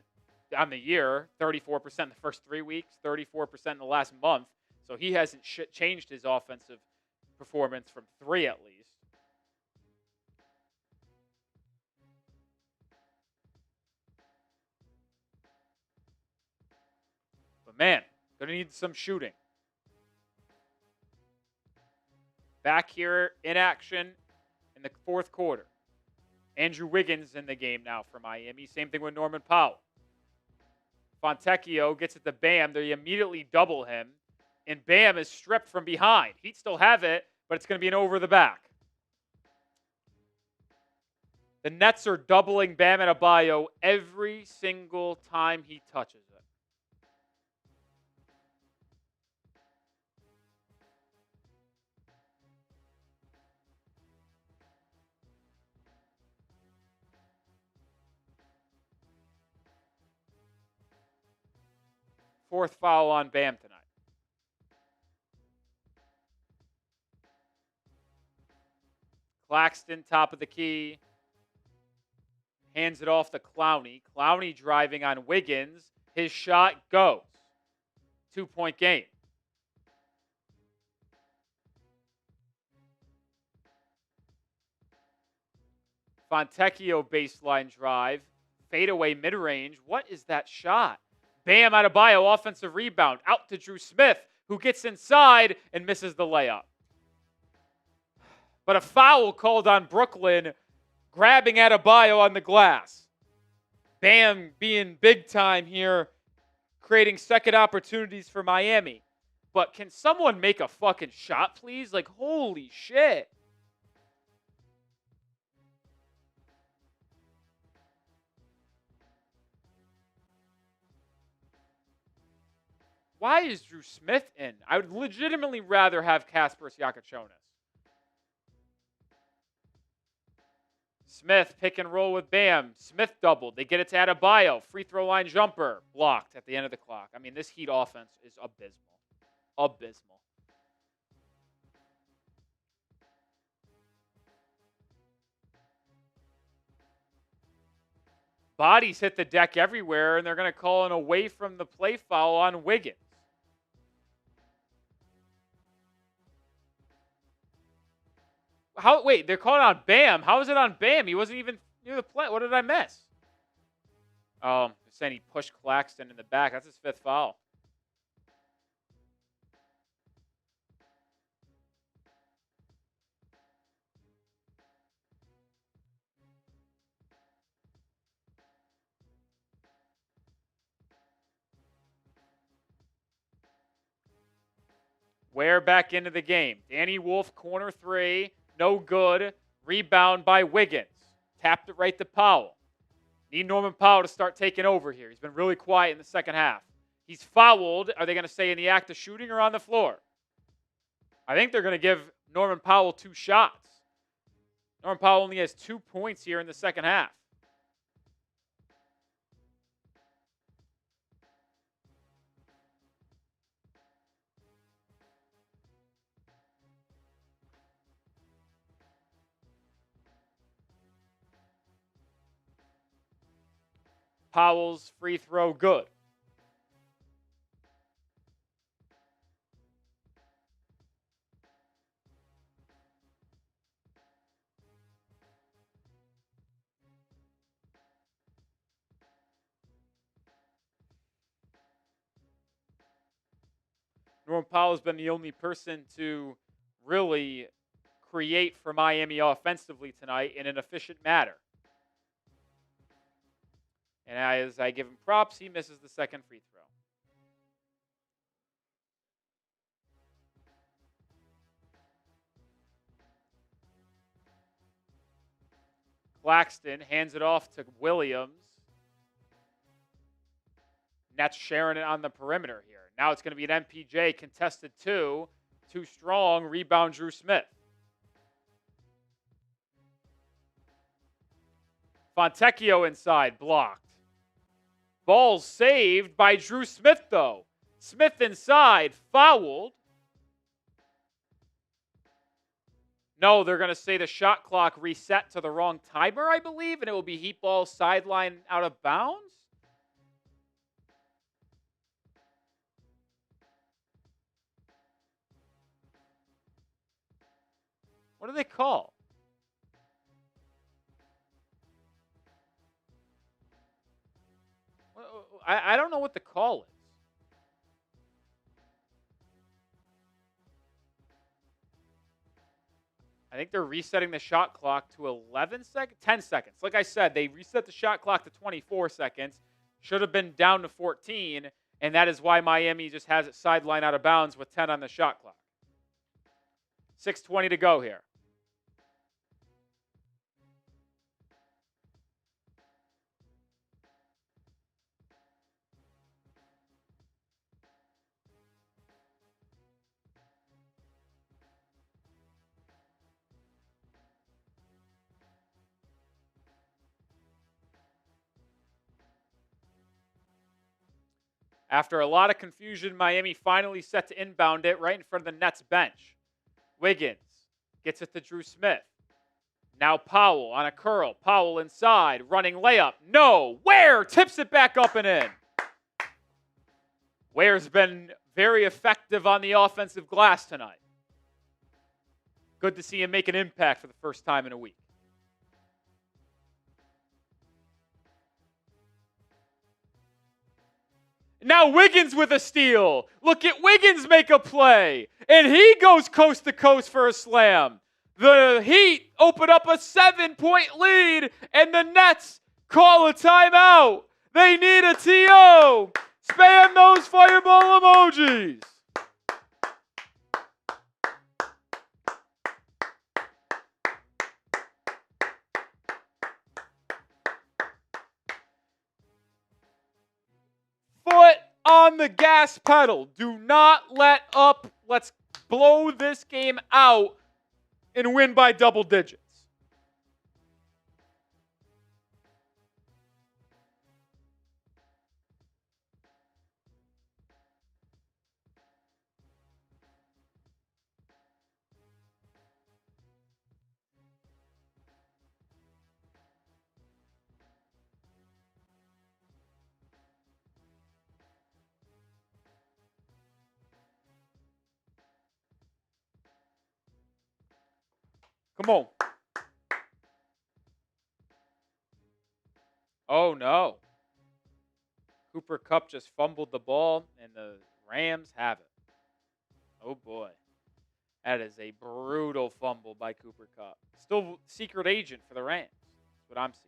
on the year, 34% in the first 3 weeks, 34% in the last month, so he hasn't changed his offensive performance from 3 at least. But, man, going to need some shooting. Back here in action in the fourth quarter. Andrew Wiggins in the game now for Miami. Same thing with Norman Powell. Fontecchio gets it to Bam. They immediately double him. And Bam is stripped from behind. He'd still have it, but it's going to be an over the back. The Nets are doubling Bam Adebayo every single time he touches it. Fourth foul on Bam tonight. Claxton, top of the key. Hands it off to Clowney. Clowney driving on Wiggins. His shot goes. 2-point game. Fontecchio baseline drive. Fadeaway mid-range. What is that shot? Bam Adebayo, offensive rebound. Out to Dru Smith, who gets inside and misses the layup. But a foul called on Brooklyn, grabbing Adebayo on the glass. Bam being big time here, creating second opportunities for Miami. But can someone make a fucking shot, please? Like, holy shit. Why is Dru Smith in? I would legitimately rather have Kasparas Jakucionis. Smith pick and roll with Bam. Smith doubled. They get it to Adebayo. Free throw line jumper. Blocked at the end of the clock. I mean, this Heat offense is abysmal. Abysmal. Bodies hit the deck everywhere, and they're going to call an away from the play foul on Wiggins. Wait, they're calling on Bam. How is it on Bam? He wasn't even near the play. What did I miss? Oh, they're saying he pushed Claxton in the back. That's his fifth foul. Ware back into the game. Danny Wolf, corner three. No good. Rebound by Wiggins. Tapped it right to Powell. Need Norman Powell to start taking over here. He's been really quiet in the second half. He's fouled. Are they going to say in the act of shooting or on the floor? I think they're going to give Norman Powell 2 shots. Norman Powell only has 2 points here in the second half. Powell's free throw good. Norman Powell has been the only person to really create for Miami offensively tonight in an efficient manner. And as I give him props, he misses the second free throw. Claxton hands it off to Williams. Nets sharing it on the perimeter here. Now it's going to be an MPJ contested 2. Too strong. Rebound Dru Smith. Fontecchio inside. Blocked. Ball saved by Dru Smith, though. Smith inside. Fouled. No, they're going to say the shot clock reset to the wrong timer, I believe, and it will be Heat ball sideline out of bounds. What do they call? I don't know what the call is. I think they're resetting the shot clock to 11 seconds, 10 seconds. Like I said, they reset the shot clock to 24 seconds. Should have been down to 14, and that is why Miami just has it sidelined out of bounds with 10 on the shot clock. 6:20 to go here. After a lot of confusion, Miami finally set to inbound it right in front of the Nets bench. Wiggins gets it to Dru Smith. Now Powell on a curl. Powell inside, running layup. No! Ware tips it back up and in. Ware's been very effective on the offensive glass tonight. Good to see him make an impact for the first time in a week. Now Wiggins with a steal. Look at Wiggins make a play. And he goes coast to coast for a slam. The Heat open up a 7-point lead, and the Nets call a timeout. They need a TO. Spam those fireball emojis. Foot on the gas pedal. Do not let up. Let's blow this game out and win by double digits. Come on. Oh, no. Cooper Kupp just fumbled the ball, and the Rams have it. Oh, boy. That is a brutal fumble by Cooper Kupp. Still secret agent for the Rams. That's what I'm seeing.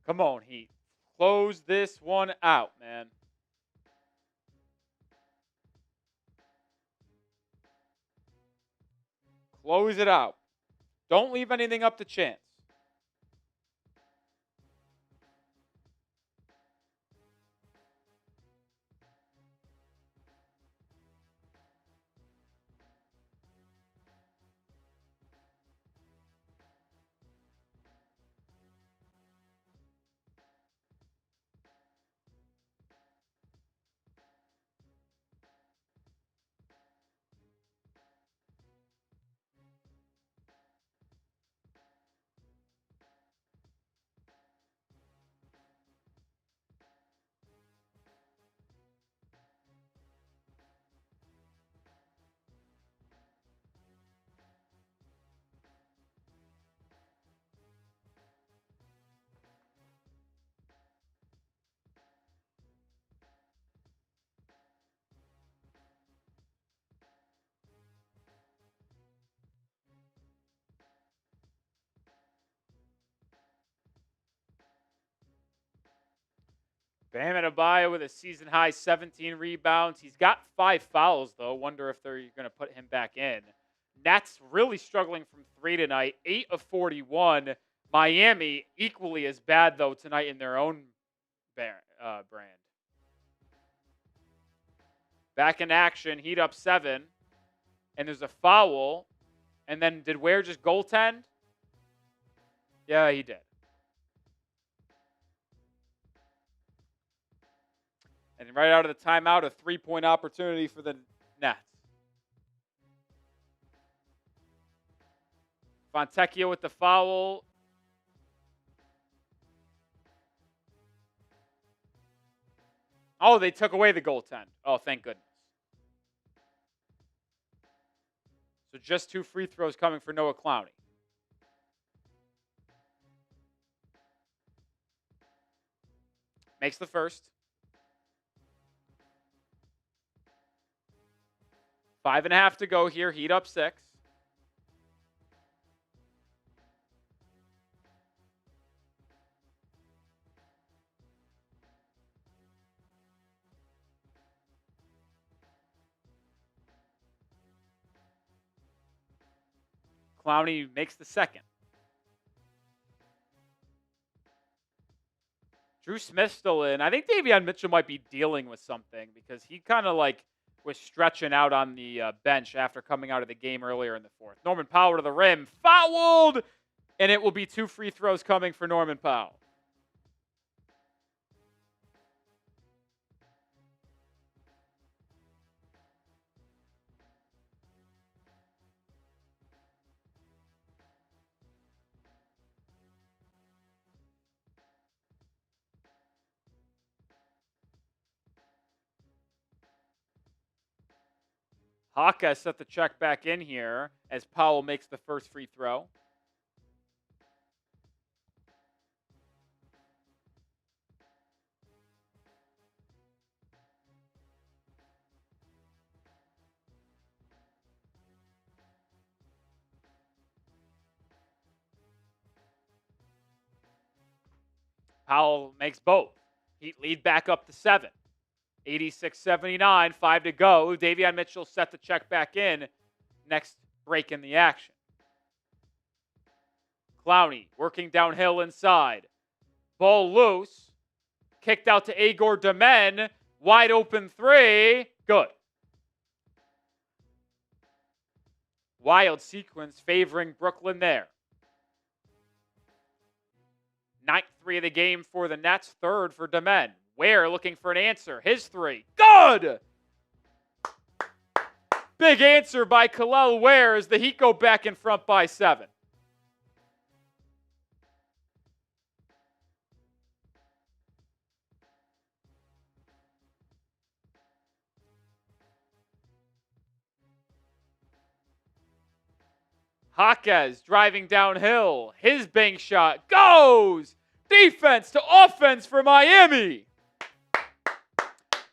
Come on, Heat. Close this one out, man. Close it out. Don't leave anything up to chance. Bam Adebayo with a season-high 17 rebounds. He's got 5 fouls, though. Wonder if they're going to put him back in. Nets really struggling from 3 tonight. 8 of 41. Miami equally as bad, though, tonight in their own brand. Back in action. Heat up 7. And there's a foul. And then did Ware just goaltend? Yeah, he did. And right out of the timeout, a 3-point opportunity for the Nets. Fontecchio with the foul. Oh, they took away the goaltend. Oh, thank goodness. So just 2 free throws coming for Noah Clowney. Makes the first. 5.5 to go here. Heat up 6. Clowney makes the second. Dru Smith still in. I think Davion Mitchell might be dealing with something because he kind of like was stretching out on the bench after coming out of the game earlier in the fourth. Norman Powell to the rim. Fouled! And it will be 2 free throws coming for Norman Powell. Jaquez set the check back in here as Powell makes the first free throw. Powell makes both. Heat lead back up to 7. 86-79, 5 to go. Davion Mitchell set the check back in. Next break in the action. Clowney working downhill inside. Ball loose. Kicked out to Egor Demin. Wide open 3. Good. Wild sequence favoring Brooklyn there. 9th 3 of the game for the Nets. 3rd for Demin. Ware looking for an answer. His 3. Good! Big answer by Kel'el Ware as the Heat go back in front by 7. Jaquez driving downhill. His bank shot goes! Defense to offense for Miami.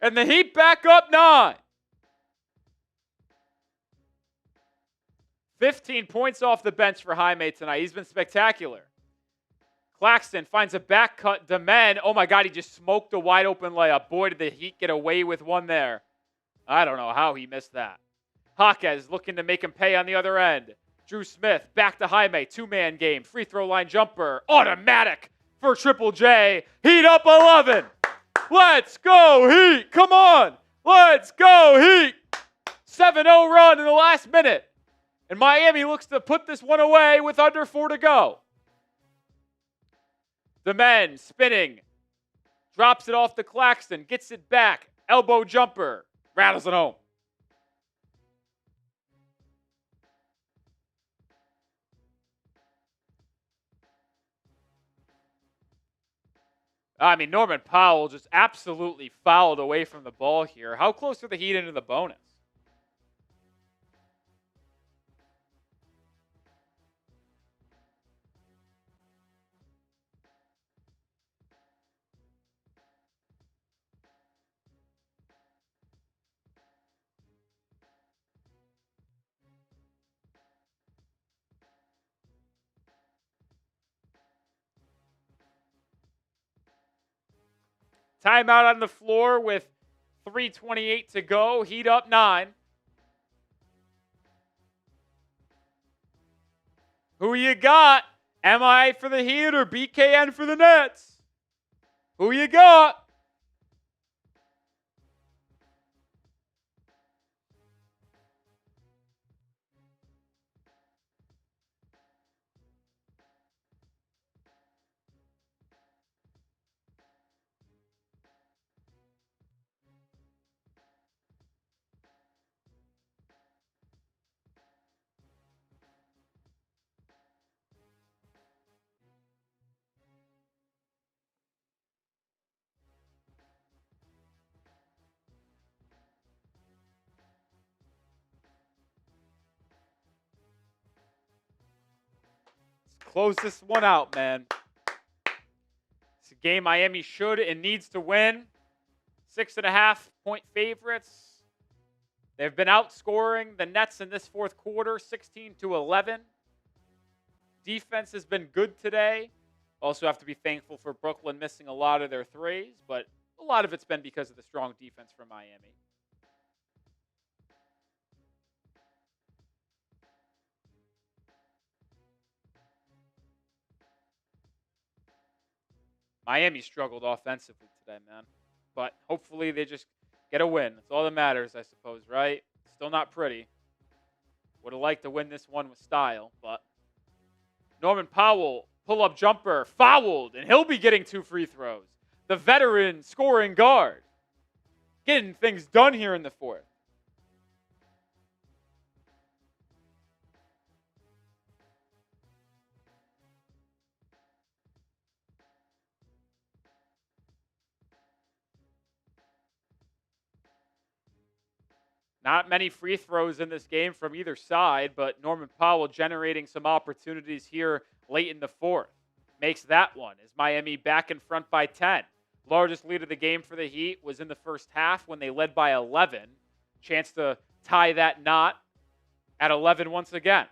And the Heat back up 9. 15 points off the bench for Jaime tonight. He's been spectacular. Claxton finds a back cut. Demin, oh my God, he just smoked a wide open layup. Boy, did the Heat get away with one there. I don't know how he missed that. Jaquez looking to make him pay on the other end. Dru Smith back to Jaime. 2-man game. Free throw line jumper. Automatic for Triple J. Heat up 11. Let's go, Heat. Come on. Let's go, Heat. 7-0 run in the last minute. And Miami looks to put this one away with under 4 to go. The men spinning. Drops it off to Claxton. Gets it back. Elbow jumper. Rattles it home. I mean, Norman Powell just absolutely fouled away from the ball here. How close are the Heat into the bonus? Timeout on the floor with 3:28 to go. Heat up 9. Who you got? MI for the Heat or BKN for the Nets? Who you got? close this one out, man. It's a game Miami should and needs to win. 6.5-point favorites. They've been outscoring the Nets in this fourth quarter, 16-11. Defense has been good today. Also have to be thankful for Brooklyn missing a lot of their threes, but a lot of it's been because of the strong defense from Miami. Miami struggled offensively today, man. But hopefully they just get a win. That's all that matters, I suppose, right? Still not pretty. Would have liked to win this one with style, but Norman Powell, pull-up jumper, fouled, and he'll be getting 2 free throws. The veteran scoring guard. Getting things done here in the fourth. Not many free throws in this game from either side, but Norman Powell generating some opportunities here late in the fourth. Makes that one as Miami back in front by 10. Largest lead of the game for the Heat was in the first half when they led by 11. Chance to tie that knot at 11 once again.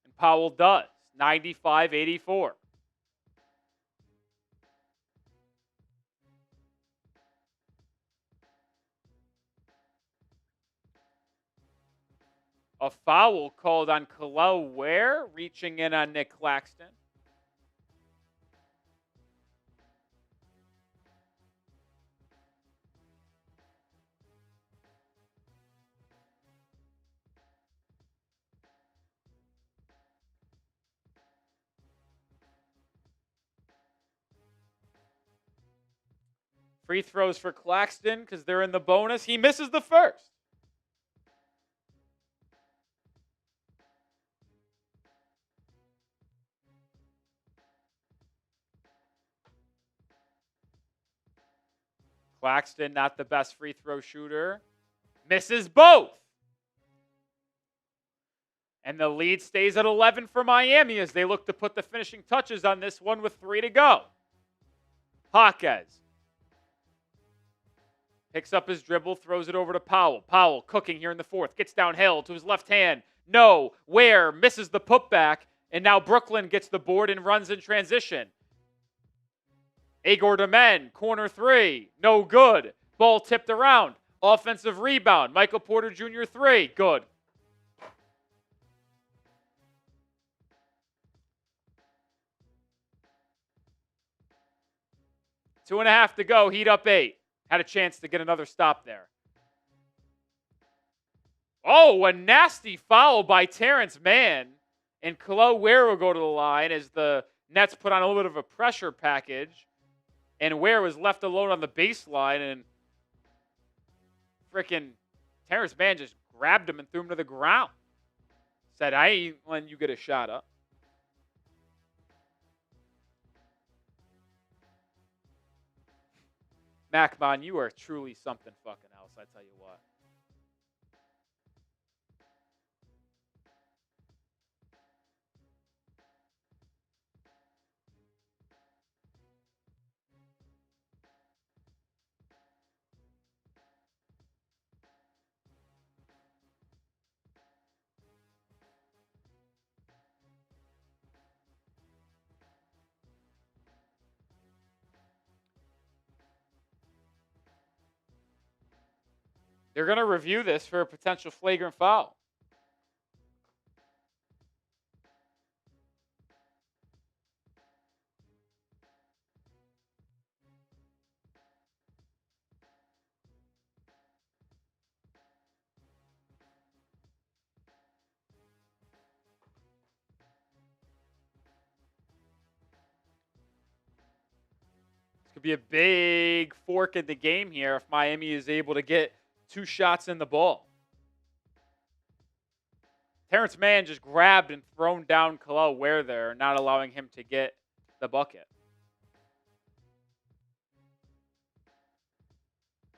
And Powell does, 95-84. A foul called on Kel'el Ware, reaching in on Nic Claxton. Free throws for Claxton because they're in the bonus. He misses the first. Claxton, not the best free throw shooter. Misses both. And the lead stays at 11 for Miami as they look to put the finishing touches on this one with 3 to go. Jaquez picks up his dribble, throws it over to Powell. Powell cooking here in the fourth. Gets downhill to his left hand. No. Ware misses the putback. And now Brooklyn gets the board and runs in transition. Egor Demin, corner 3. No good. Ball tipped around. Offensive rebound. Michael Porter Jr. 3. Good. Two and a half to go. Heat up 8. Had a chance to get another stop there. Oh, a nasty foul by Terance Mann. And Kel'el Ware will go to the line as the Nets put on a little bit of a pressure package. And Ware was left alone on the baseline. And frickin' Terance Mann just grabbed him and threw him to the ground. Said, I ain't letting you get a shot up. Macmon, you are truly something fucking else, I tell you what. They're going to review this for a potential flagrant foul. This could be a big fork in the game here if Miami is able to get 2 shots in the ball. Terance Mann just grabbed and thrown down Kel'el Ware there, not allowing him to get the bucket.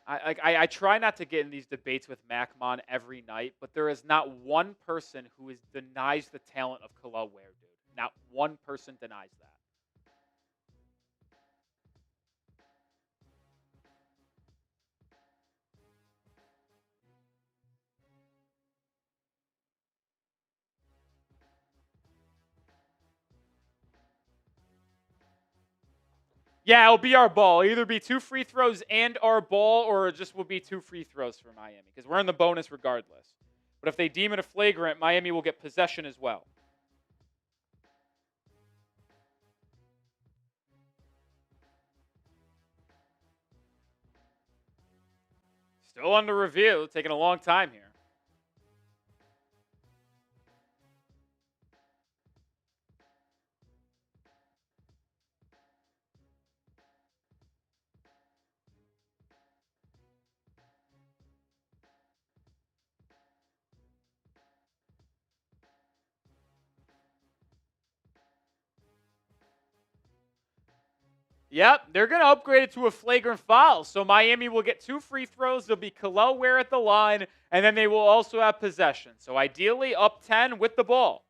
I try not to get in these debates with MacMon every night, but there is not one person who denies the talent of Kel'el Ware, dude. Not one person denies that. Yeah, it'll be our ball. It'll either be 2 free throws and our ball, or it just will be 2 free throws for Miami, because we're in the bonus regardless. But if they deem it a flagrant, Miami will get possession as well. Still under review, taking a long time here. Yep, they're going to upgrade it to a flagrant foul. So Miami will get 2 free throws. There'll be Kel'el Ware at the line, and then they will also have possession. So ideally, up 10 with the ball.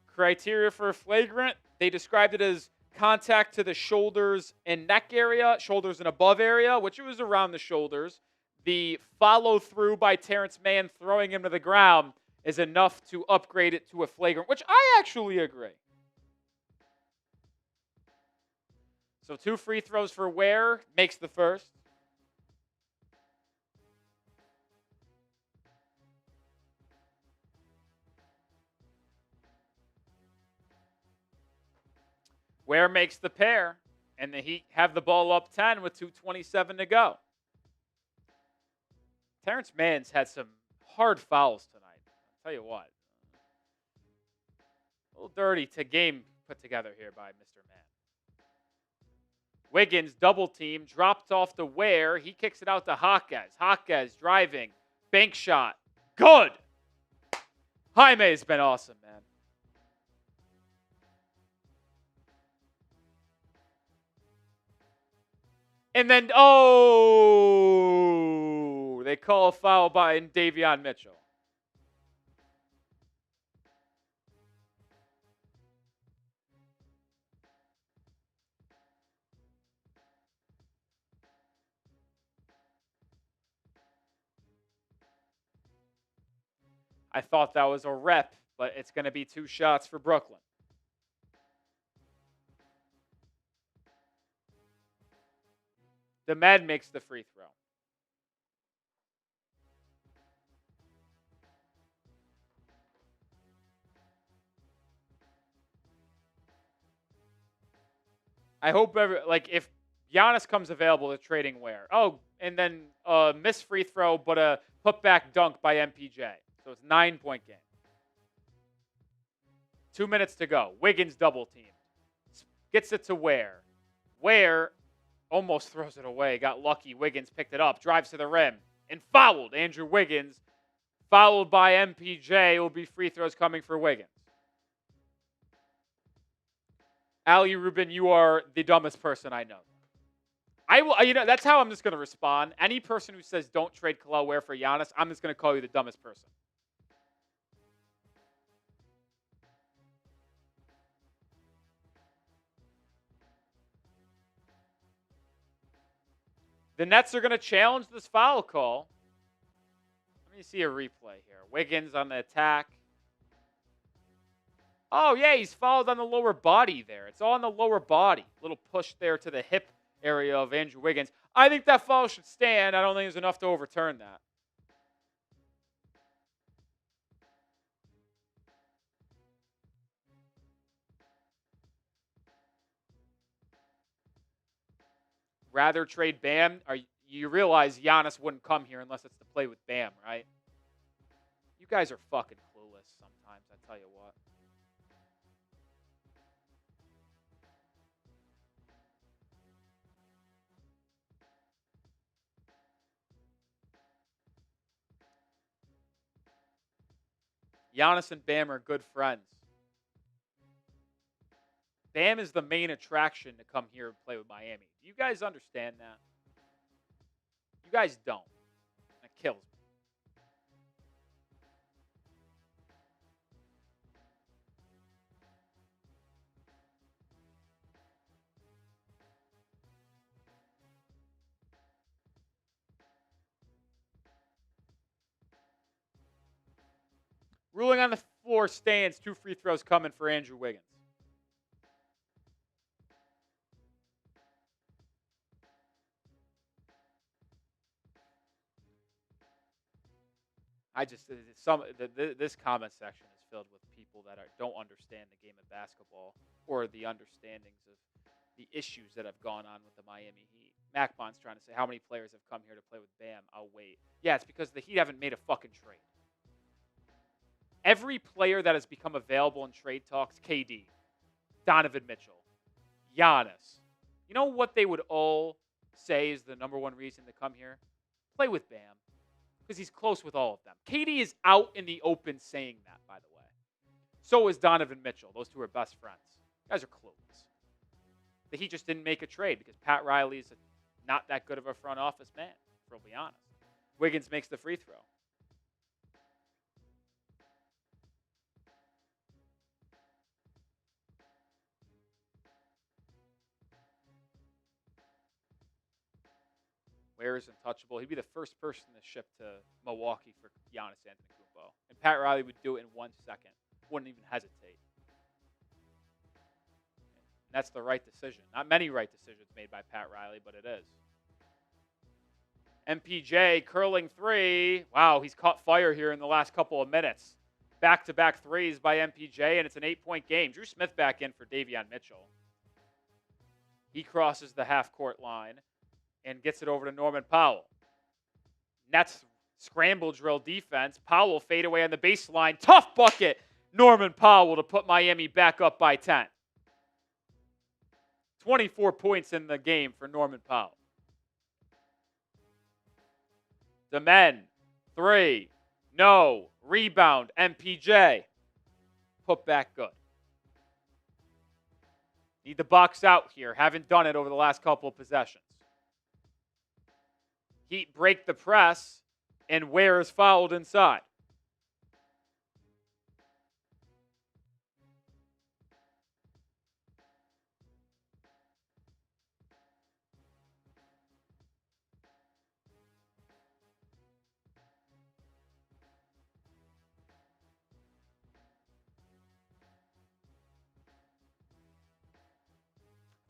Criteria for a flagrant, they described it as contact to the shoulders and neck area, shoulders and above area, which it was around the shoulders. The follow through by Terance Mann throwing him to the ground is enough to upgrade it to a flagrant, which I actually agree. So 2 free throws for Ware makes the first. Ware makes the pair, and the Heat have the ball up 10 with 2:27 to go. Terance Mann's had some hard fouls tonight. I'll tell you what. A little dirty game put together here by Mr. Mann. Wiggins, double team, dropped off to Ware. He kicks it out to Jaquez. Jaquez driving. Bank shot. Good. Jaime's been awesome, man. And then, they call a foul by Davion Mitchell. I thought that was a rep, but it's going to be 2 shots for Brooklyn. Demin makes the free throw. I hope if Giannis comes available, they're trading Ware. Oh, and then missed free throw, but a putback dunk by MPJ. So it's 9-point game. 2 minutes to go. Wiggins double team. Gets it to Ware. Ware almost throws it away. Got lucky. Wiggins picked it up. Drives to the rim. And fouled. Andrew Wiggins. Followed by MPJ. Will be free throws coming for Wiggins. Ali Rubin, you are the dumbest person I know. I will. That's how I'm just going to respond. Any person who says don't trade Kel'el Ware for Giannis, I'm just going to call you the dumbest person. The Nets are going to challenge this foul call. Let me see a replay here. Wiggins on the attack. Oh, yeah, he's fouled on the lower body there. It's all on the lower body. Little push there to the hip area of Andrew Wiggins. I think that foul should stand. I don't think there's enough to overturn that. Rather trade Bam? You realize Giannis wouldn't come here unless it's to play with Bam, right? You guys are fucking clueless sometimes, I tell you what. Giannis and Bam are good friends. Bam is the main attraction to come here and play with Miami. Do you guys understand that? You guys don't. That kills me. Ruling on the floor stands. 2 free throws coming for Andrew Wiggins. This comment section is filled with people that don't understand the game of basketball or the understandings of the issues that have gone on with the Miami Heat. MacBon's trying to say how many players have come here to play with Bam. I'll wait. Yeah, it's because the Heat haven't made a fucking trade. Every player that has become available in trade talks, KD, Donovan Mitchell, Giannis. You know what they would all say is the number one reason to come here? Play with Bam. Because he's close with all of them. KD is out in the open saying that, by the way. So is Donovan Mitchell. Those two are best friends. You guys are clueless. The Heat just didn't make a trade because Pat Riley is not that good of a front office man, for be honest. Wiggins makes the free throw. Ware is untouchable. He'd be the first person to ship to Milwaukee for Giannis Antetokounmpo. And Pat Riley would do it in 1 second. Wouldn't even hesitate. And that's the right decision. Not many right decisions made by Pat Riley, but it is. MPJ curling 3. Wow, he's caught fire here in the last couple of minutes. Back-to-back threes by MPJ, and it's an 8-point game. Dru Smith back in for Davion Mitchell. He crosses the half-court line and gets it over to Norman Powell. Nets scramble drill defense. Powell fade away on the baseline. Tough bucket. Norman Powell to put Miami back up by 10. 24 points in the game for Norman Powell. Demin, 3. No. Rebound. MPJ. Put back good. Need to box out here. Haven't done it over the last couple of possessions. Heat break the press, and Ware is fouled inside.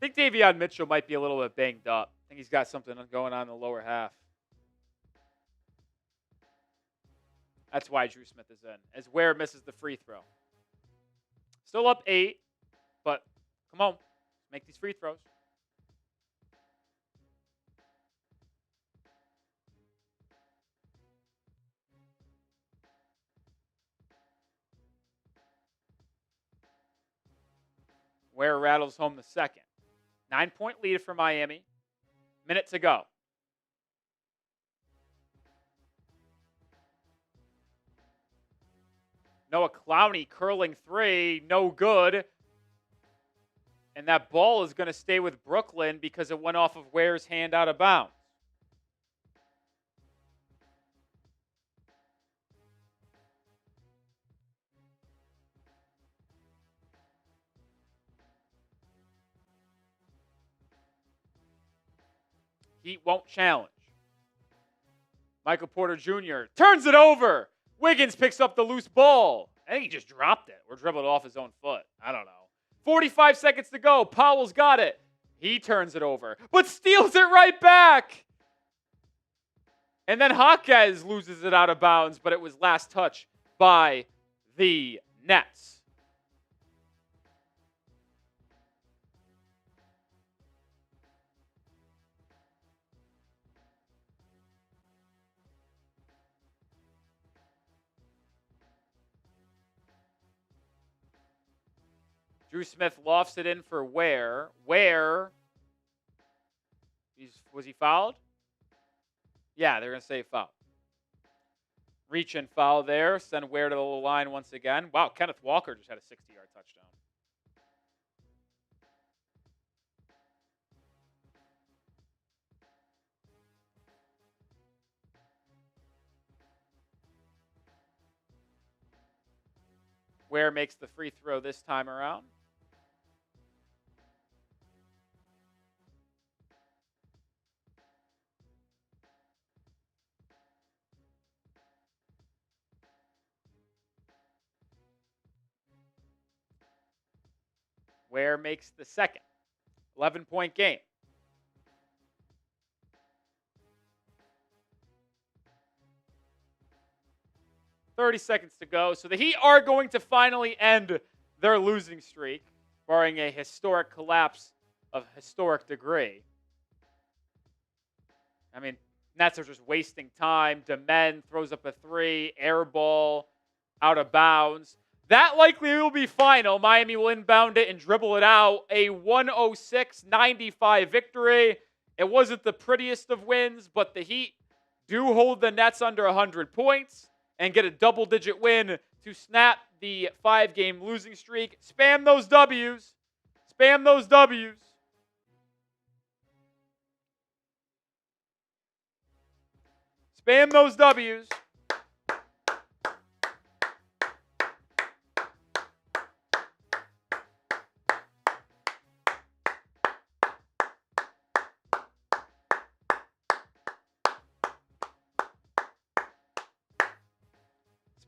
I think Davion Mitchell might be a little bit banged up. I think he's got something going on in the lower half. That's why Dru Smith is in, as Ware misses the free throw. Still up 8, but come on, make these free throws. Ware rattles home the second. 9-point lead for Miami. Minute to go. Noah Clowney curling 3. No good. And that ball is going to stay with Brooklyn because it went off of Ware's hand out of bounds. Heat won't challenge. Michael Porter Jr. turns it over. Wiggins picks up the loose ball. I think he just dropped it or dribbled it off his own foot. I don't know. 45 seconds to go. Powell's got it. He turns it over, but steals it right back. And then Jaquez loses it out of bounds, but it was last touch by the Nets. Dru Smith lofts it in for Ware. Ware, was he fouled? Yeah, they're going to say foul. Reach and foul there. Send Ware to the line once again. Wow, Kenneth Walker just had a 60-yard touchdown. Ware makes the free throw this time around. Ware makes the second. 11-point game. .30 seconds to go. So the Heat are going to finally end their losing streak, barring a historic collapse of historic degree. I mean, Nets are just wasting time. Demin throws up a three, air ball, out of bounds. That likely will be final. Miami will inbound it and dribble it out. A 106-95 victory. It wasn't the prettiest of wins, but the Heat do hold the Nets under 100 points and get a double-digit win to snap the 5-game losing streak. Spam those W's. Spam those W's. Spam those W's.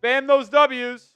Spam those W's.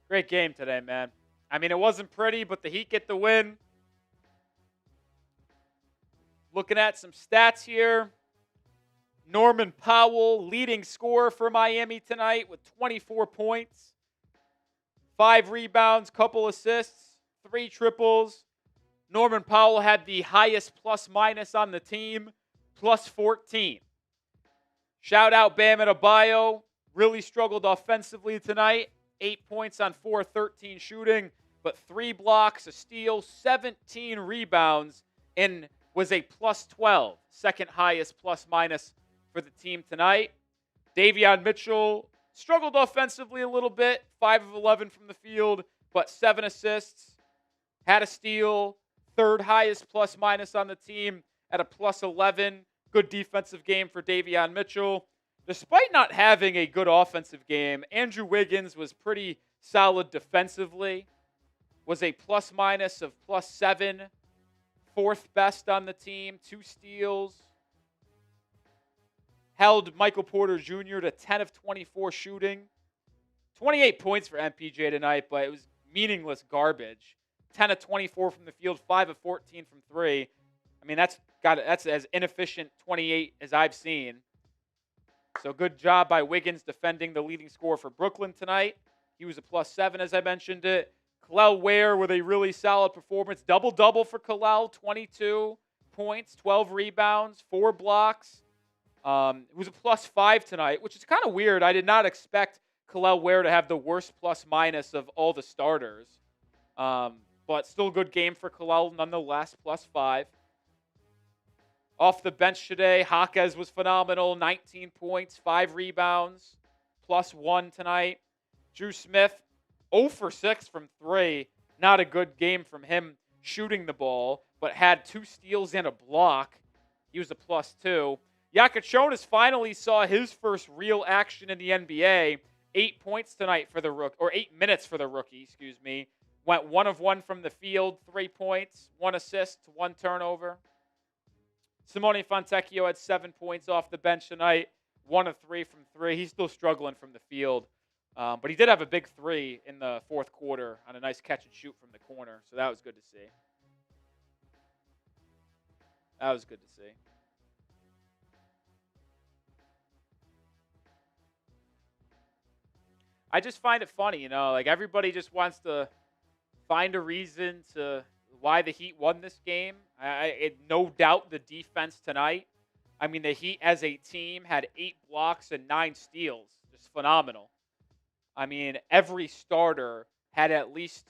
Great game today, man. I mean, it wasn't pretty, but the Heat get the win. Looking at some stats here. Norman Powell, leading scorer for Miami tonight with 24 points. 5 rebounds, couple assists, 3 triples. Norman Powell had the highest plus-minus on the team, plus 14. Shout out Bam Adebayo. Really struggled offensively tonight. 8 points on 4-13 shooting, but 3 blocks, a steal, 17 rebounds, and was a plus 12, second highest plus-minus for the team tonight. Davion Mitchell struggled offensively a little bit, 5 of 11 from the field, but 7 assists, had a steal, third highest plus-minus on the team at a plus 11. Good defensive game for Davion Mitchell. Despite not having a good offensive game, Andrew Wiggins was pretty solid defensively. Was a plus-minus of plus 7. 4th best on the team. 2 steals. Held Michael Porter Jr. to 10 of 24 shooting. 28 points for MPJ tonight, but it was meaningless garbage. 10 of 24 from the field, 5 of 14 from 3. I mean, that's as inefficient 28 as I've seen. So good job by Wiggins defending the leading scorer for Brooklyn tonight. He was a plus 7, as I mentioned it. Kel'el Ware with a really solid performance. Double-double for Kel'el, 22 points, 12 rebounds, 4 blocks. It was a plus 5 tonight, which is kind of weird. I did not expect Kel'el Ware to have the worst plus-minus of all the starters. But still a good game for Kel'el nonetheless, plus 5. Off the bench today, Jaquez was phenomenal. 19 points, 5 rebounds, plus 1 tonight. Dru Smith, 0 for 6 from 3. Not a good game from him shooting the ball, but had 2 steals and a block. He was a plus 2. Jakucionis finally saw his first real action in the NBA. 8 points tonight for the rookie, or 8 minutes for the rookie, excuse me. Went 1 of 1 from the field, 3 points, 1 assist, 1 turnover. Simone Fontecchio had 7 points off the bench tonight, 1 of 3 from 3. He's still struggling from the field, but he did have a big 3 in the 4th quarter on a nice catch and shoot from the corner, so that was good to see. That was good to see. I just find it funny, like everybody just wants to find a reason to, why the Heat won this game. No doubt the defense tonight. I mean, the Heat as a team had 8 blocks and 9 steals. Just phenomenal. I mean, every starter had at least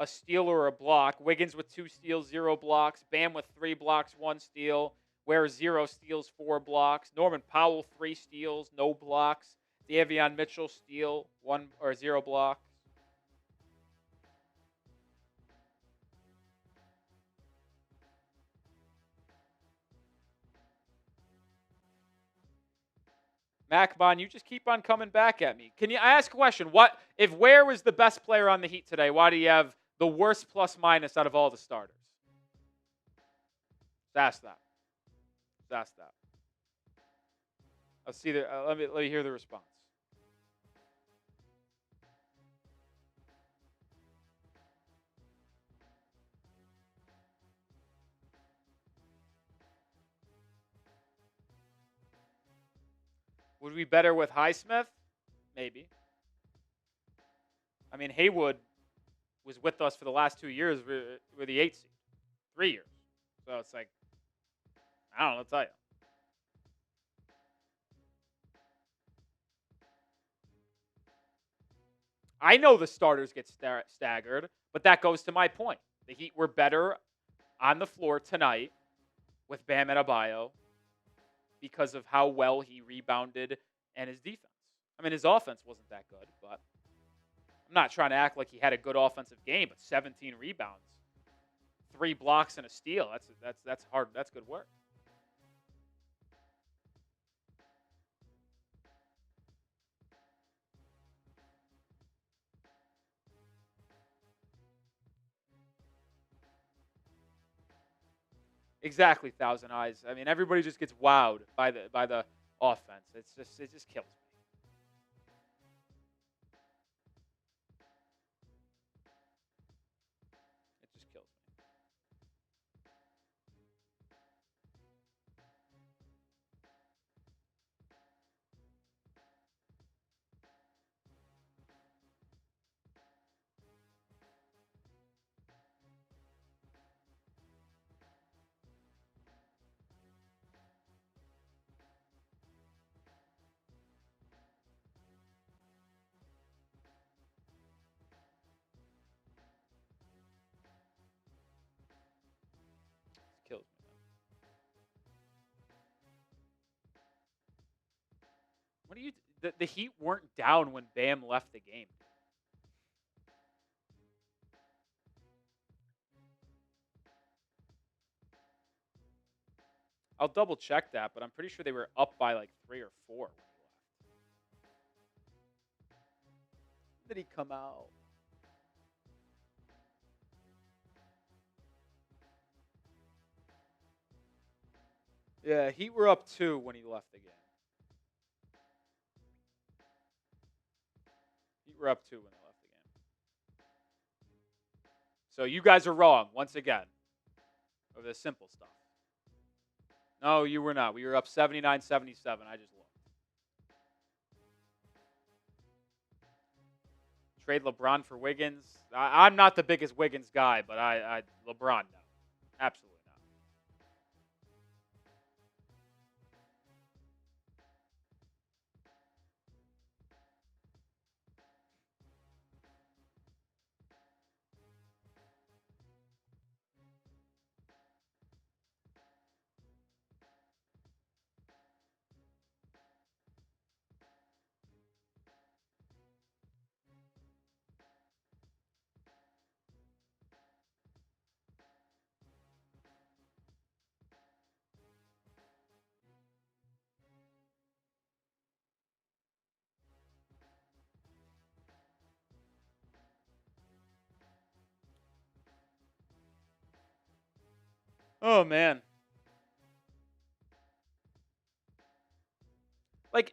a steal or a block. Wiggins with 2 steals, 0 blocks. Bam with 3 blocks, 1 steal. Ware 0 steals, 4 blocks. Norman Powell 3 steals, no blocks. Davion Mitchell steal, 1 or 0 blocks. Macbon, you just keep on coming back at me. Can you ask a question? What if Ware was the best player on the Heat today? Why do you have the worst plus minus out of all the starters? Ask that. Ask that. Let's see the. Let me hear the response. Would we be better with Highsmith? Maybe. I mean, Haywood was with us for the last 2 years. We're the 8th seed. 3 years. So it's like, I don't know what to tell you. I know the starters get staggered, but that goes to my point. The Heat were better on the floor tonight with Bam Adebayo because of how well he rebounded and his defense. I mean, his offense wasn't that good, but I'm not trying to act like he had a good offensive game, but 17 rebounds, 3 blocks and a steal. That's hard. That's good work. Exactly, Thousand Eyes. I mean, everybody just gets wowed by the offense. It just kills me. It just kills me. It kills me. What do you? The Heat weren't down when Bam left the game. I'll double check that, but I'm pretty sure they were up by like 3 or 4 when he left. Did he come out? Yeah, Heat were up 2 when he left the game. Heat were up 2 when they left the game. So you guys are wrong once again over the simple stuff. No, you were not. We were up 79-77. I just looked. Trade LeBron for Wiggins. I'm not the biggest Wiggins guy, but LeBron, no. Absolutely not. Oh, man. Like,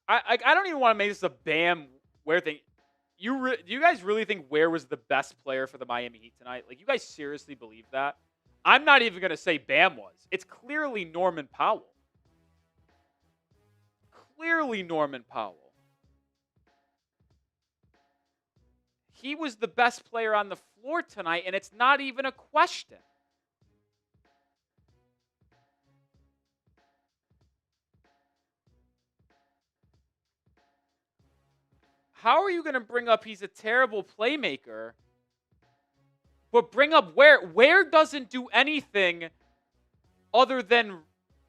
I don't even want to make this a Bam Ware thing. Do you guys really think Ware was the best player for the Miami Heat tonight? Like, you guys seriously believe that? I'm not even going to say Bam was. It's clearly Norman Powell. Clearly Norman Powell. He was the best player on the floor tonight, and it's not even a question. How are you going to bring up he's a terrible playmaker, but bring up Ware? Ware doesn't do anything other than,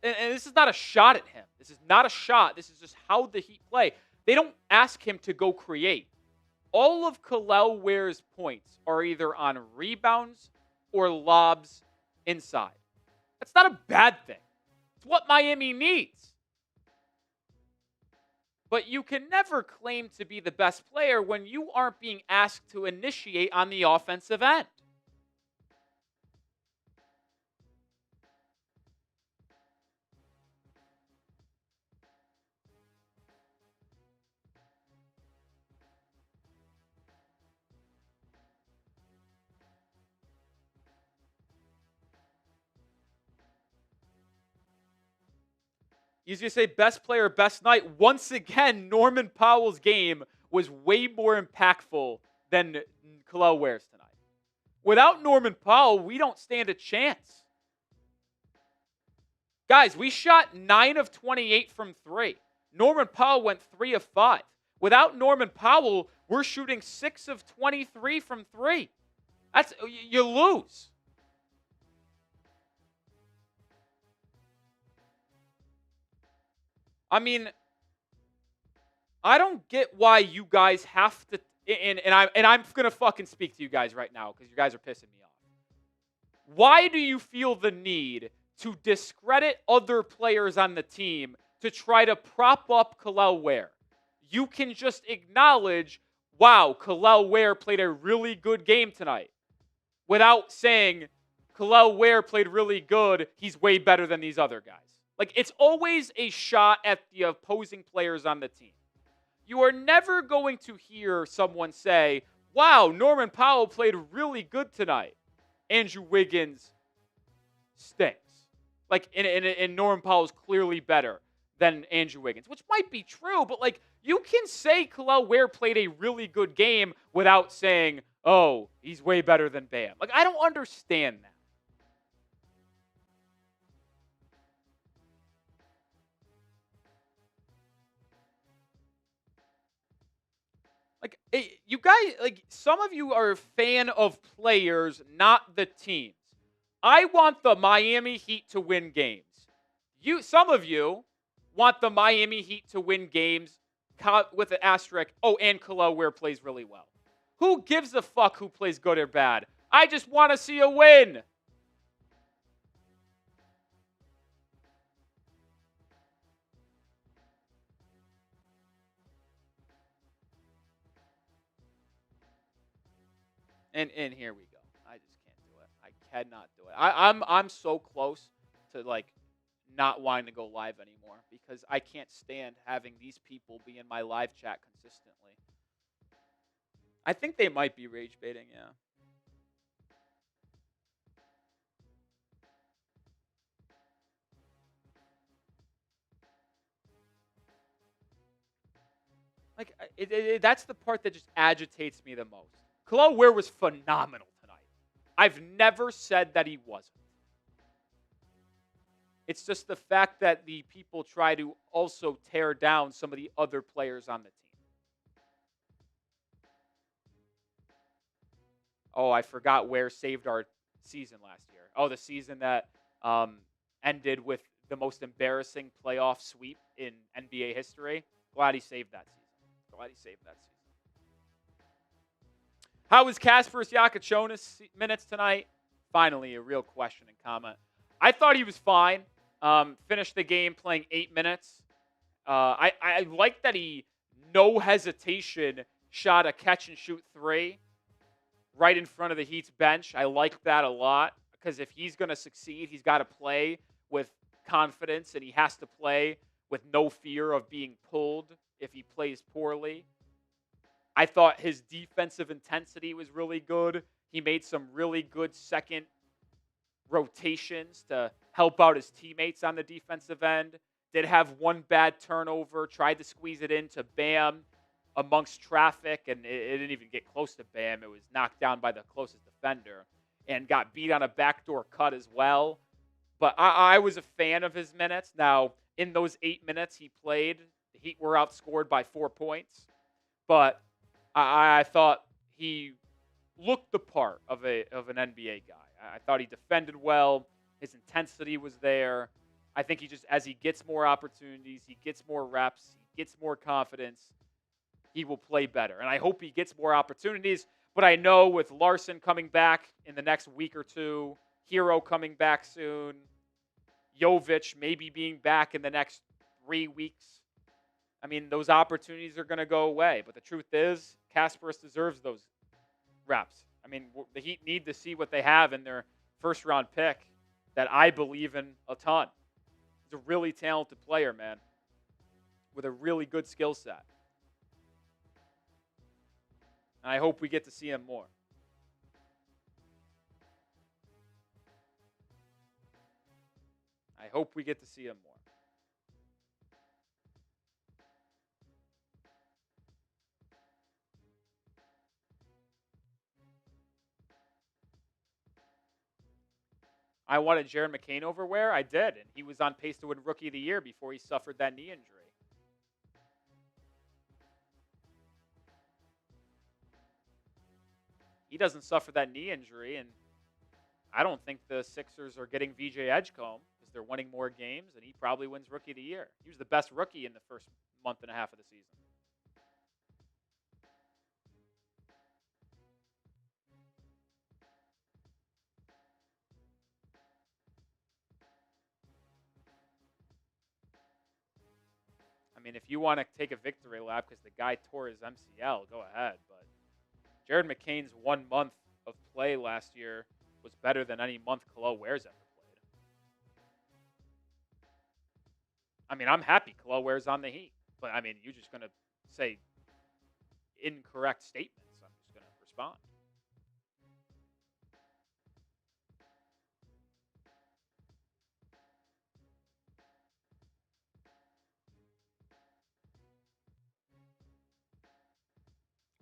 and this is not a shot at him. This is not a shot. This is just how the Heat play. They don't ask him to go create. All of Kel'el Ware's points are either on rebounds or lobs inside. That's not a bad thing. It's what Miami needs. But you can never claim to be the best player when you aren't being asked to initiate on the offensive end. He's going to say best player, best night. Once again, Norman Powell's game was way more impactful than Kel'el Ware's tonight. Without Norman Powell, we don't stand a chance. Guys, we shot 9 of 28 from 3. Norman Powell went 3 of 5. Without Norman Powell, we're shooting 6 of 23 from 3. You lose. I mean, I don't get why you guys have to, and I'm gonna fucking speak to you guys right now because you guys are pissing me off. Why do you feel the need to discredit other players on the team to try to prop up Kel'el Ware? You can just acknowledge, wow, Kel'el Ware played a really good game tonight, without saying Kel'el Ware played really good. He's way better than these other guys. Like, it's always a shot at the opposing players on the team. You are never going to hear someone say, wow, Norman Powell played really good tonight. Andrew Wiggins stinks. Like, and Norman Powell is clearly better than Andrew Wiggins, which might be true, but, like, you can say Kel'el Ware played a really good game without saying, oh, he's way better than Bam. Like, I don't understand that. Like, you guys, like, some of you are a fan of players, not the teams. I want the Miami Heat to win games. Some of you want the Miami Heat to win games with an asterisk. Oh, and Kel'el Ware plays really well. Who gives a fuck who plays good or bad? I just want to see a win. And here we go. I just can't do it. I cannot do it. I'm so close to, like, not wanting to go live anymore because I can't stand having these people be in my live chat consistently. I think they might be rage baiting, yeah. Like, that's the part that just agitates me the most. Kel'el Ware was phenomenal tonight. I've never said that he wasn't. It's just the fact that the people try to also tear down some of the other players on the team. Oh, I forgot Ware saved our season last year. Oh, the season that ended with the most embarrassing playoff sweep in NBA history. Glad he saved that season. How was Kasparas Jakucionis minutes tonight? Finally, a real question and comment. I thought he was fine. Finished the game playing 8 minutes. I like that he, no hesitation, shot a catch-and-shoot 3 right in front of the Heat's bench. I like that a lot because if he's going to succeed, he's got to play with confidence and he has to play with no fear of being pulled if he plays poorly. I thought his defensive intensity was really good. He made some really good second rotations to help out his teammates on the defensive end. Did have one bad turnover, tried to squeeze it into Bam. amongst traffic, and it didn't even get close to Bam. It was knocked down by the closest defender and got beat on a backdoor cut as well. But I was a fan of his minutes. Now, in those 8 minutes he played, the Heat were outscored by 4 points. But I thought he looked the part of an NBA guy. I thought he defended well. His intensity was there. I think he just, as he gets more opportunities, he gets more reps, he gets more confidence, he will play better. And I hope he gets more opportunities. But I know with Larsson coming back in the next week or two, Herro coming back soon, Jovic maybe being back in the next 3 weeks, I mean, those opportunities are going to go away. But the truth is, Kasparas deserves those reps. I mean, the Heat need to see what they have in their first-round pick that I believe in a ton. He's a really talented player, man, with a really good skill set. And I hope we get to see him more. I hope we get to see him more. I wanted Jared McCain over Ware. I did, and he was on pace to win Rookie of the Year before he suffered that knee injury. He doesn't suffer that knee injury, and I don't think the Sixers are getting VJ Edgecombe because they're winning more games, and he probably wins Rookie of the Year. He was the best rookie in the first month and a half of the season. I mean, if you want to take a victory lap because the guy tore his MCL, go ahead. But Jared McCain's 1 month of play last year was better than any month Kel'el Ware's ever played. I mean, I'm happy Kel'el Ware's on the Heat. But, I mean, you're just going to say incorrect statements. I'm just going to respond.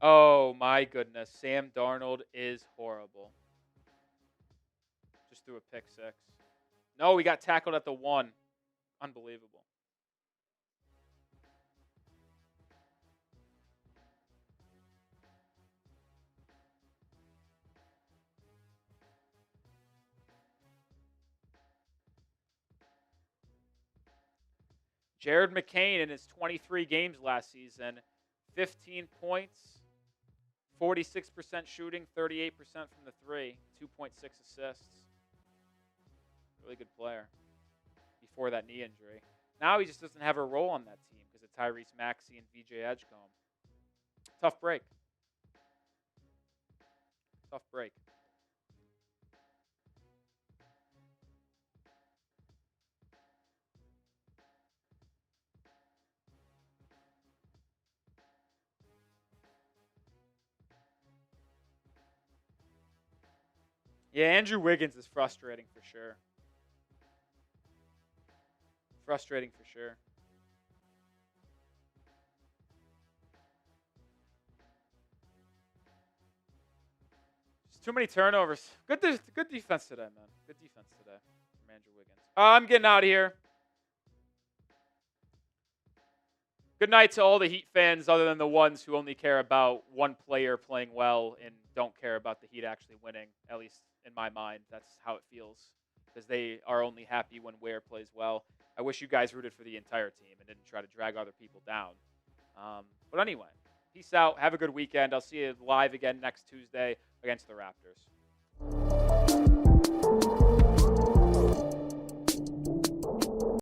Oh, my goodness. Sam Darnold is horrible. Just threw a pick six. No, he got tackled at the 1. Unbelievable. Jared McCain in his 23 games last season, 15 points, 46% shooting, 38% from the 3, 2.6 assists. Really good player before that knee injury. Now he just doesn't have a role on that team because of Tyrese Maxey and VJ Edgecombe. Tough break. Tough break. Yeah, Andrew Wiggins is frustrating for sure. Frustrating for sure. Just too many turnovers. Good defense today, man. Good defense today from Andrew Wiggins. I'm getting out of here. Good night to all the Heat fans other than the ones who only care about one player playing well and don't care about the Heat actually winning, at least in my mind. That's how it feels because they are only happy when Ware plays well. I wish you guys rooted for the entire team and didn't try to drag other people down. But anyway, peace out. Have a good weekend. I'll see you live again next Tuesday against the Raptors.